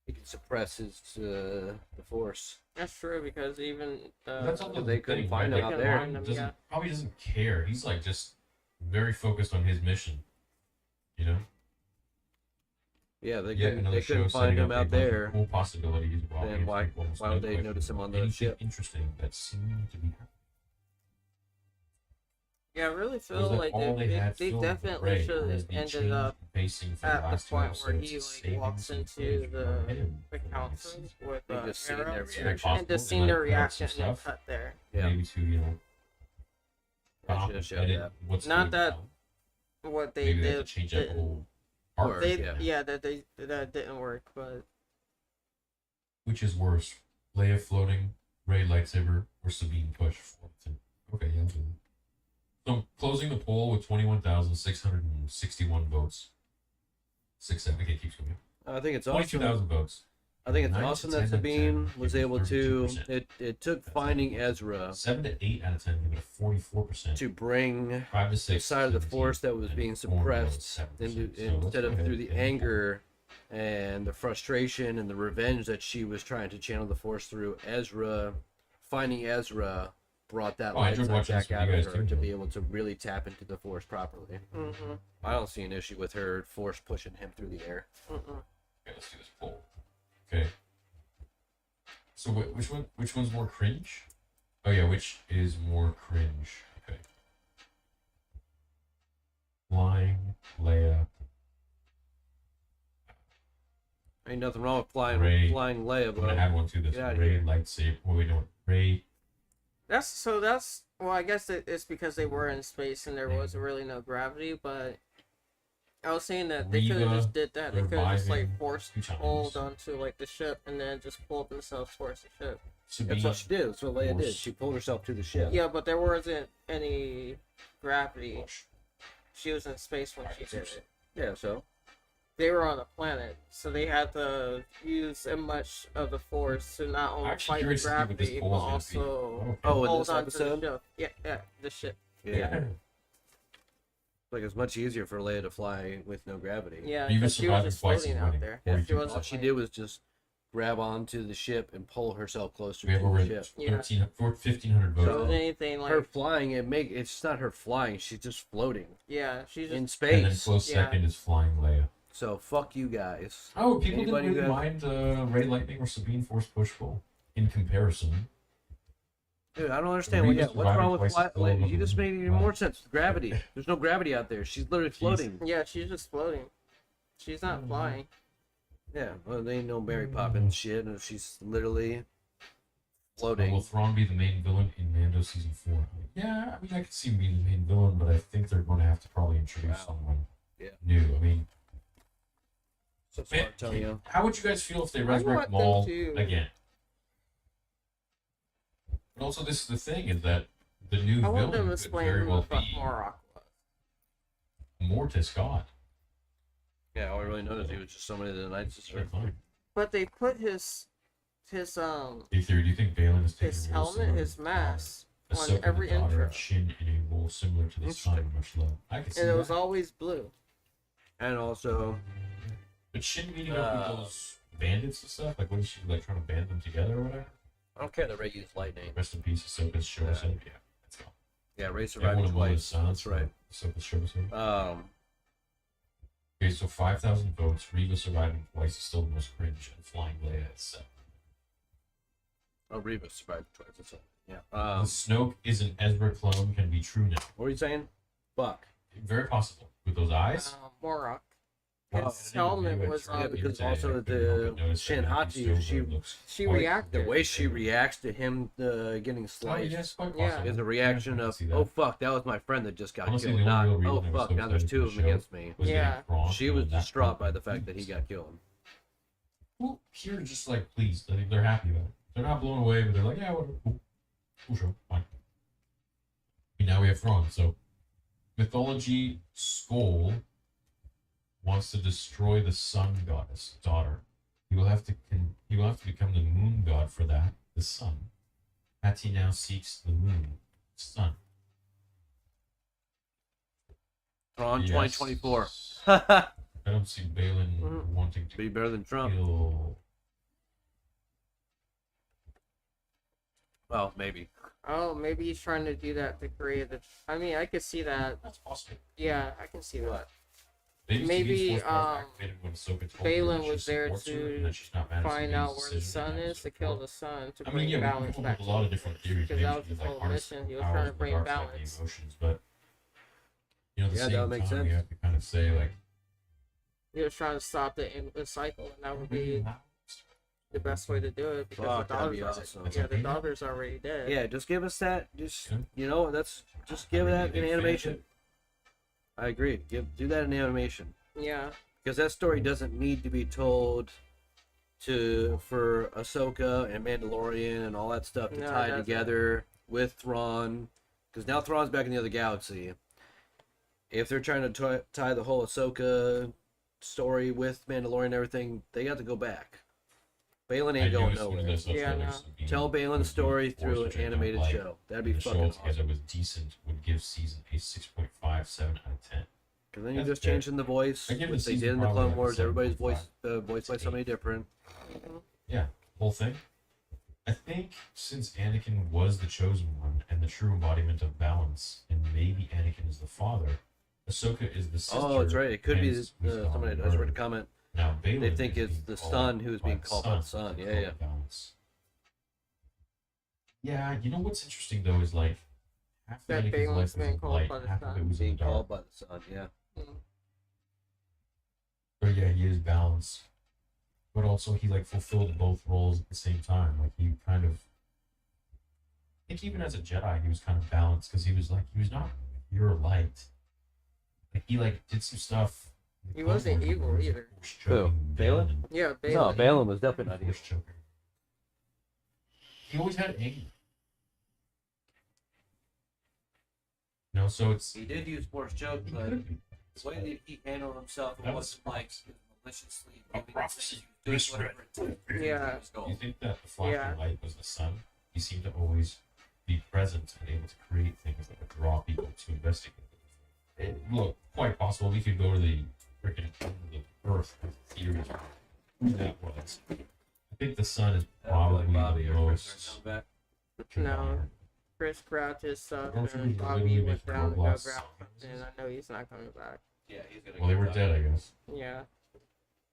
He can suppress his the Force. That's true because even That's all they couldn't find him they out couldn't there. find him, Doesn't, yeah. Probably doesn't care. He's like just very focused on his mission. You know? Yeah, they Yeah, couldn't. another They show couldn't find setting him up a out bunch of there. Cool possibilities. while Then we why- answer almost why would no they questions notice him on the anything ship? Interesting that seemed to be happening. Yeah, I really Was feel that like all they had they filled with definitely Rey, should whereas have the ended change up in pacing for at the last two point where episodes he is like saving walks some into footage from him the for the council next season. with And just seeing their Hera, reaction. and Possible, just they seeing might their put out reaction some and then stuff. cut there. Yeah. Maybe to, you know, They should have showed edit that. what's Not going that on. what they Maybe they have did to change that didn't- whole Or- arc. They yeah. that didn't work, but Which is worse, Leia floating, Rey lightsaber, or Sabine push? Okay, yeah, I'm doing it. So closing the poll with 21,661 votes. 6-7. Okay, keeps going. I think it's awesome. 22,000 votes. I think it's 9 to awesome 10 that out of Sabine 10 was give it able to. 32%. It took finding Ezra 7 to 8 out of 10 give it a 44%. to bring 5 to the 6 side of the 17, Force that was and being 4 votes, suppressed 7%. So let's instead go of ahead through the and- anger and the frustration and the revenge that she was trying to channel the Force through. Ezra, finding Ezra brought that Oh, I light enjoyed side watching back this with out you of guys her too, to though. be able to really tap into the Force properly. mm-hmm. I don't see an issue with her Force pushing him through the air. Mm-mm. Okay, let's do this poll. Okay. So which one's more cringe? Oh yeah, which is more cringe? Okay. Flying Leia. Ain't nothing wrong with flying Rey. Leia, I'm but gonna add one to this. Get outta Rey here. lightsaber. Oh wait, no. Rey. That's well, I guess it's because they were in space and there was really no gravity, but I was saying that they could have Reva just did that. They could have just like reviving forced 2 times. hold onto like the ship and then just pulled themselves towards the ship. Sabine. that's what she did. That's what Leia did. Force. She pulled herself to the ship. Yeah, but there wasn't any gravity. Push. She was in space when she did it. Yeah, so They were on a planet, so they had to use as much of the force to not I'm only actually fight the curious to see what this gravity, but poll is gonna be. also Oh, in hold this on episode? to the ship. Yeah, the ship. yeah. Like it's much easier for Leia to fly with no gravity. Yeah, Even because she was surviving just twice floating is out winning. there. Yeah, She wasn't all she like- did was just grab onto the ship and pull herself closer We have to over the ship. 1,500 votes. So if anything like Her flying, it's not her flying. She's just floating yeah, she just in and then space. close Yeah. second is flying Leia. So fuck you guys. Oh, people Anybody didn't who really has- mind Rey Lightning or Sabine Force push pull in comparison. Dude, I don't understand. Reva's What's wrong with twice as slow as You just the- made it even more sense. Gravity. There's no gravity out there. She's literally floating. yeah, she's just floating. She's not flying. Yeah, well, they ain't no Mary Poppins shit. And she's literally floating. Will Thrawn be the main villain in Mando season 4? Yeah, I mean, I could see him being the main villain, but I think they're going to have to probably introduce someone Yeah. new. I mean, So smart, Antonio. how would you guys feel if they I resurrect want them Maul to- again? And also, this is the thing: is that the new I want them villain to could explain very who well the fuck be Morok was. Mortis God. Yeah, all I really noticed he was just somebody that the Night Sister. Fine. But they put his Hey, Theory, do you think Balin is taking his a role helmet, similar his to mask on Ahsoka, the every daughter intro, of Shin in a role similar to this time Interesting. much love? I could see and it was that. always blue. And also, But Shin meeting up with those bandits and stuff, like, what is she, like, trying to band them together or whatever? I don't care that Rey used lightning. Rest in peace, Ahsoka's show us up. Yeah, that's all. Yeah, Rey Everyone survived in Mona's twice. silence. That's right. Ahsoka's show us up. Okay, so 5,000 votes. Reva surviving twice is still the most cringe, and Flying Leia is 7. Oh, Reva survived twice. That's it. Yeah. The Snoke is an Ezra clone can be true now. What were you saying? Fuck. Very possible. With those eyes. Morok. Oh, His helmet was Yeah, on. because also the Shin Hachi, she reacted. The way she reacts to him getting Oh, sliced yes, quite Yeah. possible. is a reaction Yeah, I can of, see that. oh fuck, that was my friend that just got Honestly, killed. the Not, only real oh reason I was fuck, so now there's excited two for of the them show against me. was Yeah. getting Thrawn, She was and that distraught by part the fact that he was- got killed. Well, here, just like, please, I think they're happy about it. They're not blown away, but they're like, yeah, whatever, cool show, fine. And now we have Thrawn, so Mythology Skull wants to destroy the sun goddess daughter. He will have to become the moon god for that, the sun. Hattie now seeks the moon, sun. Thrawn 2024. I don't see Balin wanting to be better than Trump. Well, maybe. Oh, maybe he's trying to do that to create the. I mean, I could see that. That's possible. Yeah, I can see that. Maybe Balin was there to find out where the sun is, to kill the sun, to bring balance back. A lot of different theories. Because that was his whole mission. He was trying to bring balance. Emotions, but at the Yeah, same that makes time, sense. you have to kind of say like, He was trying to stop the cycle, and that would be the best way to do it because Fuck, the that'd daughter's be already, awesome. yeah, the daughter's already dead. Yeah, just give us that. Just just give that in animation. I agree. Do that in animation. Yeah. Because that story doesn't need to be told for Ahsoka and Mandalorian and all that stuff to No, it tie doesn't. together with Thrawn. Because now Thrawn's back in the other galaxy. If they're trying to tie the whole Ahsoka story with Mandalorian and everything, they got to go back. Balin ain't going nowhere. Yeah, no. Tell Balin's story through an animated show. That'd be the fucking show awesome. altogether was decent. Would give season a 6.57 out of 10. Because then you're That's just changing the voice, I give which the they season did in the probably Clone like a Wars. Everybody's 7.5. voiced by somebody different. Yeah, whole thing. I think since Anakin was the chosen one and the true embodiment of balance, and maybe Anakin is the father, Ahsoka is the sister. Oh, that's right. It could be hence who's calling somebody. I her. just read a comment. Now Balin They think is it's being the called son who's being by called by the son. Yeah, yeah. Balance. Yeah, you know what's interesting though is like half of That Anakin's Balin's life was being in called light, by the half of sun. it was in Being the dark. called by the son. Yeah. But yeah, he is balanced. But also he like fulfilled both roles at the same time. Like he kind of I think even as a Jedi he was kind of balanced because he was not pure light. Like he like did some stuff. in the He Clone wasn't Wars evil where he was, either. force Who? choking Balin? and Yeah, Balin. No, Balin was definitely not evil. force choking. He always had anger. No, so it's He did use force choke, but the way that he handled himself, it That wasn't was like maliciously a giving prophecy. things, doing whatever it took to Yeah. achieve his goal. You think that the flashing Yeah. light was the sun? He seemed to always be present and able to create things that would draw people to investigate. Look, quite possible we could go to the freaking Earth with theories on who that was. I think the sun is I feel like probably Bobby the or Chris most. are coming back. No. Chris grabbed his stuff Don't you and think Bobby literally went make down to go robots grab zombies? something. I know he's not coming back. Yeah, he's gonna. Well, they were dead, I guess. Yeah.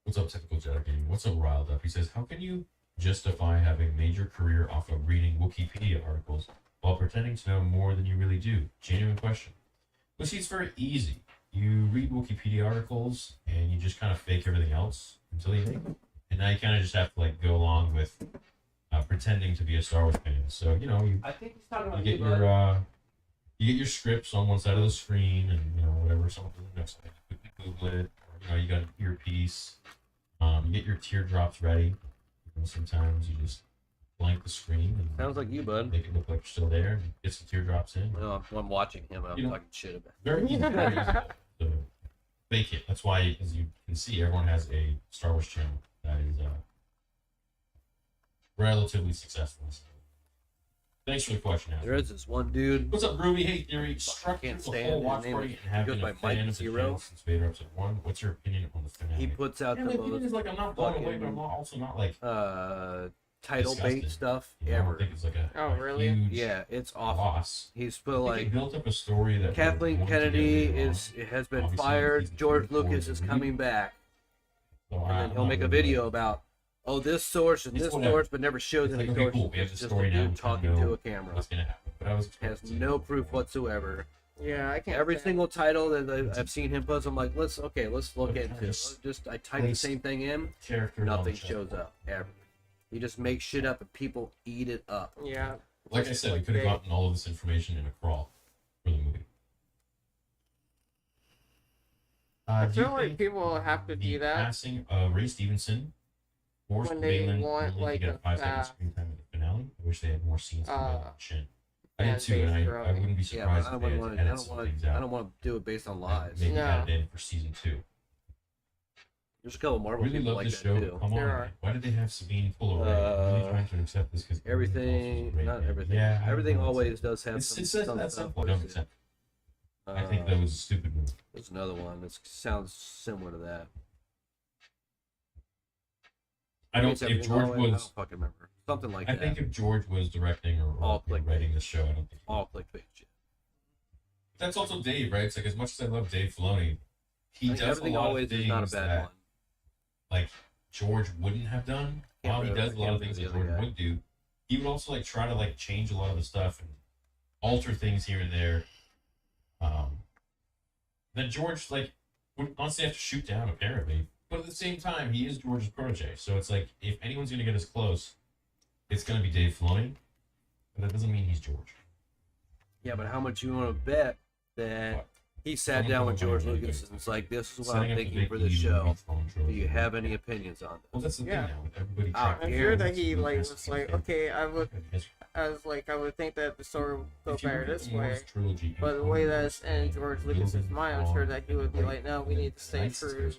What's up, Typical Jedi Game? What's up, Riled Up? He says, how can you justify having a major career off of reading Wikipedia articles while pretending to know more than you really do? Genuine question. Well, see, it's very easy. You read Wikipedia articles and you just kind of fake everything else until you make it. And now you kind of just have to like go along with pretending to be a Star Wars fan. So you I think he's talking you about get you, your bud. you get your scripts on one side of the screen, and whatever someone does the next side, you quickly Google it. Or, you got an earpiece. You get your teardrops ready. Sometimes you just blank the screen and Sounds like you, bud. make it look like you're still there and get some teardrops in. No, I'm watching him. I'm You know, talking shit about. Very easy, very easy to fake it. That's why, as you can see, everyone has a Star Wars channel that is relatively successful. So, thanks for the question, Al. There is this one dude. What's up, Ruby? Hey, Theory. Struck can't the stand whole his watch name. party He and have goes been by a fan Mike of the Zero. channel since Vader episode 1. What's your opinion on the finale? He puts out Yeah, the my opinion is most like I'm not blown away, but I'm also not like title disgusted. bait stuff I don't ever. think it's like a, Oh, a really? huge Yeah, it's awful. loss. He's I put think like it built up a story that Kathleen we're going to Kennedy get later has been Obviously, fired. season George 3 and 4 Lucas is is coming back, So and I'm then he'll not make a really video like- about this source and It's this whatever. source, but never shows It's any like, okay, sources. cool, we have It's the just story a now, dude we kinda talking to know a camera. what's gonna happen. But I was Has expecting no proof whatsoever. Yeah, I can't. Every stand- single title that I've seen him post, I'm like, let's look into it. Just I type the place same thing in, characters on the nothing chessboard. shows up ever. He just makes shit up and people eat it up. Yeah. Like I said, we could have clickbait. gotten all of this information in a crawl for the movie. I Do you feel like think people have to the do that passing of Ray Stevenson forced when they Balin want, only like, to get a 5 second fast, screen time in the finale? I wish they had more scenes from Balin and Shin. I did fan too, and base I growing. wouldn't be Yeah, but surprised I if they don't had want to to. edit some things out. I don't want to do it based on lies. Maybe No. add it in for season 2. There's a couple Marvel Really people love like this that show. too. Come on. Why did they have Sabine pull away? I'm really trying to accept this because Everything, not everything. Yeah, Everything always does have it's some that's stuff. I don't accept. I think that was a stupid move. There's another one that sounds similar to that. I don't. It's If everything George always, I was, don't fucking remember. Something like I that. think if George was directing or All writing the show, I don't think. All clickbait shit. That's also Dave, right? It's like as much as I love Dave Filoni, he Like, does everything a lot always of things is not a bad that, one. like George wouldn't have done. While he does a lot of things that George would do, he would also like try to like change a lot of the stuff and alter things here and there. That George like would honestly have to shoot down apparently, but at the same time he is George's protege, so it's like if anyone's gonna get us close, it's gonna be Dave Filoni, but that doesn't mean he's George. Yeah, but how much you want to bet that he sat down with George Lucas and was like, "This is what I'm thinking for this show. Do you have any opinions on this?" Well, that's the Yeah. thing now. With everybody I'm sure that he like was like, okay, I would think that the story would go better this way, but the way that's in George Lucas's mind, I'm sure that he would be like, no, we need to stay true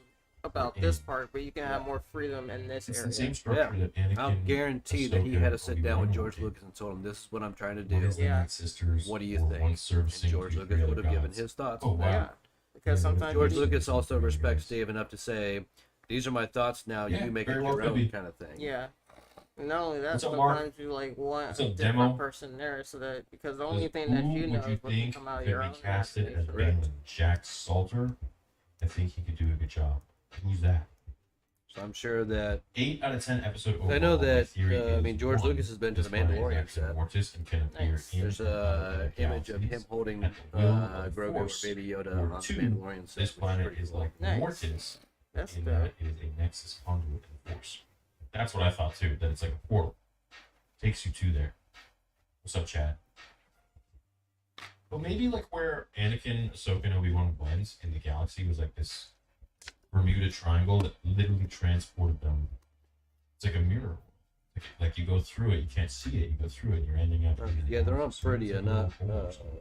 about this part, but you can have more freedom in this It's area. the same structure that Anakin, I'll guarantee that he Ahsoka, had to sit down with Obi-Wan George did. Lucas and told him, "This is what I'm trying to One do. is the Night Sisters, What do you or think?" one And servicing George to Lucas three would have other given gods. his thoughts. Oh on wow! that. Yeah, because sometimes George you- Lucas also respects Dave enough to say, "These are my thoughts. Now Yeah, you make it very well your could own," be. kind of thing. Yeah. And not only that, What's up, Mark? sometimes you like want What's a up, different Demo? person there, so that because the only Who thing that you know would you is what can think come out of could your be own casted as imagination. being Jack Salter? I think he could do a good job. Who's that? So I'm sure that 8 out of 10 episode overall. I know my that. theory I is, mean, George one, Lucas has been to this the planet is Mandalorian actually set. Mortis and can appear Nice. in There's and out a of image of galaxies him holding at the will of the Grogu or Force. Baby Yoda Or on the 2, Mandalorian set. this which planet pretty is cool. like Nice. Mortis That's in good. that it is a Nexus conduit to the Force. That's what I thought too. That it's like a portal, takes you to there. What's up, Chad? But maybe like where Anakin, Ahsoka, and Obi-Wan went in the galaxy was like this Bermuda Triangle that literally transported them. It's like a mirror. Like you go through it, you can't see it. You go through it, and you're ending up. in the Yeah, they're on galaxy. pretty It's like a enough. little hole or something.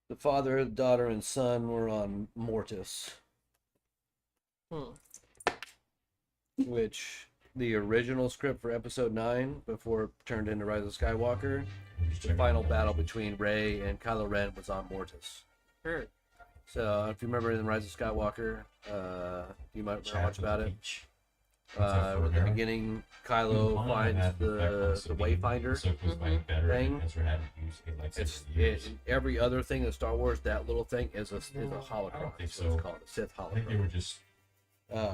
The father, daughter, and son were on Mortis, which the original script for Episode 9, before it turned into Rise of Skywalker, the final battle between Rey and Kylo Ren was on Mortis. Sure. So if you remember in Rise of Skywalker, you might remember much about it. At the beginning, Kylo finds the Wayfinder thing. It's every other thing in Star Wars. That little thing is a holocron. think So it's so. called a Sith I think they were holocron. just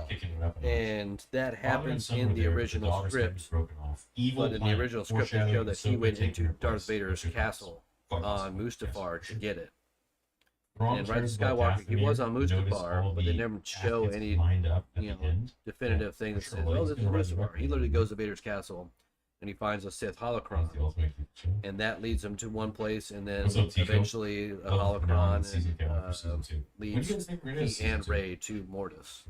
kicking it up. a notch. And that Father and happens son in were the there, but original daughter's getting script. broken off. Evil But in the planet, original script, they show foreshadowing that he Ahsoka went taking into her Darth place, Vader's which is castle fucking on awesome. Mustafar to get it. Thrawn And cares Rise of about Skywalker, he was on Dathomir. Notice Mustafar, all but they the never show packets any lined up at you the know, end. definitive thing that for sure. says, Well, "Oh, he's this is gonna Mustafar." resurrect He him. literally goes to Vader's castle, and he finds a Sith holocron, The ultimate feature. and that leads him to one place, and then What's up, Tico? eventually a Oh, no, holocron season and, count for season 2. When do you leads guys think we're gonna he see season and 2? Rey to Mortis,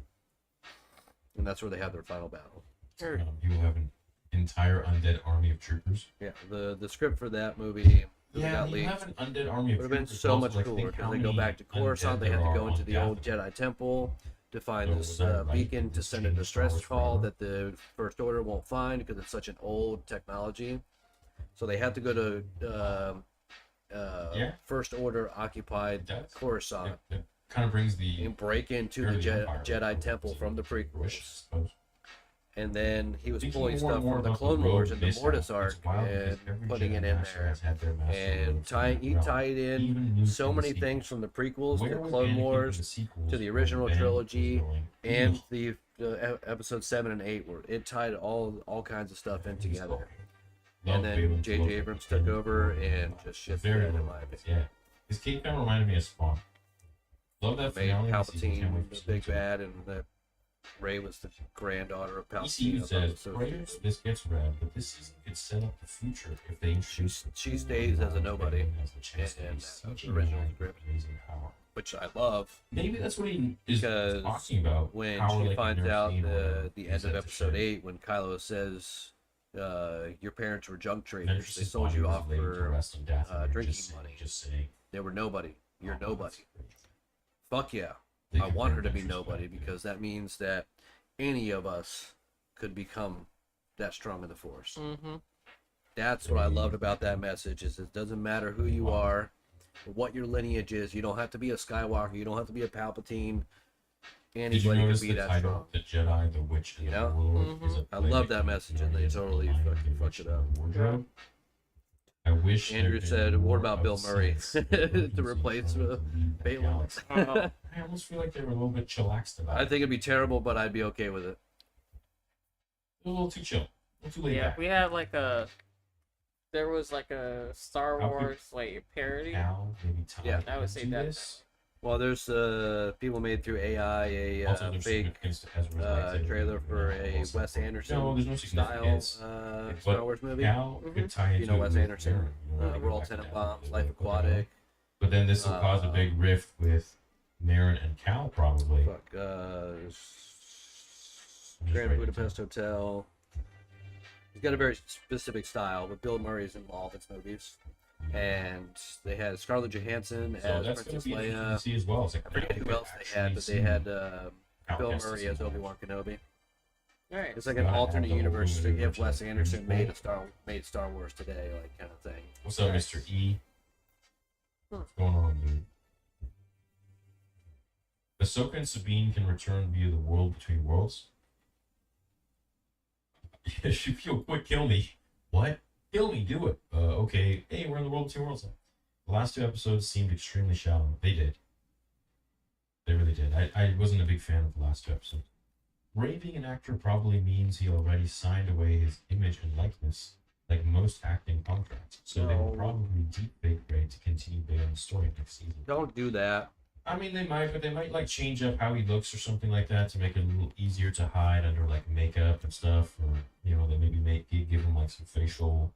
and that's where they have their final battle. Sure. You will have an entire undead army of troopers. Yeah, the script for that movie that Yeah, got you leaked have an undead army of would have been troopers. so also, much like, cooler think because how they go many back to Coruscant. undead They have to there go are into on the old Dathomir. Jedi temple to find So this was that right? beacon Did to this send a change distress Star Wars call forever? that the First Order won't find because it's such an old technology. So they have to go to Yeah. First Order occupied Coruscant It kind of brings the and break into the Jedi temple from the prequels. And then he was Thinking pulling more and stuff more from the about Clone the Wars road into mishap, Mortis it's arc wild and because every putting Jedi it in Master there. has had their master And road from he that tied realm. Even in Luke so in the many things sequels. from the prequels Where to was Clone Anakin in Wars the sequels to the when original Ben was trilogy going? and the episode 7 and 8 where it tied all kinds of stuff in together. And then J.J. Abrams took over and just shit the Very bed, in low my budget, opinion. yeah. His cape kind of reminded me of Spawn. Love that Made finale. of the season, can't wait Palpatine for the season big 2. bad, and that Rey was the granddaughter of Palpatine. ECU I thought it was says, so prayers stupid. this gets read, but this season could set up the future if they introduce She stays as a nobody as the chance to in be that sieging original behind script, amazing power. which I love. Maybe that's what he is Because talking about. when power she like finds you've never out seen or whatever, the he end said of to episode Shay. 8 when Kylo says your parents were junk Then traders, it's they just sold body you was off laid to for rest in death, and they're drinking just, money. Just saying, They were nobody. You're oh, nobody. that's great. Fuck yeah. They I could want very her to be much nobody respect it. because that means that any of us could become that strong in the Force. Mm-hmm. That's what I loved about that message. Is it doesn't matter who you are, what your lineage is. You don't have to be a Skywalker. You don't have to be a Palpatine. Did you Anybody notice could be the that title, strong. The Jedi, the Witch, and You the know? Warlord? Is a I play love that that message, and they comes totally from the fucking Lion, the fucked Witch, it up. and the Wardrobe. I wish Andrew there'd said, been "What more about of Bill a Murray sense of to urgency replace trying to lead the Balin?" galaxy. I almost feel like they were a little bit chillaxed about I it. think it'd be terrible, but I'd be okay with it. A little too chill. A little too laid Yeah, back. we had like a. There was like a Star How could Wars like parody. Cal maybe tie Yeah. I would say into that. this? Well, there's people made through AI Also, there's fake significance to Ezra's lightsaber trailer being for red, a also Wes important. Anderson No, there's no style significance. Star But Wars movie. Cal could tie You into know it Wes with Anderson, Aaron, you know, they go Roll back to Tenenbaums, that, Life like, Aquatic. But then this will cause a big rift with Marin and Cal, probably. Fuck, Grand Budapest Hotel. He's got a very specific style, but Bill Murray is involved in movies. And they had Scarlett Johansson So as that's Princess going to be interesting to Leia. see as well. It's like, I forget now who we else could they had, actually but they see had how Bill Estes Murray is as involved. Obi-Wan Kenobi. Right. It's like an Gotta have alternate the universe whole if universe Wes of Anderson principle. made Star Wars today, like kind of thing. What's up, Mr. E? What's going on, dude? Ahsoka and Sabine can return via the world between worlds. Yeah, she feel quick, kill me. What? Kill me, do it. Okay. Hey, we're in the world between worlds now. The last two episodes seemed extremely shallow. They did. They really did. I wasn't a big fan of the last two episodes. Ray being an actor probably means he already signed away his image and likeness, like most acting contracts. So they will No. probably deepfake Ray to continue Balin's story next season. Don't do that. I mean, they might, but they might like change up how he looks or something like that to make it a little easier to hide under like makeup and stuff, or you know, they maybe give him like some facial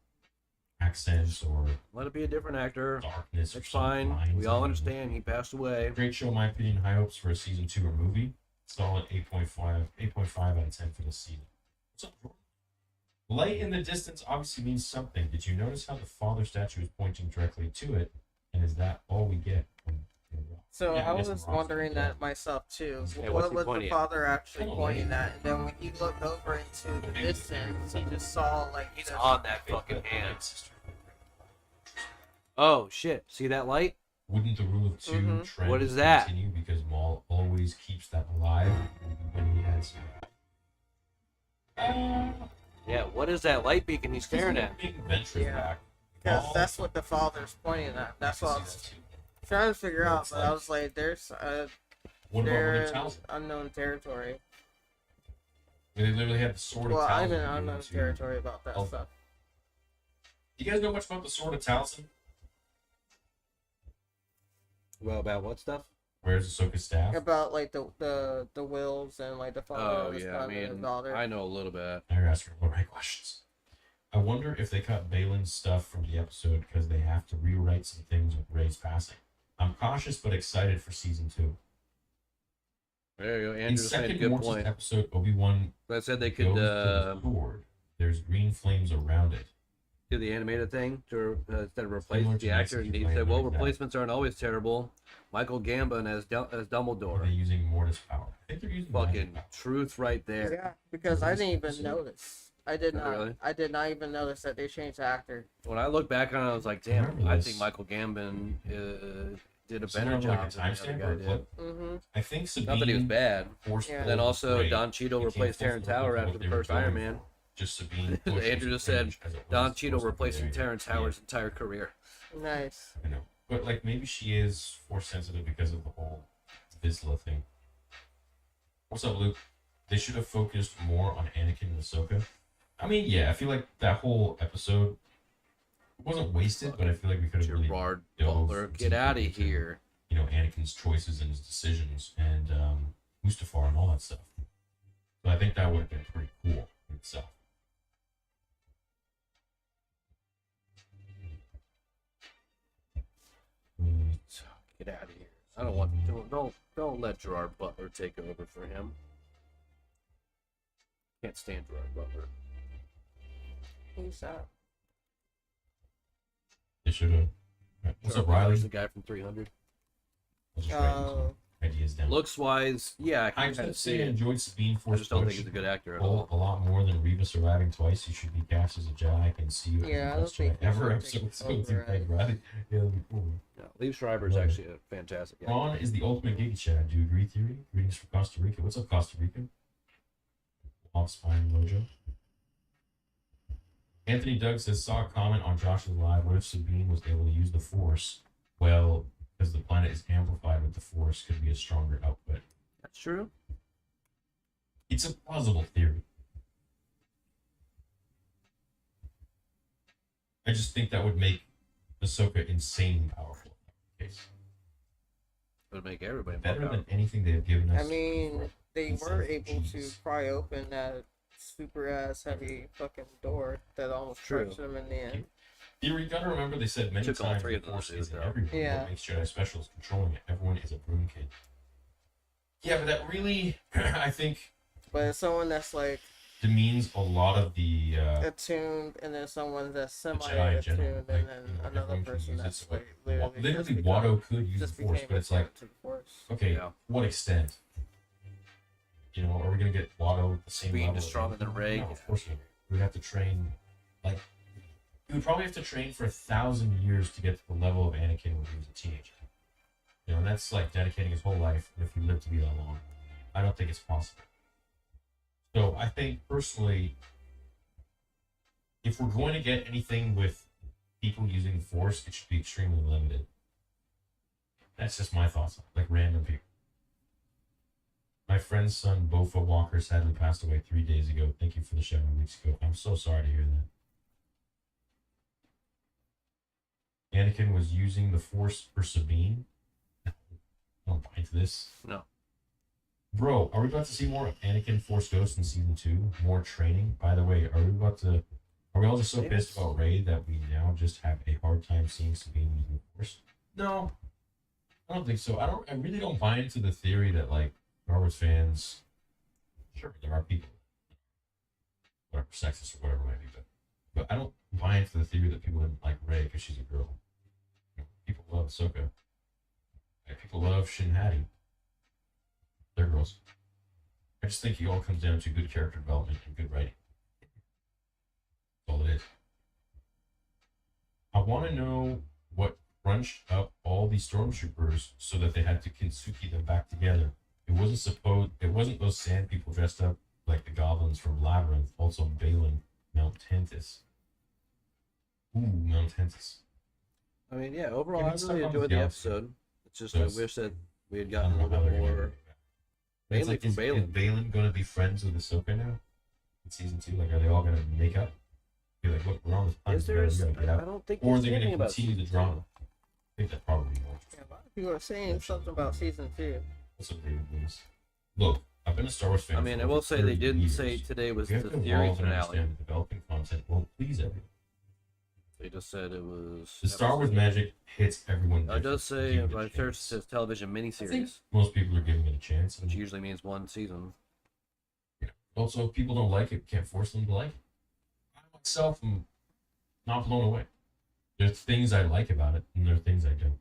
accents or Let it be a different actor. darkness. It's or some fine. lines. We all understand he passed away. Great show, in my opinion. High hopes for a season 2 or movie. Solid 8.5 out of 10 for this season. What's up, Jordan? Light in the distance obviously means something. Did you notice how the father statue is pointing directly to it? And is that all we get? So Yeah, I guess was the rocks wondering are that myself too. Yeah, what's What he was the pointing at? father actually Kinda pointing lame. at? And then when he looked over into the distance, he just saw like He's this- on that fucking hand. Oh shit! See that light? Wouldn't the rule of 2 Mhm. trend What is that? continue because Maul always keeps that alive when he has Yeah. What is that light beacon he's staring at? being Ventress Yeah. back? Because Maul- that's what the father's pointing at. That's what I See was that too. trying to figure out. It's But I like- was like, there's What about when there's they're Townsend? unknown territory. They literally have the sword Well, of I'm Townsend. in unknown territory about that Oh. stuff. Do you guys know much about the sword of Townsend? Well, about what stuff? Where's Ahsoka's staff? About like the wills and like the father Oh and the yeah. I son and the mean, daughter. I know a little bit. Now you're asking the right questions. I wonder if they cut Balin's stuff from the episode because they have to rewrite some things with Rey's passing. I'm cautious but excited for season 2. There you go. In Andrew just made a second good Mortis point. episode, Obi-Wan I said they goes could to the sword. There's green flames around it. do the animated thing to instead of replace Similar the to actor. Nancy And he Flame, said, "Well, like that. replacements aren't always terrible." Michael Gambon as Are Dumbledore. they using Mortis power? I think they're using magic Fucking power. truth right there. Yeah, because I didn't even notice. I did Oh, not. really? I did not even notice that they changed the actor. When I look back on it, I was like, "Damn, Remember I this. think Michael Gambon did a Somewhere better like job a than the other timestamp guy or a did." clip. Mm-hmm. I think Sabine Not that he was bad. forced Yeah. And then pulled also Rey. Don Cheadle It replaced came Terrence full circle Howard to after what the they were first Iron going Man. for. Just Sabine pushed Andrew his just said range as it Don was Cheadle supposed to be replacing there. Terrence Yeah. Howard's entire career. Nice. I know. But like maybe she is force sensitive because of the whole Vizsla thing. What's up, Luke? They should have focused more on Anakin and Ahsoka. I mean, yeah, I feel like that whole episode wasn't wasted, but I feel like we could have really Gerard dove Butler, get deeper out of into, here. You know, Anakin's choices and his decisions, and Mustafar and all that stuff. So I think that would have been pretty cool in itself. Get out of here. I don't want. Don't let Gerard Butler take over for him. Can't stand Gerard Butler. Who's that? They should have. What's up, Gerard Butler's Riley? the guy from 300. I'll just write this one. ideas down. Looks wise, yeah, I can would say I enjoyed Sabine I Force. just don't think he's a good actor at all. all. A lot more than Reva surviving twice. You should be cast as a Jedi. I can see you Yeah, I as the don't best think Jedi he ever. should Episode take 17, over, right? right? Yeah, that'd be cool. Yeah, Liev Schreiber's Love it. actually a fantastic actor. Thrawn is the ultimate Giga Chad. Do you agree, Theory? Greetings from Costa Rica. What's up, Costa Rica? Off Spine Mojo. Anthony Doug says, saw a comment on Josh's live. What if Sabine was able to use the Force? Well, because the planet is amplified with the Force, could be a stronger output. That's true. It's a plausible theory. I just think that would make Ahsoka insanely powerful. It would make everybody more better than powerful. anything they have given us. I mean, they Instead were of able to cheese. pry open that super ass heavy fucking door that almost True. crushed them in the end. Theory, you gotta remember they said many Took all times three the of them Force to do isn't it, though. everyone. Yeah. What makes Jedi special is controlling it. Everyone is a broom kid. Yeah, but that really, I think, But it's someone that's like demeans a lot of the attuned, and then someone that's Jedi in semi-attuned, general. and Like, then you know, another everyone can person use it, that's so, like Literally, literally Watto could use the just Force, became but it's like, attuned to the Force. okay, Yeah. what extent? You know, are we gonna get Watto at the same Being level? just stronger than Rey? No, of course not. We'd have to train, like, you would probably have to train for 1,000 years to get to the level of Anakin when he was a teenager. You know, and that's like dedicating his whole life if he lived to be that long. I don't think it's possible. So I think personally, if we're going to get anything with people using the Force, it should be extremely limited. That's just my thoughts on it, like random people. My friend's son, Bofa Walker, sadly passed away 3 days ago. Thank you for the 7 weeks ago. I'm so sorry to hear that. Anakin was using the Force for Sabine. I don't buy into this. No. Bro, are we about to see more of Anakin Force Ghost in season 2? More training? By the way, are we all just so pissed about Rey that we now just have a hard time seeing Sabine using the Force? No. I don't think so. I really don't buy into the theory that, like, Star Wars fans, sure, there are people, whatever, sexist or whatever it might be, but I don't buy into the theory that people didn't like Rey because she's a girl. You know, people love Ahsoka. Like, people love Shin Hati. They're girls. I just think it all comes down to good character development and good writing. That's all it is. I want to know what crunched up all these stormtroopers so that they had to Kintsugi them back together. It wasn't those sand people dressed up like the goblins from Labyrinth, also Balin, Mount Tentis. Ooh, Mount Tentis. I mean, yeah, overall, Yeah, I but stuff really on enjoyed the the galaxy. episode. It's just, So I it's- wish that we had I gotten a don't know how little they're bit gonna more. do that. It's Mainly from Balin. Is Balin going to be friends with Ahsoka now? In season 2? Like, are they all going to make up? Be like, look, we're on this planet Is there? together, we gotta get I out. don't think. Or are there's they going to anything about continue the season drama? two. I think that's probably more. Yeah, a lot of people are saying something about season 2. What's up, David Lewis? Look, I've been a Star Wars fan. I mean, for I will over say they 30 didn't years. say today was We the have to theory evolve and finale. understand that developing content won't please everyone. They just said it was. The Star Wars magic hits everyone. It does different. say Give it a my chance. search says television I think miniseries, most people are giving it a chance. which usually means one season. Also, if people don't like it, can't force them to like it. I myself am not blown away. There's things I like about it, and there are things I don't.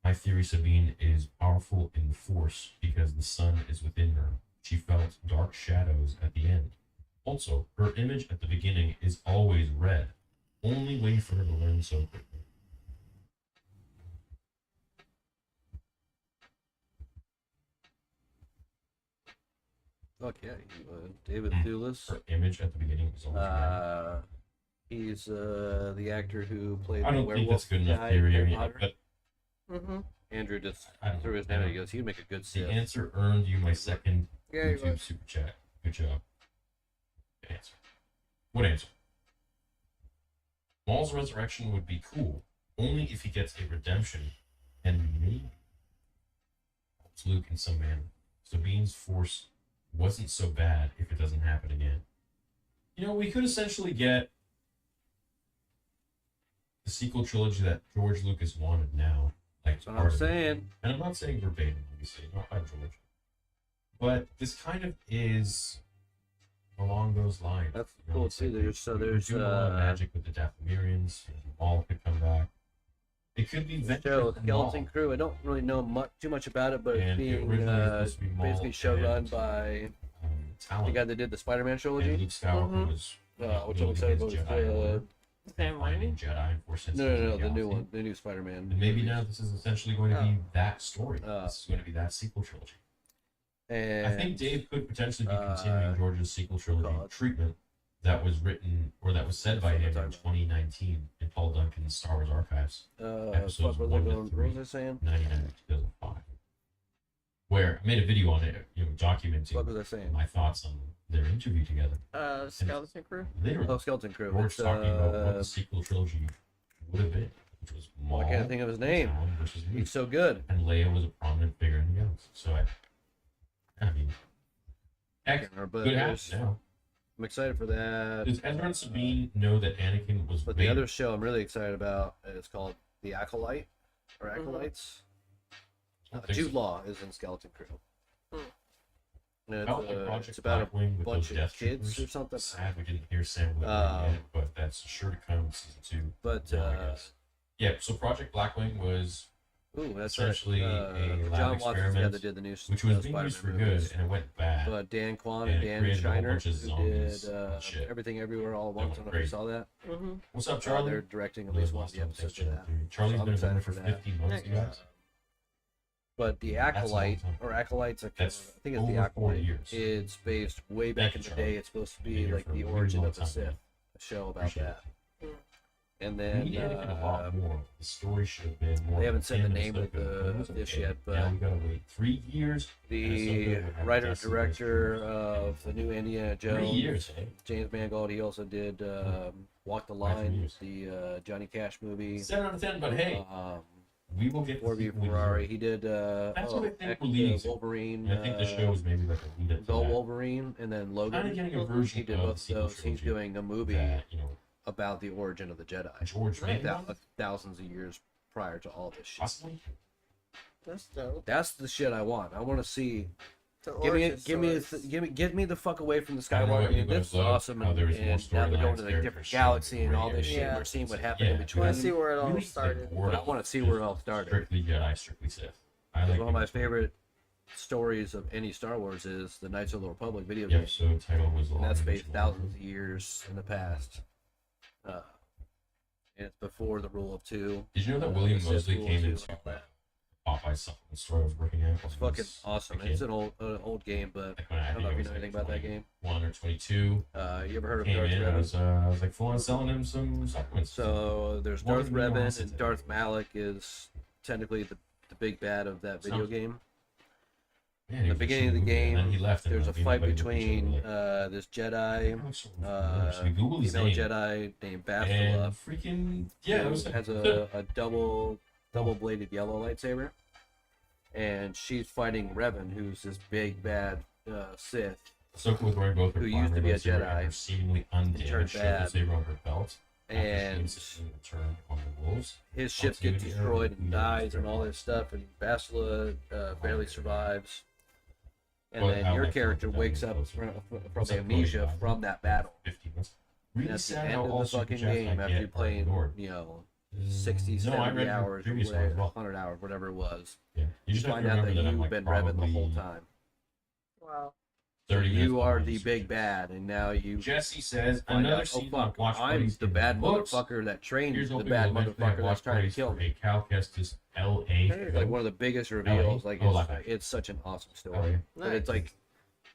My theory, Sabine is powerful in the Force because the sun is within her. She felt dark shadows at the end. Also, her image at the beginning is always red. Only way for her to learn so quickly. Fuck yeah, David Thewlis. Her image at the beginning is always red. He's the actor who played I the don't think werewolf that's good enough guy in theory, Harry I mean, Potter. Mm-hmm. Andrew just I don't threw know. his name out. He goes, he'd make a good The Sith. answer earned you my second Yeah, he YouTube was. super chat. Good job. Good answer. What answer? Maul's resurrection would be cool, only if he gets a redemption and maybe helps Luke in some manner. Sabine's force wasn't so bad if it doesn't happen again. You know, we could essentially get the sequel trilogy that George Lucas wanted now. Like, That's what part I'm of it. saying. And I'm not saying verbatim, obviously, not by George. But this kind of is along those lines. That's you know, cool it's too. like There's we're doing a lot of magic with the Dathomirians. Maul could come back. It could be Venture show and Skeleton Maul. Crew. I don't really know too much about it, but it's And it being originally was supposed to be Maul basically showrun and, by the Talon. guy that did the Spider-Man And trilogy. Luke Skywalker was Which I'm excited about. finding Jedi and Force No, sensors in the new galaxy. one, the new Spider-Man. And maybe now this is essentially going to be Oh. that story. This is going to be that sequel trilogy. And I think Dave could potentially be continuing George's sequel trilogy treatment that was written or that was said by him in 2019 in Paul Duncan's Star Wars Archives. Episodes what 1 to was 3, I saying? 99 to 2005. Where I made a video on it, documenting What was I saying? my thoughts on their interview together. Skeleton Crew. Literally. Oh, Skeleton Crew. George It's, talking about what the sequel trilogy would have been, which was Maul. I can't think of his name. Talon versus Luke. He's so good. And Leia was a prominent figure in the galaxy. So I mean, heck, But good happen now. I'm excited for that. Does Ezra and Sabine know that Anakin was But Vader? the other show I'm really excited about is called The Acolyte or Acolytes. Jude Law is in Skeleton Crew. And Felt like Project it's about Blackwing a with bunch those of Death kids Troopers. or something. Sad we didn't hear Sam Witwer yet, but that's sure to come in season 2. But now, I guess. Yeah, so Project Blackwing was that's essentially right. a lab John Watson's the guy experiment, that did the new which was being used for Spider-Man good, movies. and it went bad. But Dan Kwan And and it Dan created a whole Schneider, bunch of who zombies did and shit. Everything Everywhere All at Once. I don't know if you great. saw that. What's up, Charlie? They're directing at least one of the Thanks, episodes of that. Charlie's So I'm been a excited member for that. 50 months, you guys. But the That's a long Acolyte, time. or Acolytes, I That's think it's the over 4 Acolyte. years. It's based way back in Thank the you, day. Charlie. It's supposed to Been be here like for a the really origin long of the time, Sith. man. A show about Appreciate that. And We then need Anakin a lot more. The story should have been more. they haven't said the him and name of Ahsoka. It was this okay. yet, but now we gotta wait 3 years. the and Ahsoka would have writer Destiny director Troopers. of the new Indiana 3 Jones, years, eh? James Mangold, he also did Walk the 5 Line, years. the Johnny Cash movie. 7 out of 10, but hey, we will get Ford v the sequel we Ferrari. deserve. He did That's what I think we're leading to. Wolverine. And I think the show is maybe like a lead up to The that. Wolverine, and then Logan. Kinda getting a version he did of both of sequel those. He's trilogy doing a movie that, about the origin of the Jedi. George made one? Thousands of years prior to all this shit. Possibly. That's dope. That's the shit I want. I want to see. The Get me the fuck away from the I don't know Skywalker. what you This guys is love, awesome, how and, there's more and now they're going to storylines, the different characters, galaxy and all shit, this shit. yeah. We're seeing what happened Yeah. in between. I see where it all Really, started. like, I want to see where it all started. Strictly Jedi, strictly Sith. I Because like one of my it. favorite stories of any Star Wars is the Knights of the Republic video The game. episode title was And that's Long based Mission thousands of years in the past. And it's before the Rule of Two. Did you know that William the Sith Mosley Rule came of Two into and all that. Popeye's supplement store I was working at? It's fucking awesome. It's an old game, but I don't know if you know anything about that game. 1 or 22. You ever heard of Came Darth in, Revan? I was like full on selling him some supplements. So there's One Darth of the amino Revan, acids. and Darth Malak is technically the big bad of that video Sounds- game. Man, In he the was beginning of the shooting a movie, and game, then he left, and there's a then fight everybody looked at each other between like, this Jedi, "Oh, so familiar." So we Googled his female name, Jedi named Bastila. and freaking yeah, it was who has a double bladed yellow lightsaber, and she's fighting Revan, who's this big bad Sith. Ahsoka was wearing both her who used to be a lightsaber and Jedi her seemingly undamaged turned bad. lightsaber on her belt. after she And insisted on the turn on the wolves. his ship gets destroyed and dies and all this stuff, and Bastila barely survives. And Well, then how your I character felt wakes that up was from What's up, amnesia Cody? from that battle. 15 minutes. And Really that's the sad end how of all the super fucking chats game I after you get are play, ignored. 60, No, I 70 read your hours, or previous one as whatever, well. 100 hours, whatever it was. Yeah. You just have find to out that remember that I'm you've like been Revan the whole probably time. Wow. 30 minutes You are behind the the big bad, and now you Jesse says find another out, oh season fuck, of Watch I'm Parties the in bad books. motherfucker that trained Here's the hoping bad we'll eventually have motherfucker that's Watch trying to Parties kill for me. a Cal Kestis LA It's like one of the biggest reveals. Like it's such an awesome story. But it's like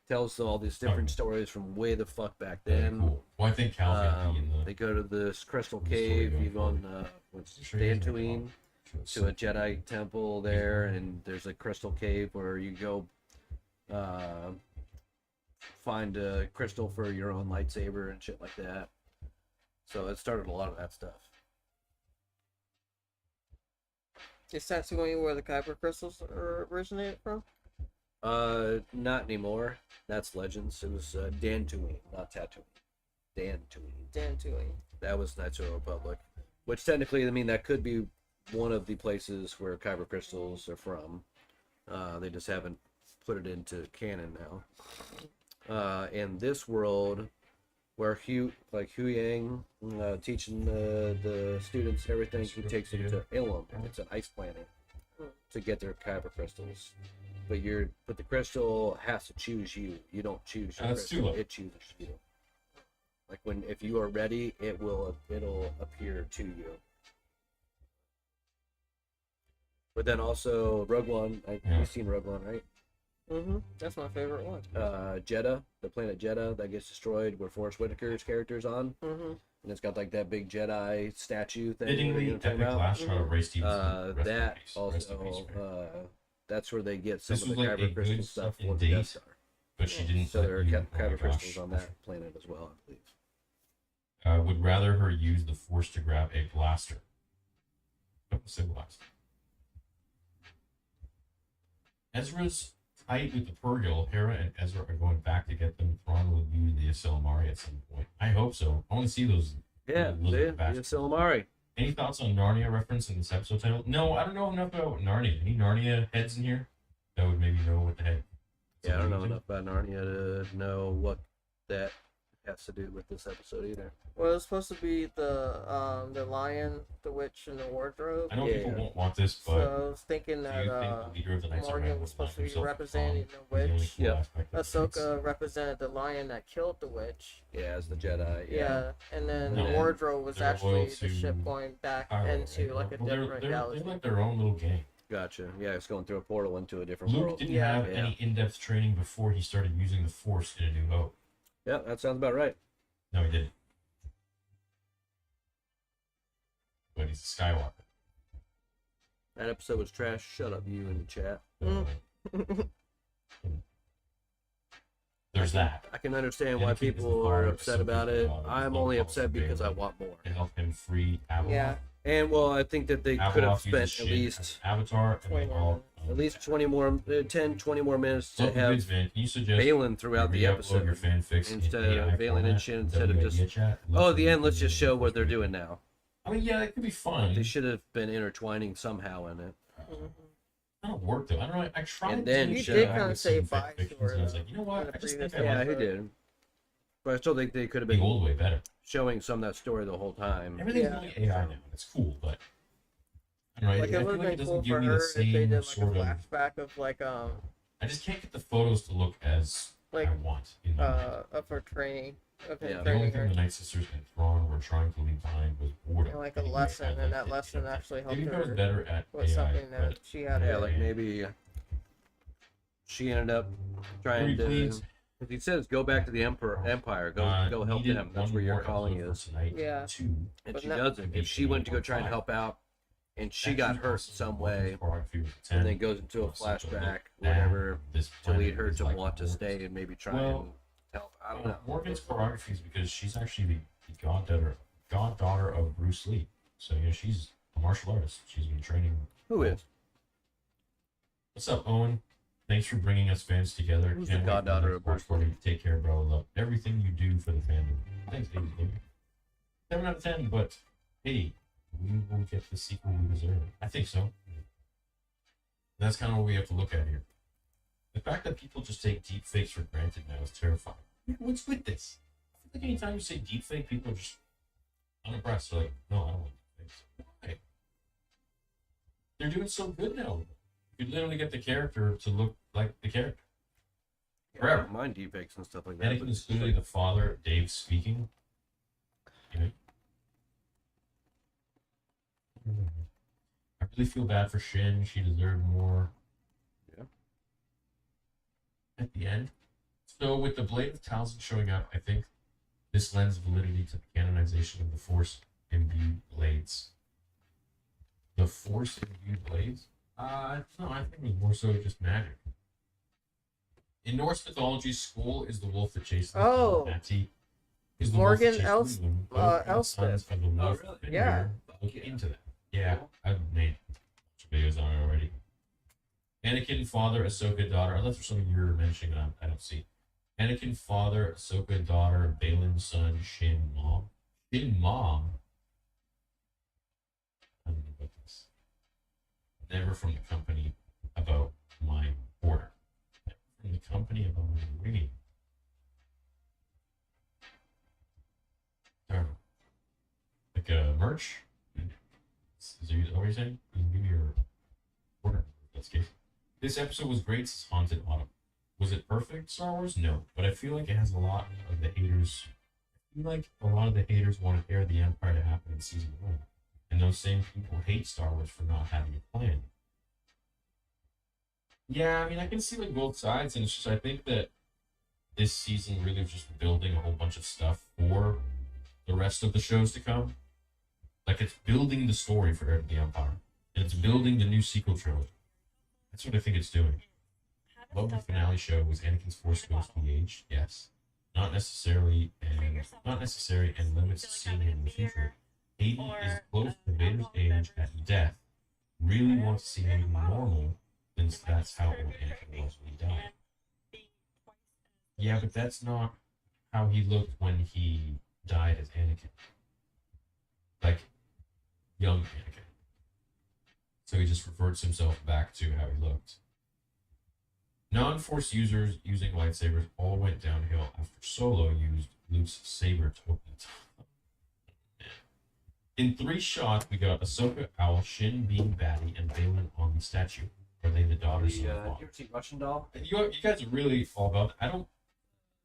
tells all these different stories from way the fuck back then. Cool. Well, I think Cal's gonna be in the. They go to this crystal the story cave. going You go on Sure you guys Dantooine to a Jedi temple there, and there's a crystal cave where you go find a crystal for your own lightsaber and shit like that. So it started a lot of that stuff. Is Tatooine where the Kyber crystals originated from? Not anymore. That's Legends. It was Dantooine, not Tatooine. Dantooine. Dantooine. That was Knights of the Republic. Which technically, I mean, that could be one of the places where Kyber crystals are from. They just haven't put it into canon now. In this world, where Hu Yang teaching the students everything. He takes them to Ilum. It's an ice planet to get their kyber crystals. But the crystal has to choose you. You don't choose your crystal. It chooses you. Like if you are ready, it'll appear to you. But then also Rogue One. You've seen Rogue One, right? Mm-hmm. That's my favorite one. Jeddah, the planet Jeddah that gets destroyed, where Forrest Whitaker's character's on, and it's got like that big Jedi statue thing. Fittingly, epic last shot of Ray Stevenson. That also, that's where they get some of the kyber crystal stuff for the Death Star. But she didn't. So there are kyber crystals on that planet as well, I believe. I would rather her use the Force to grab a blaster. Don't say blaster. Ezra's tight with the Purrgil. Hera and Ezra are going back to get them. Thrawn will use the Ysilamari at some point. I hope so. I want to see those. Yeah, the Ysilamari. Any thoughts on Narnia reference in this episode title? No, I don't know enough about Narnia. Any Narnia heads in here that would maybe know what the heck? Yeah, I don't know enough about Narnia to know what that has to do with this episode either. Well, it's supposed to be the lion, the witch, and the wardrobe. I know people won't want this, but so I was thinking that Morgan was supposed to be representing the witch. Yeah. Ahsoka represented the lion that killed the witch. Yeah, as the Jedi. Yeah, and then the wardrobe was actually the ship going back into like a different galaxy. They're like their own little gang. Gotcha. Yeah, it's going through a portal into a different Luke world. didn't have any in-depth training before he started using the Force in A New Hope. Yeah, that sounds about right. No, he didn't. But he's a Skywalker. That episode was trash. Shut up, you in the chat. There's that. I can understand why people are upset about it. I'm only upset because I want more. To help him free Abeloth. Yeah. And well, I think that they could have spent at least Avatar at least 20 more minutes to have Valen throughout the episode instead of Valen and Shin instead of just at the end let's just show what they're doing now. I mean, yeah, it could be fun. They should have been intertwining somehow in it. That don't work though. I don't know. I tried. And then you did kind of say bye to her. I was like, you know what? I just think he did. But I still think they could have been the old way better. Showing some of that story the whole time. Everything's really AI now. It's cool, but I don't know. Like it would have been cool for her if they did like a flashback of like I just can't get the photos to look as like I want. Of her training. The only thing the Night Sisters and Thrawn were trying to leave behind was boredom. And like a lesson, and that lesson actually helped maybe her better at with AI, something that she had. Yeah, like maybe she ended up trying to. Because he says, "Go back to the Empire. Go help them. That's where your calling is." Yeah. And she doesn't. If she went to go try and help out, and she got hurt some way, and then goes into a flashback, whatever, to lead her to want to stay and maybe try and help. I don't know. Morgan's choreography is because she's actually the goddaughter of Bruce Lee. So she's a martial artist. She's been training. Who is? What's up, Owen? Thanks for bringing us fans together. Who's the goddaughter of Bruce Lee? Take care, bro. Love everything you do for the fandom. Thanks, David. 7 out of 10, but hey, we will get the sequel we deserve. I think so. That's kind of what we have to look at here. The fact that people just take deep fakes for granted now is terrifying. What's with this? I feel like anytime you say deep fake, people are just unimpressed. They're like, no, I don't want deep fakes. Why? They're doing so good now. You could literally get the character to look like the character. Forever. I don't mind deepfakes and stuff like that. Anakin is clearly the father, Dave speaking. I really feel bad for Shin. She deserved more. Yeah. At the end. So with the Blade of Talzin showing up, I think this lends validity to the canonization of the Force imbued blades. The Force imbued blades? No, I think it was more so just magic. In Norse mythology, Skoll is the wolf that chases Nati. Is the Morgan Elspeth. Oh, really? Yeah. Look into that. Yeah, I've made videos on it already. Anakin, father, Ahsoka, daughter. Unless there's something you're mentioning that I don't see. Anakin, father, Ahsoka, daughter, Balin, son, Shin, mom. Shin, mom? I don't know about this. Never from the company about my order. Never from the company about my reading. merch. Is that what you're saying? You can give me your order. That's case. This episode was great since Haunted Autumn. Was it perfect, Star Wars? No. But I feel like it has a lot of the haters. I feel like a lot of the haters wanted Heir of the Empire to happen in season 1. And those same people hate Star Wars for not having a plan. Yeah, I mean, I can see like both sides, and it's just I think that this season really was just building a whole bunch of stuff for the rest of the shows to come. Like, it's building the story for Heir of the Empire. And it's building the new sequel trilogy. That's what I think it's doing. Love the finale show was Anakin's Force Ghost de-aged, yes. Not necessary, and limits seeing him in the future. Hayden is close to Vader's age at death. Really want to see him normal, since that's how old Anakin was when he died. Yeah, but that's not how he looked when he died as Anakin. Like, young Anakin. So he just reverts himself back to how he looked. Non-Force users using lightsabers all went downhill after Solo used Luke's saber to open the top. In 3 shots, we got Ahsoka, Owl, Shin, Bean, Batty, and Balin on the statue. Are they the daughters of the You ever see Russian Doll? You guys are really all about that.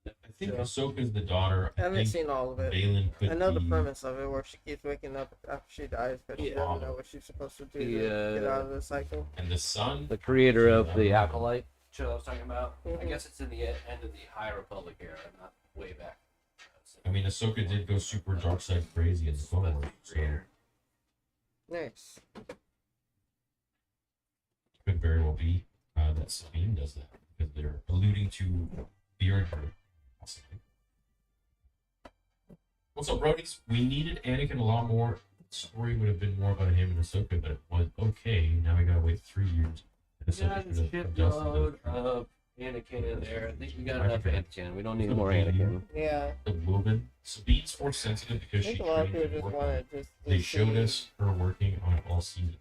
I think Ahsoka's the daughter. I haven't seen all of it. Balin could I know the be- premise of it, where she keeps waking up after she dies because she doesn't know what she's supposed to do to get out of the cycle. And the son, The creator of the Acolyte show I was talking about. I Mhm. guess it's in the end of the High Republic era, not way back. I mean, Ahsoka did go super dark side crazy in the Clone Wars, so Nice. could very well be that Sabine does that because they're alluding to Beard Group, possibly. What's up, Brodies? We needed Anakin a lot more. The story would have been more about him and Ahsoka, but it was okay. Now we gotta wait 3 years. And Ahsoka Got a should have dusted shitload those- of Anakin in there. I think we got enough Anakin. We don't need more Anakin. Yeah. The Wilden. Sabine's force sensitive I because think she a lot of trained people and just worked on want it. to just. They showed us her working on it all season.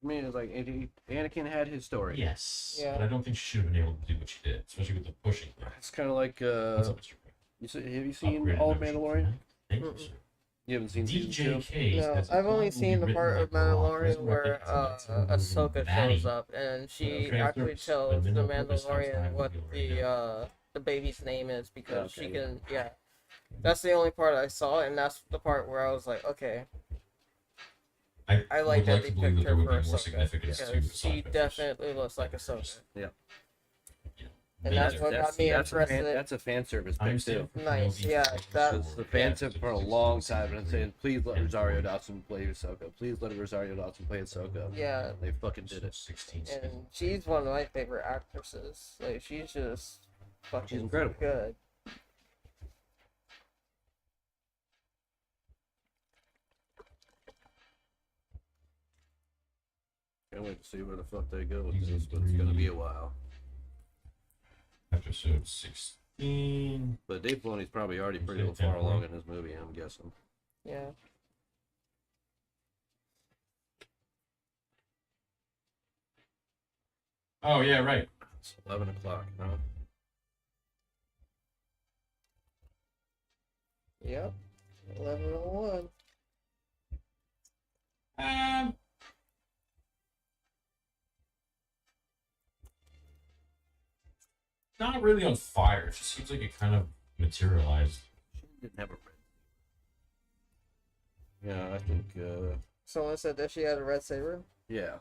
I mean, it's like Anakin had his story. Yes. Yeah. But I don't think she should have been able to do what she did, especially with the pushing thing. It's kind of like What's up, Mr. have you seen Upgraded all of membership Mandalorian? tonight. Thank you, sir. You haven't seen season 2? DJK No, says, I've only "Will be seen the written part like of The Rock, Mandalorian where resurrected as a Ahsoka baddie." shows up and she Okay, actually purpose, tells but the no purpose outside Mandalorian of what Mandalorian. the baby's name is because she Okay. can. Yeah, that's the only part I saw, and that's the part where I was like, okay, I like would that like they to believe picked that there her would for be more Ahsoka significance to because the she side characters. definitely looks like Ahsoka. Yeah. And that's what got me interested. That's a fan service I'm pick still too. Nice, yeah, that's The fans have for a long time been saying, please let Rosario Dawson play Ahsoka. Please let Rosario Dawson play Ahsoka. Yeah. They fucking did it. 16 and she's one of my favorite actresses. Like she's just fucking She's incredible. good. Can't wait to see where the fuck they go with Season this, but it's gonna 3. be a while. Episode 16. But Dave Filoni's probably already pretty Okay, far 10 along point. in his movie, I'm guessing. Yeah. Oh, yeah, right. It's 11 o'clock, huh? Yep. 11:01. Not really on fire. It just seems like it kind of materialized. She didn't have a red. Yeah, I think, Someone said that she had a red saber. yeah.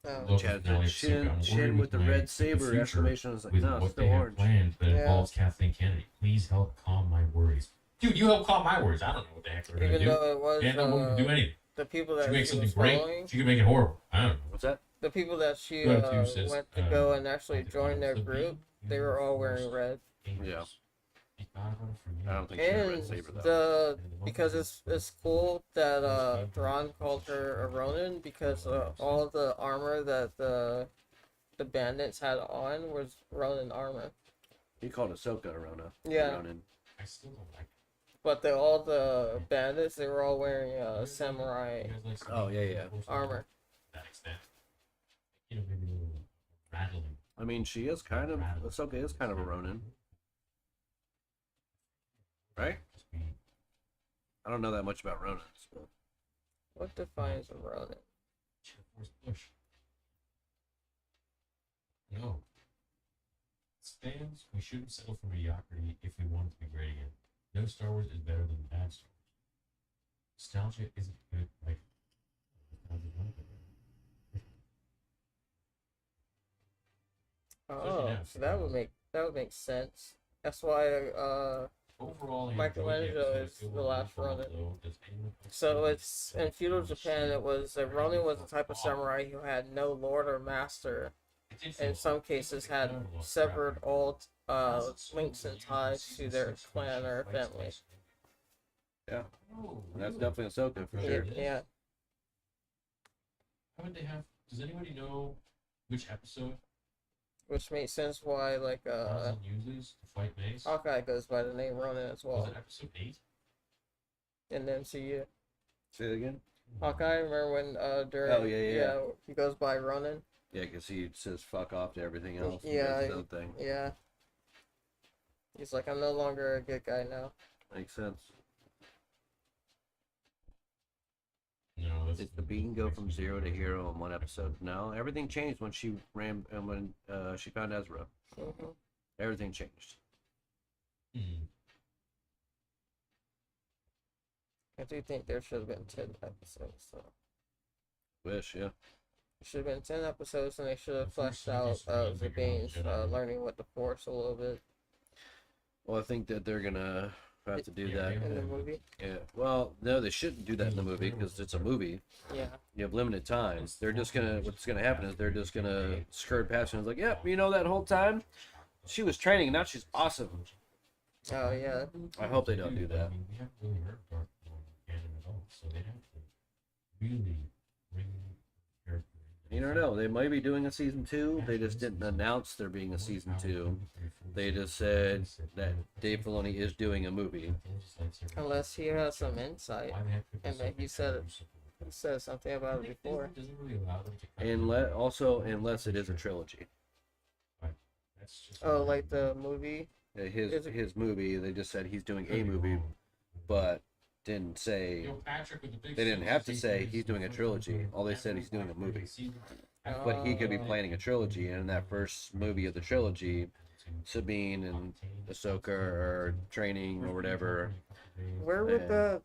Oh. Look, Chad now said, it's like, I'm Shin worried with the my- red saber, future exclamation. I was like, with no, it's what still they have orange. planned that Yeah. involves Kathleen Kennedy. Please help calm my worries. Dude, you help calm my worries. I don't know what the heck we're gonna Even do. though it was And I'm going to do anything. the people She that makes she something was great. following, She could make it horrible. I don't know. What's that? the people that she Go to says, went to go and actually join their group, they were all wearing red. Yeah. I don't think she had a red And saber though. because it's cool that Thrawn called her a Ronin because all the armor that the bandits had on was Ronin armor. He called Ahsoka a Rona. Yeah. Ronin. I still don't like But all the bandits, they were all wearing samurai Oh, yeah. armor. that extent. You know, maybe a little rattling. I mean, she is kind of, Ahsoka is kind of a Ronin. Right? I don't know that much about Ronins. But... What defines a Ronin? Push. No. As fans, we shouldn't settle for mediocrity if we want it to be great again. No Star Wars is better than bad Star Wars. Nostalgia isn't good, like. Oh, so that would make sense. That's why Overall, Michelangelo is the last Ronin. So it's in feudal Japan. It was a Ronin was a type of samurai who had no lord or master. In some cases, had severed all links and ties to their clan or family. Yeah, that's definitely Ahsoka for sure. Yeah. How would they have? Does anybody know which episode? Which makes sense why uses to fight Mace. Hawkeye goes by the name Ronin as well. Was it episode 8? In the MCU. Say it again. Hawkeye, remember when during Oh yeah, he goes by Ronin. Yeah, because he says fuck off to everything else. Yeah, his own thing. Yeah. He's like, I'm no longer a good guy now. Makes sense. No, Did the bean go from 0 to hero in one episode? No, everything changed when she ran and when she found Ezra. Mm-hmm. Everything changed. I do think there should have been 10 episodes. So. Wish, yeah. It should have been 10 episodes, and they should have fleshed out the beings learning with the Force a little bit. Well, I think that they're gonna have to do that in the movie. Yeah. Well, no, they shouldn't do that in the movie because it's a movie. Yeah. You have limited time. They're just gonna. What's gonna happen is they're just gonna skirt past and it's like, yep, you know that whole time she was training, and now she's awesome. Oh yeah. I hope they don't do that. I mean, we haven't really heard Dark Lord canon at all, so they have to really bring character. You don't know. They might be doing a season 2. They just didn't announce there being a season 2. They just said that Dave Filoni is doing a movie. Unless he has some insight, and that he said something about it before. And unless it is a trilogy. Oh, like the movie. His movie. They just said he's doing a movie, but didn't say. They didn't have to say he's doing a trilogy. All they said he's doing a movie. But he could be planning a trilogy, and in that first movie of the trilogy, Sabine and Ahsoka are training or whatever. Where would the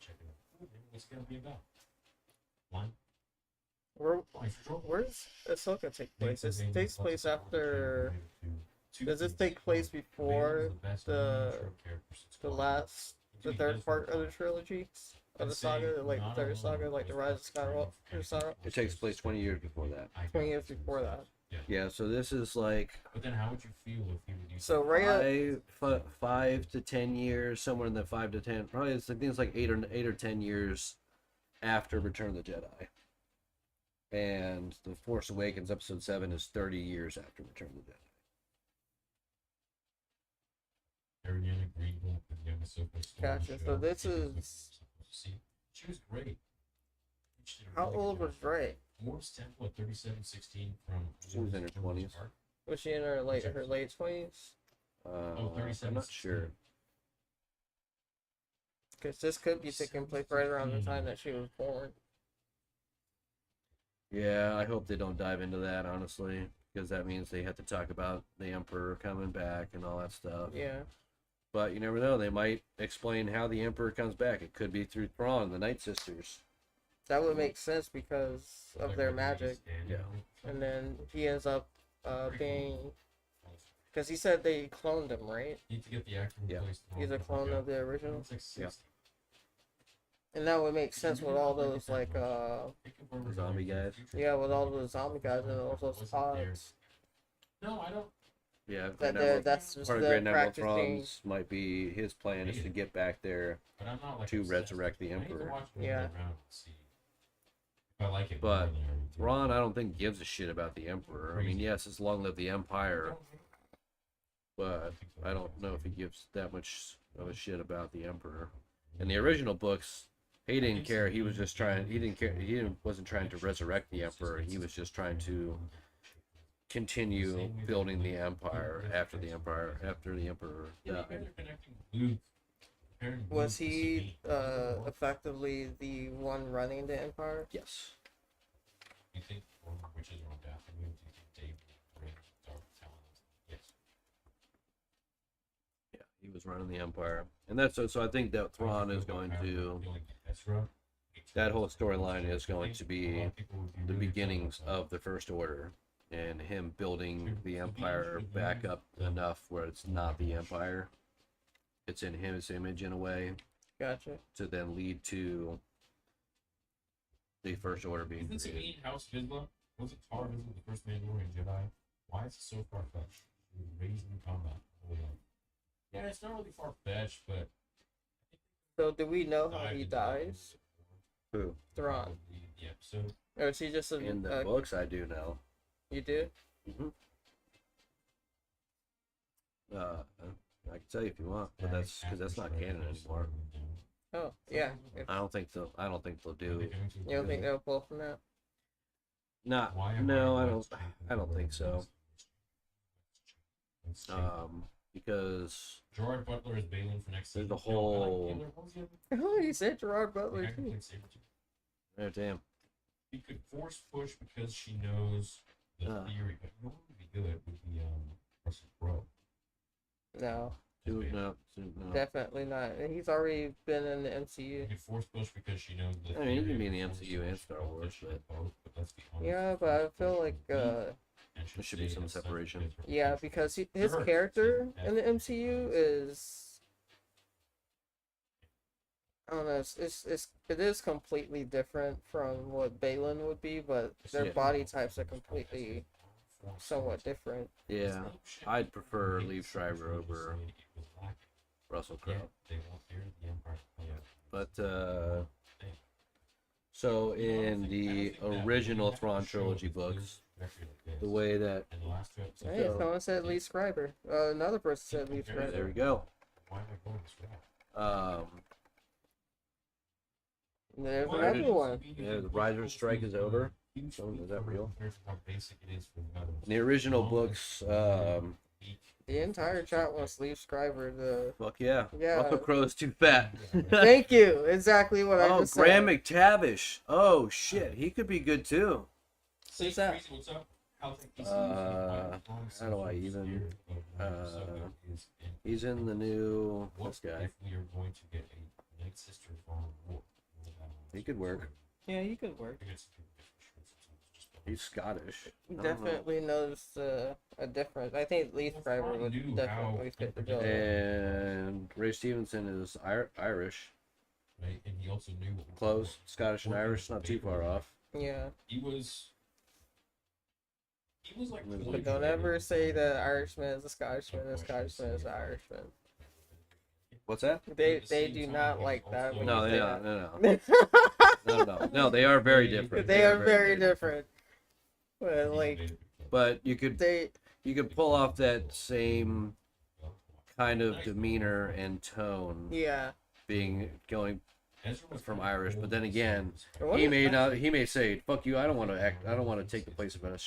where's Ahsoka take place? This takes place after. Does this take place before the third part of the trilogy of the saga, like the third saga, like the Rise of Skywalker? It takes place 20 years before that. 20 years before that. Yeah, so this is like. But then, how would you feel if you would use? So Rhea, 5 to 10 years, somewhere in the 5 to 10. Probably I think it's like 8 or 10 years after Return of the Jedi. And The Force Awakens episode 7 is 30 years after Return of the Jedi. Ariana Greenblatt and young Ahsoka. Gotcha. So this is. She was great. How old was Rey? Morph's Temple at 37-16 from. She was in her 20s. Was she in her late 20s? I'm not sure. Because this could be taking place right around the time that she was born. Yeah, I hope they don't dive into that, honestly, because that means they have to talk about the Emperor coming back and all that stuff. Yeah. But you never know. They might explain how the Emperor comes back. It could be through Thrawn, the Night Sisters. That would make sense because of their magic. Yeah. And then he ends up being... Because he said they cloned him, right? Need to get the actor Yeah. He's a clone of the original? Yeah. And that would make sense with all those, like, Zombie guys. Yeah, with all those zombie guys and all those pods. No, I don't. Yeah, that's just part of them Grand Admiral practicing. Thrawn's might be his plan is to get back there But I'm not like to obsessed. resurrect the I need to Emperor. watch Yeah. around and see if I like it. But more than I already do. Thrawn, I don't think gives a shit about the Emperor. I mean, yes, it's long live the Empire, but I don't know if he gives that much of a shit about the Emperor. In the original books, he didn't care. He was just trying. He didn't care. Wasn't trying to resurrect the Emperor. He was just trying to continue building the Empire after the Emperor Yeah, you died. guys are connecting Luke, Was he effectively the one running the Empire? Yes. You think former witches are on Dathomir? Do you think Dave will bring dark talent? Yes. Yeah, he was running the Empire, and that's so. I think that Thrawn is going to. That whole storyline is going to be the beginnings of the First Order, and him building the Empire back up enough where it's not the Empire. It's in his image in a way. Gotcha. To then lead to the First Order being Isn't created. Sabine House Vizsla? Was it Tar Vizsla, the first Mandalorian Jedi? Why is it so far fetched? Raised in combat. Yeah, it's not really far fetched, but. So do we know how he dies? Who? Thrawn. The episode. Or is he just a, In the books, I do know. You do? Mm-hmm. I can tell you if you want, but that's because that's not canon anymore. Oh yeah. I don't think so. I don't think they'll do. You don't think they'll pull from that? Not. No, I don't. I don't think so. Because Gerard Butler is Balin for next there's season. the whole. Oh, you said Gerard Butler too. Oh damn. He could force push because she knows the theory, but what would be good would be Russell Crowe. No. No. Definitely not. He's already been in the MCU. You could force push because she knows the I mean, he can be in the MCU and Star Wars, but let's be honest. Yeah, but I feel like there should be some separation. yeah, because his character in the MCU is, I don't know, it is completely different from what Balin would be, but their body types are completely somewhat different. Yeah, I'd prefer Liev Schreiber over Russell Crowe. But so in the original Thrawn trilogy books, the way that Hey, someone said Liev Schreiber. Another person said Liev Schreiber. There we go. There's another one. Yeah, the Riser strike is over. Is that real? In the original books, the entire chat wants Liev Schreiber to. Fuck yeah. Yeah. Russell Crowe is too fat. Thank you. Exactly what I just said. Oh, Graham McTavish. Oh shit, he could be good too. Who's that? How do I even? He's in the new. This guy. He could work. Yeah, he could work. He's Scottish. Definitely noticed a difference. I think Liev Schreiber would definitely fit the bill. And Ray Stevenson is Irish. Right, and he also knew close. Scottish and Irish, not too far off. Yeah. He was like. But don't ever say that Irishman is a Scottishman, and Scottishman is an Irishman. What's that? They do not like that. No, they are. No, they are very different. They are very different. But like, but you could pull off that same kind of demeanor and tone. Yeah. Going from Irish, but then again, he may say, "Fuck you! I don't want to take the place of a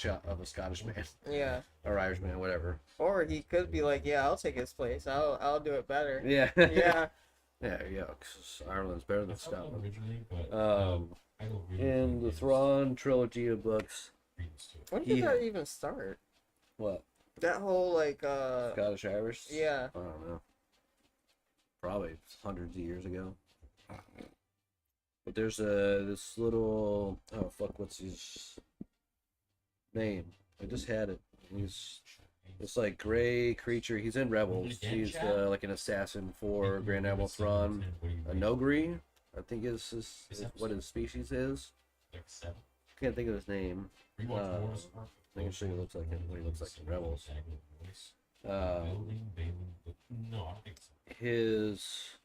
Scottish man." Yeah. Or Irish man, whatever. Or he could be like, "Yeah, I'll take his place. I'll do it better." Yeah. Yeah. Yeah. Because Ireland's better than Scotland. Originally, In the Thrawn trilogy of books. When did that even start? What? That whole like Scottish Irish? Yeah. I don't know. Probably hundreds of years ago. But there's this little what's his name? I just had it. He's this like gray creature. He's in Rebels. He's like an assassin for Grand Admiral Thrawn. A Nogri, I think is what his species is. Can't think of his name. I can show you what he looks like in Rebels. His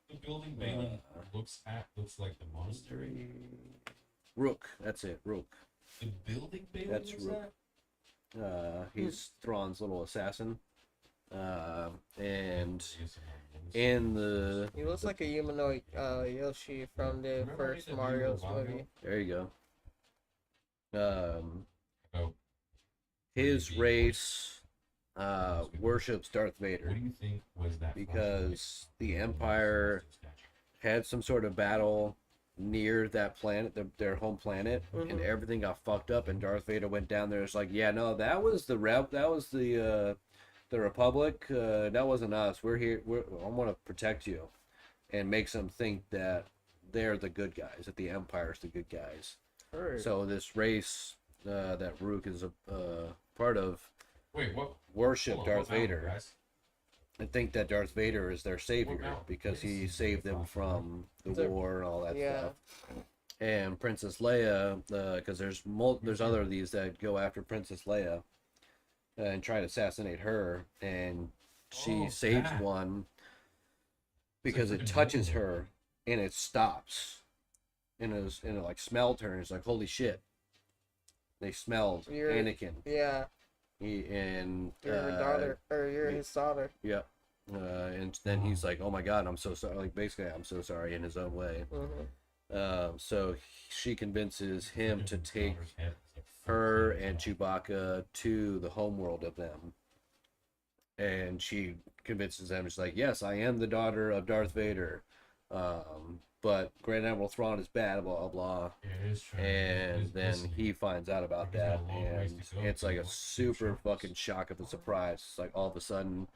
the building Balin looks like the monastery. Rook, that's it, Rook. The building Balin. That's Rook. He's Thrawn's little assassin. And in the he looks like a humanoid Yoshi from the first Mario's movie. There you go. His race worships Darth Vader. What do you think was that? Because the Empire had some sort of battle near that planet, their home planet, and everything got fucked up, and Darth Vader went down there. It's like, yeah, no, that was the Republic. That wasn't us. We're here. I want to protect you, and makes them think that they're the good guys, that the Empire's the good guys. Heard. So this race that Rook is a part of, wait, what? Worship Darth Vader. Guys? I think that Darth Vader is their savior because he saved them from the war and all that stuff. And Princess Leia, because there's other of these that go after Princess Leia and try to assassinate her, and she saves one because it touches her and it stops, and it like smelled her, and it's like, holy shit, they smelled Anakin. Yeah. And you're her daughter, or you're his daughter. Yep. And then he's like, "Oh my God, I'm so sorry." Like basically, I'm so sorry in his own way. So she convinces him to take her and Chewbacca to the homeworld of them, and she convinces them. She's like, "Yes, I am the daughter of Darth Vader, but Grand Admiral Thrawn is bad." Blah blah. And then he finds out about that, and it's like a super fucking shock of a surprise. It's like all of a sudden,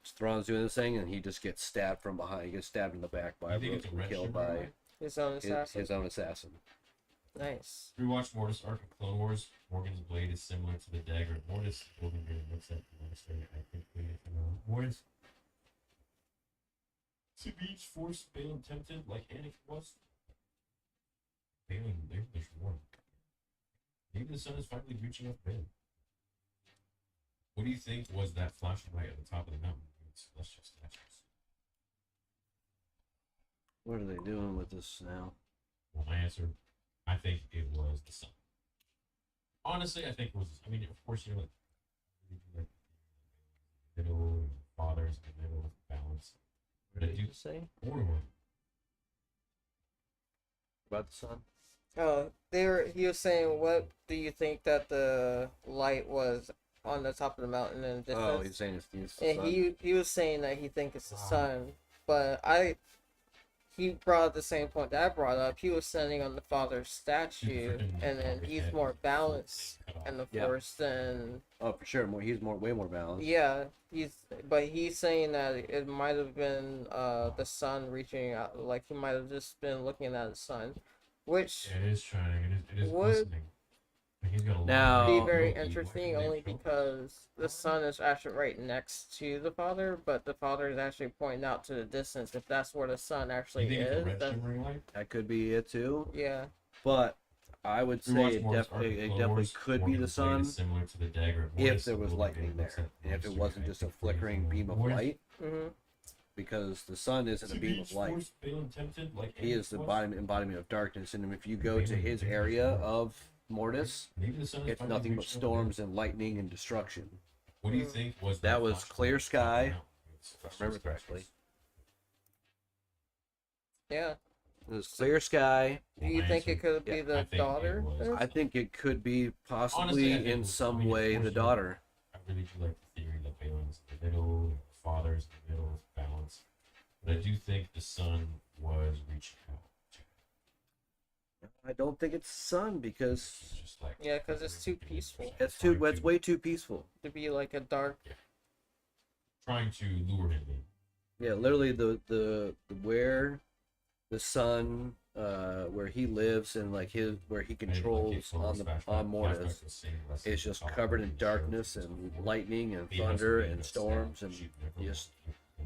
Thrawn's doing this thing, and he just gets stabbed from behind. He gets stabbed in the back by Rook and killed by his own assassin. His own assassin. Nice. Rewatch Mortis arc of Clone Wars. Morgan's blade is similar to the dagger of Mortis. Morgan really looks at the monastery. I think we Mortis. To be each force Balin tempted like Anakin was. Balin, there's more. Maybe the sun is finally reaching up Balin. What do you think was that flashing light at the top of the mountain? It's celestial statues. What are they doing with this now? Well, my answer, I think it was the sun. Honestly, I think it was. I mean, of course, you're like middle, fathers in the middle, balance. What did you say? About the sun? Oh, he was saying, what do you think that the light was on the top of the mountain in the distance? Oh, he's saying it's the and sun. he was saying that he thinks it's the sun, but he brought up the same point that I brought up. He was standing on the father's statue, and then he's more balanced in the force than. Oh, for sure. He's way more balanced. Yeah, he's saying that it might have been the sun reaching out. Like he might have just been looking at the sun, which it is trying. It is listening. He's got a now be very interesting only because the sun is actually right next to the father, but the father is actually pointing out to the distance. If that's where the sun actually is, that could be it too. Yeah, but I would say it definitely could be the sun if there was lightning there, and if it wasn't just a flickering beam of light. Because the sun isn't a beam of light. He is the embodiment of darkness, and if you go to his area of Mortis, it's nothing but storms and lightning and destruction. What do you think was that? Was clear sky, if I remember correctly. Yeah. It was clear sky. Do you think it could be the daughter? I think it could be possibly in some way the daughter. I really do like the theory that Balin's in the middle, the father's in the middle, balance. But I do think the sun was reaching out. I don't think it's sun because because it's too peaceful. It's way too peaceful to be like a dark. Trying to lure him in. Yeah, literally the where the sun where he lives and like where he controls on Mortis is just covered in darkness and lightning and thunder and storms and just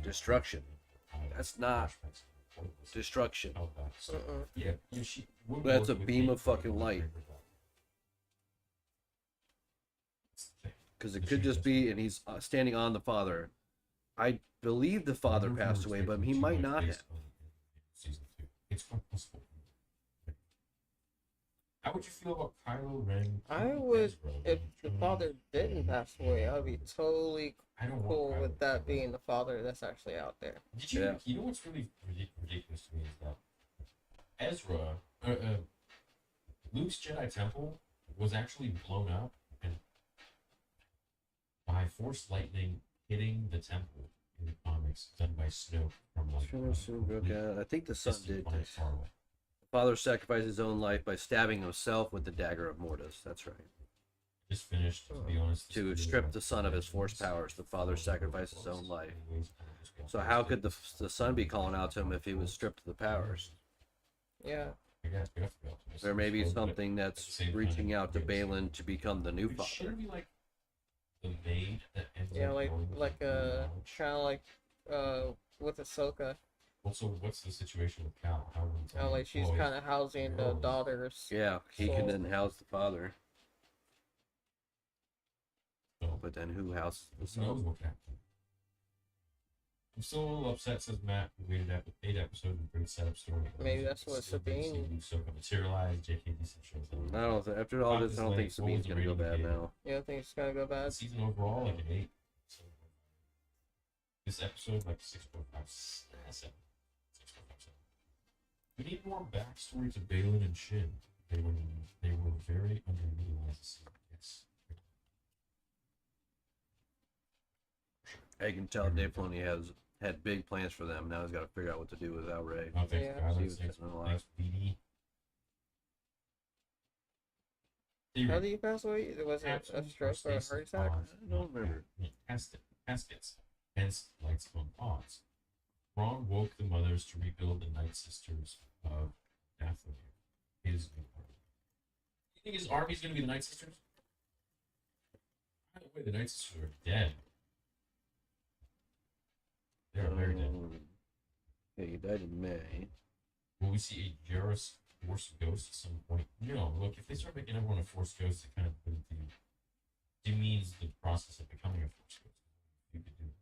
destruction. That's not destruction. That's a beam of fucking light. Because it could just be, and he's standing on the father. I believe the father passed away, but he might not have. It's possible. How would you feel about Kylo Ren? I would, if the father didn't pass away, I would be totally cool with that being the father that's actually out there. Did you? You know what's really ridiculous to me is that Ezra, Luke's Jedi Temple was actually blown up and by Force lightning hitting the temple in the comics done by Snoke from like I think the son did planet this. far away. The father sacrificed his own life by stabbing himself with the dagger of Mortis. That's right. Just finished, to be honest. To strip the son of his force powers, the father sacrificed his own life. So how could the son be calling out to him if he was stripped of the powers? Yeah. There may be something that's reaching out to Balin to become the new father. The maid that ends Yeah, up like going with like the kind of like with Ahsoka. Also, what's the situation with Cal? How Like she's kind of housing the daughters. Yeah, he can then house the father. So, But then who houses the who knows son? what happened? I'm still a little upset, says Matt. We waited 8 episodes with great setup story. Maybe that's what Sabine. Ahsoka materialized. JK decent shows. I don't think after all this, I don't think Sabine's gonna go bad now. You don't think it's gonna go bad? Season overall, like an 8. So, this episode, like 6.5, 7. 6.57. We need more backstory to Balin and Shin. They were very underutilized this season. Yes. I can tell Dave Filoni had big plans for them. Now he's got to figure out what to do without Ray. Oh, thanks, Yeah. guys. See what's Thanks, in the life. thanks, BD. How did you pass away? Was it a stroke or a heart attack? I don't remember. Caskets. Hence, lights on pause. Thrawn woke the mothers to rebuild the Night Sisters of Dathomir. His new army. You think his army's gonna be the Night Sisters? By the way, the Night Sisters are dead. They are very dead. Yeah, he died in May. Will we see a Jairus Force Ghost at some point? No, look, if they start making everyone a Force Ghost, it kind of demeans the process of becoming a Force Ghost. You could do it.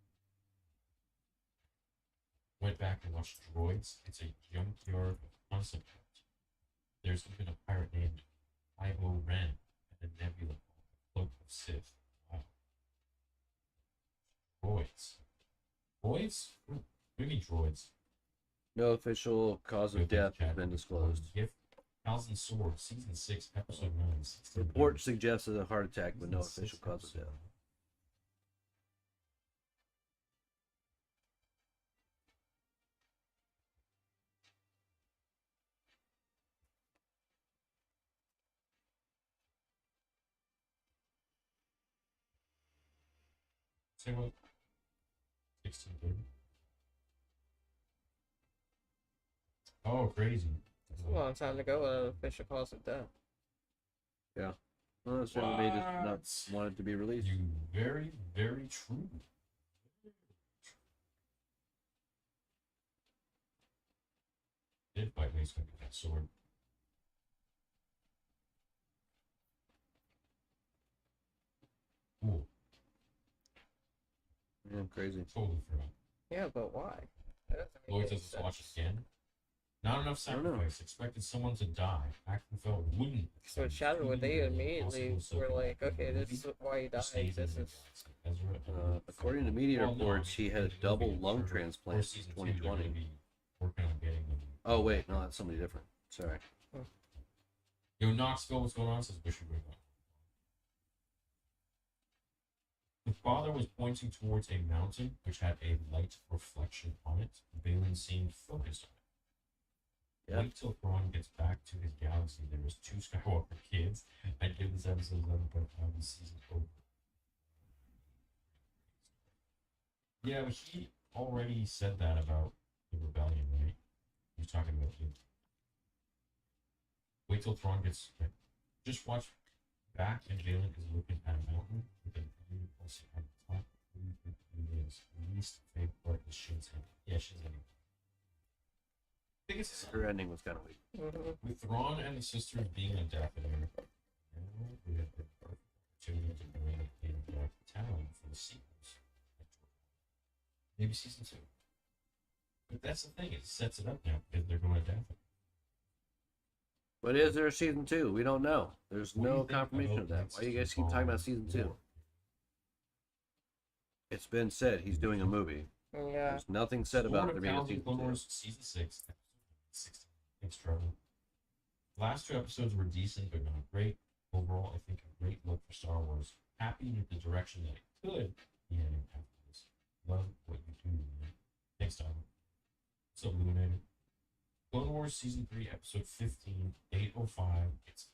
Went back and watched Droids. It's a junkyard of concept art. There's even a pirate named Ivo Ren and a nebula called the Cloak of Sith. Wow. Droids. Droids? What do you mean droids? No official cause of death has been disclosed. Gift, Thousand Sword, Season 6, Episode 9. Report suggests a heart attack, but no official cause of death. Say what? 1630. Oh, crazy. It's a long time to go without an official cause of death. Yeah. Well, that's why they just not want it to be released. You very, very true. Did fight Mace with that sword. Cool. Yeah, crazy. Totally forgot. Yeah, but why? That doesn't make Lloyd any doesn't watch sense. again. Not enough sacrifice. Expected someone to die. Acton felt wouldn't. So in Shadowwood, they immediately were like, okay, this is why he died. This is. According to media reports, he had a double lung transplant in 2020. Oh wait, no, that's somebody different. Sorry. Yo, Knoxville, what's going on? Says Bushy Rig. The father was pointing towards a mountain which had a light reflection on it. Balin seemed focused on it. Yeah. Wait till Thrawn gets back to his galaxy. There was 2 Skywalker kids. I give this episode 11.5 the season over. Yeah, but he already said that about the rebellion, right? He was talking about you. Wait till Thrawn gets. Just watch back, and Balin is looking at a mountain with a blue pulsing at the top. Who do you think it is? Least favorite part is Shin's ending. Yeah, Shin's ending. I think it's Her ending was kind of weak. with Thrawn and the sisters being on Dathomir. We have the perfect opportunity to bring in talent for the sequels. Maybe season 2. But that's the thing; it sets it up now because they're going to Dathomir. But is there a season 2? We don't know. There's What do you no think confirmation about of that. next Why do you guys keep talking about season 2? 4? It's been said he's doing a movie. Yeah. There's nothing said about there being a Clone season 2. Wars season 6, episode 16. Thanks, Trevor. Last 2 episodes were decent, but not great. Overall, I think a great look for Star Wars happy with the direction that it could be heading after this. Love what you do. Man. Thanks, Tom. What's up, Luminated? Clone Wars Season 3, Episode 15, 8:05. It's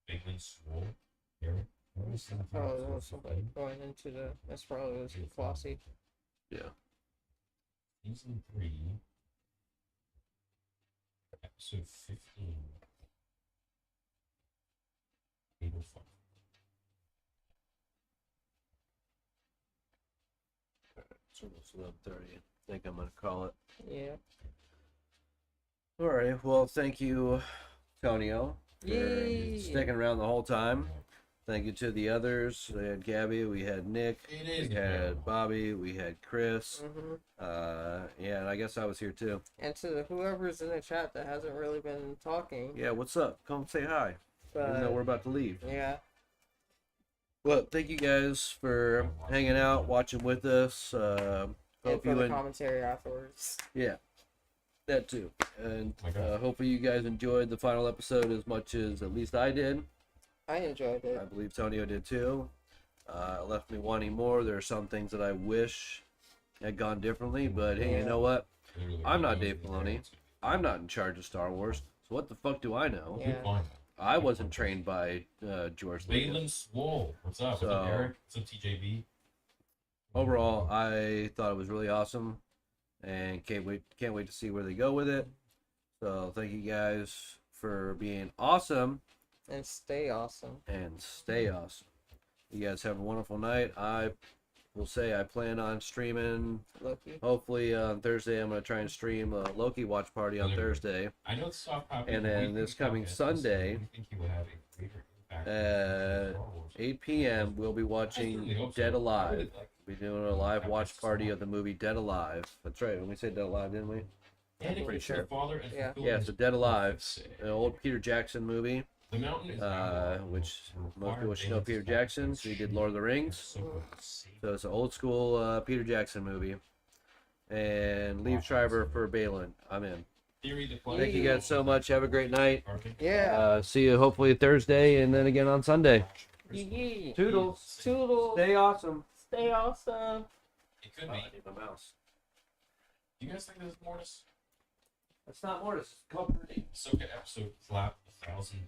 Bigly Swole. Eric? Probably was somebody going into the. That's probably was Flossie. Yeah. Season 3, Episode 15, 8:05. So it's 11:30. I think I'm gonna call it. Yeah. All right. Well, thank you, Tonio, for Yay. sticking around the whole time. Thank you to the others. We had Gabby, we had Nick, we had Bobby, we had Chris. Yeah, and I guess I was here too. And to whoever's in the chat that hasn't really been talking. Yeah, what's up? Come say hi. Even though we're about to leave. Yeah. Well, thank you guys for hanging out, watching with us. And Hope for you the commentary afterwards. Yeah, that too. And hopefully you guys enjoyed the final episode as much as at least I did. I enjoyed it. I believe Tonio did too. It left me wanting more. There are some things that I wish had gone differently, but hey, you know what? I'm not Dave Filoni. I'm not in charge of Star Wars. So what the fuck do I know? Yeah. I wasn't trained by George Lucas. Balin Swole. What's up? So, What's up, Eric? What's up, TJB? Overall, I thought it was really awesome, and can't wait to see where they go with it. So thank you guys for being awesome. And stay awesome. And stay awesome. You guys have a wonderful night. I will say I plan on streaming Loki. Hopefully on Thursday I'm going to try and stream a Loki watch party on Thursday. I know the soft copy. And then this coming Sunday at 8 p.m. we'll be watching Dead Alive. We'll be doing a live watch party of the movie Dead Alive. That's right. When we said Dead Alive, didn't we? I'm pretty sure. Yeah, so Dead Alive, an old Peter Jackson movie. The mountain is which most people should know Peter Jackson. So he did Lord of the Rings. So it's an old school Peter Jackson movie. And Liev Schreiber for Balin. I'm in. Thank you guys so much. Have a great night. Yeah. See you hopefully Thursday and then again on Sunday. Yeah. Toodles. Toodles. Stay awesome. Stay awesome. It could be. I need my mouse. Do you guys think this is Mortis? That's not Mortis. It's called Purdy. Ahsoka episode flap 1,000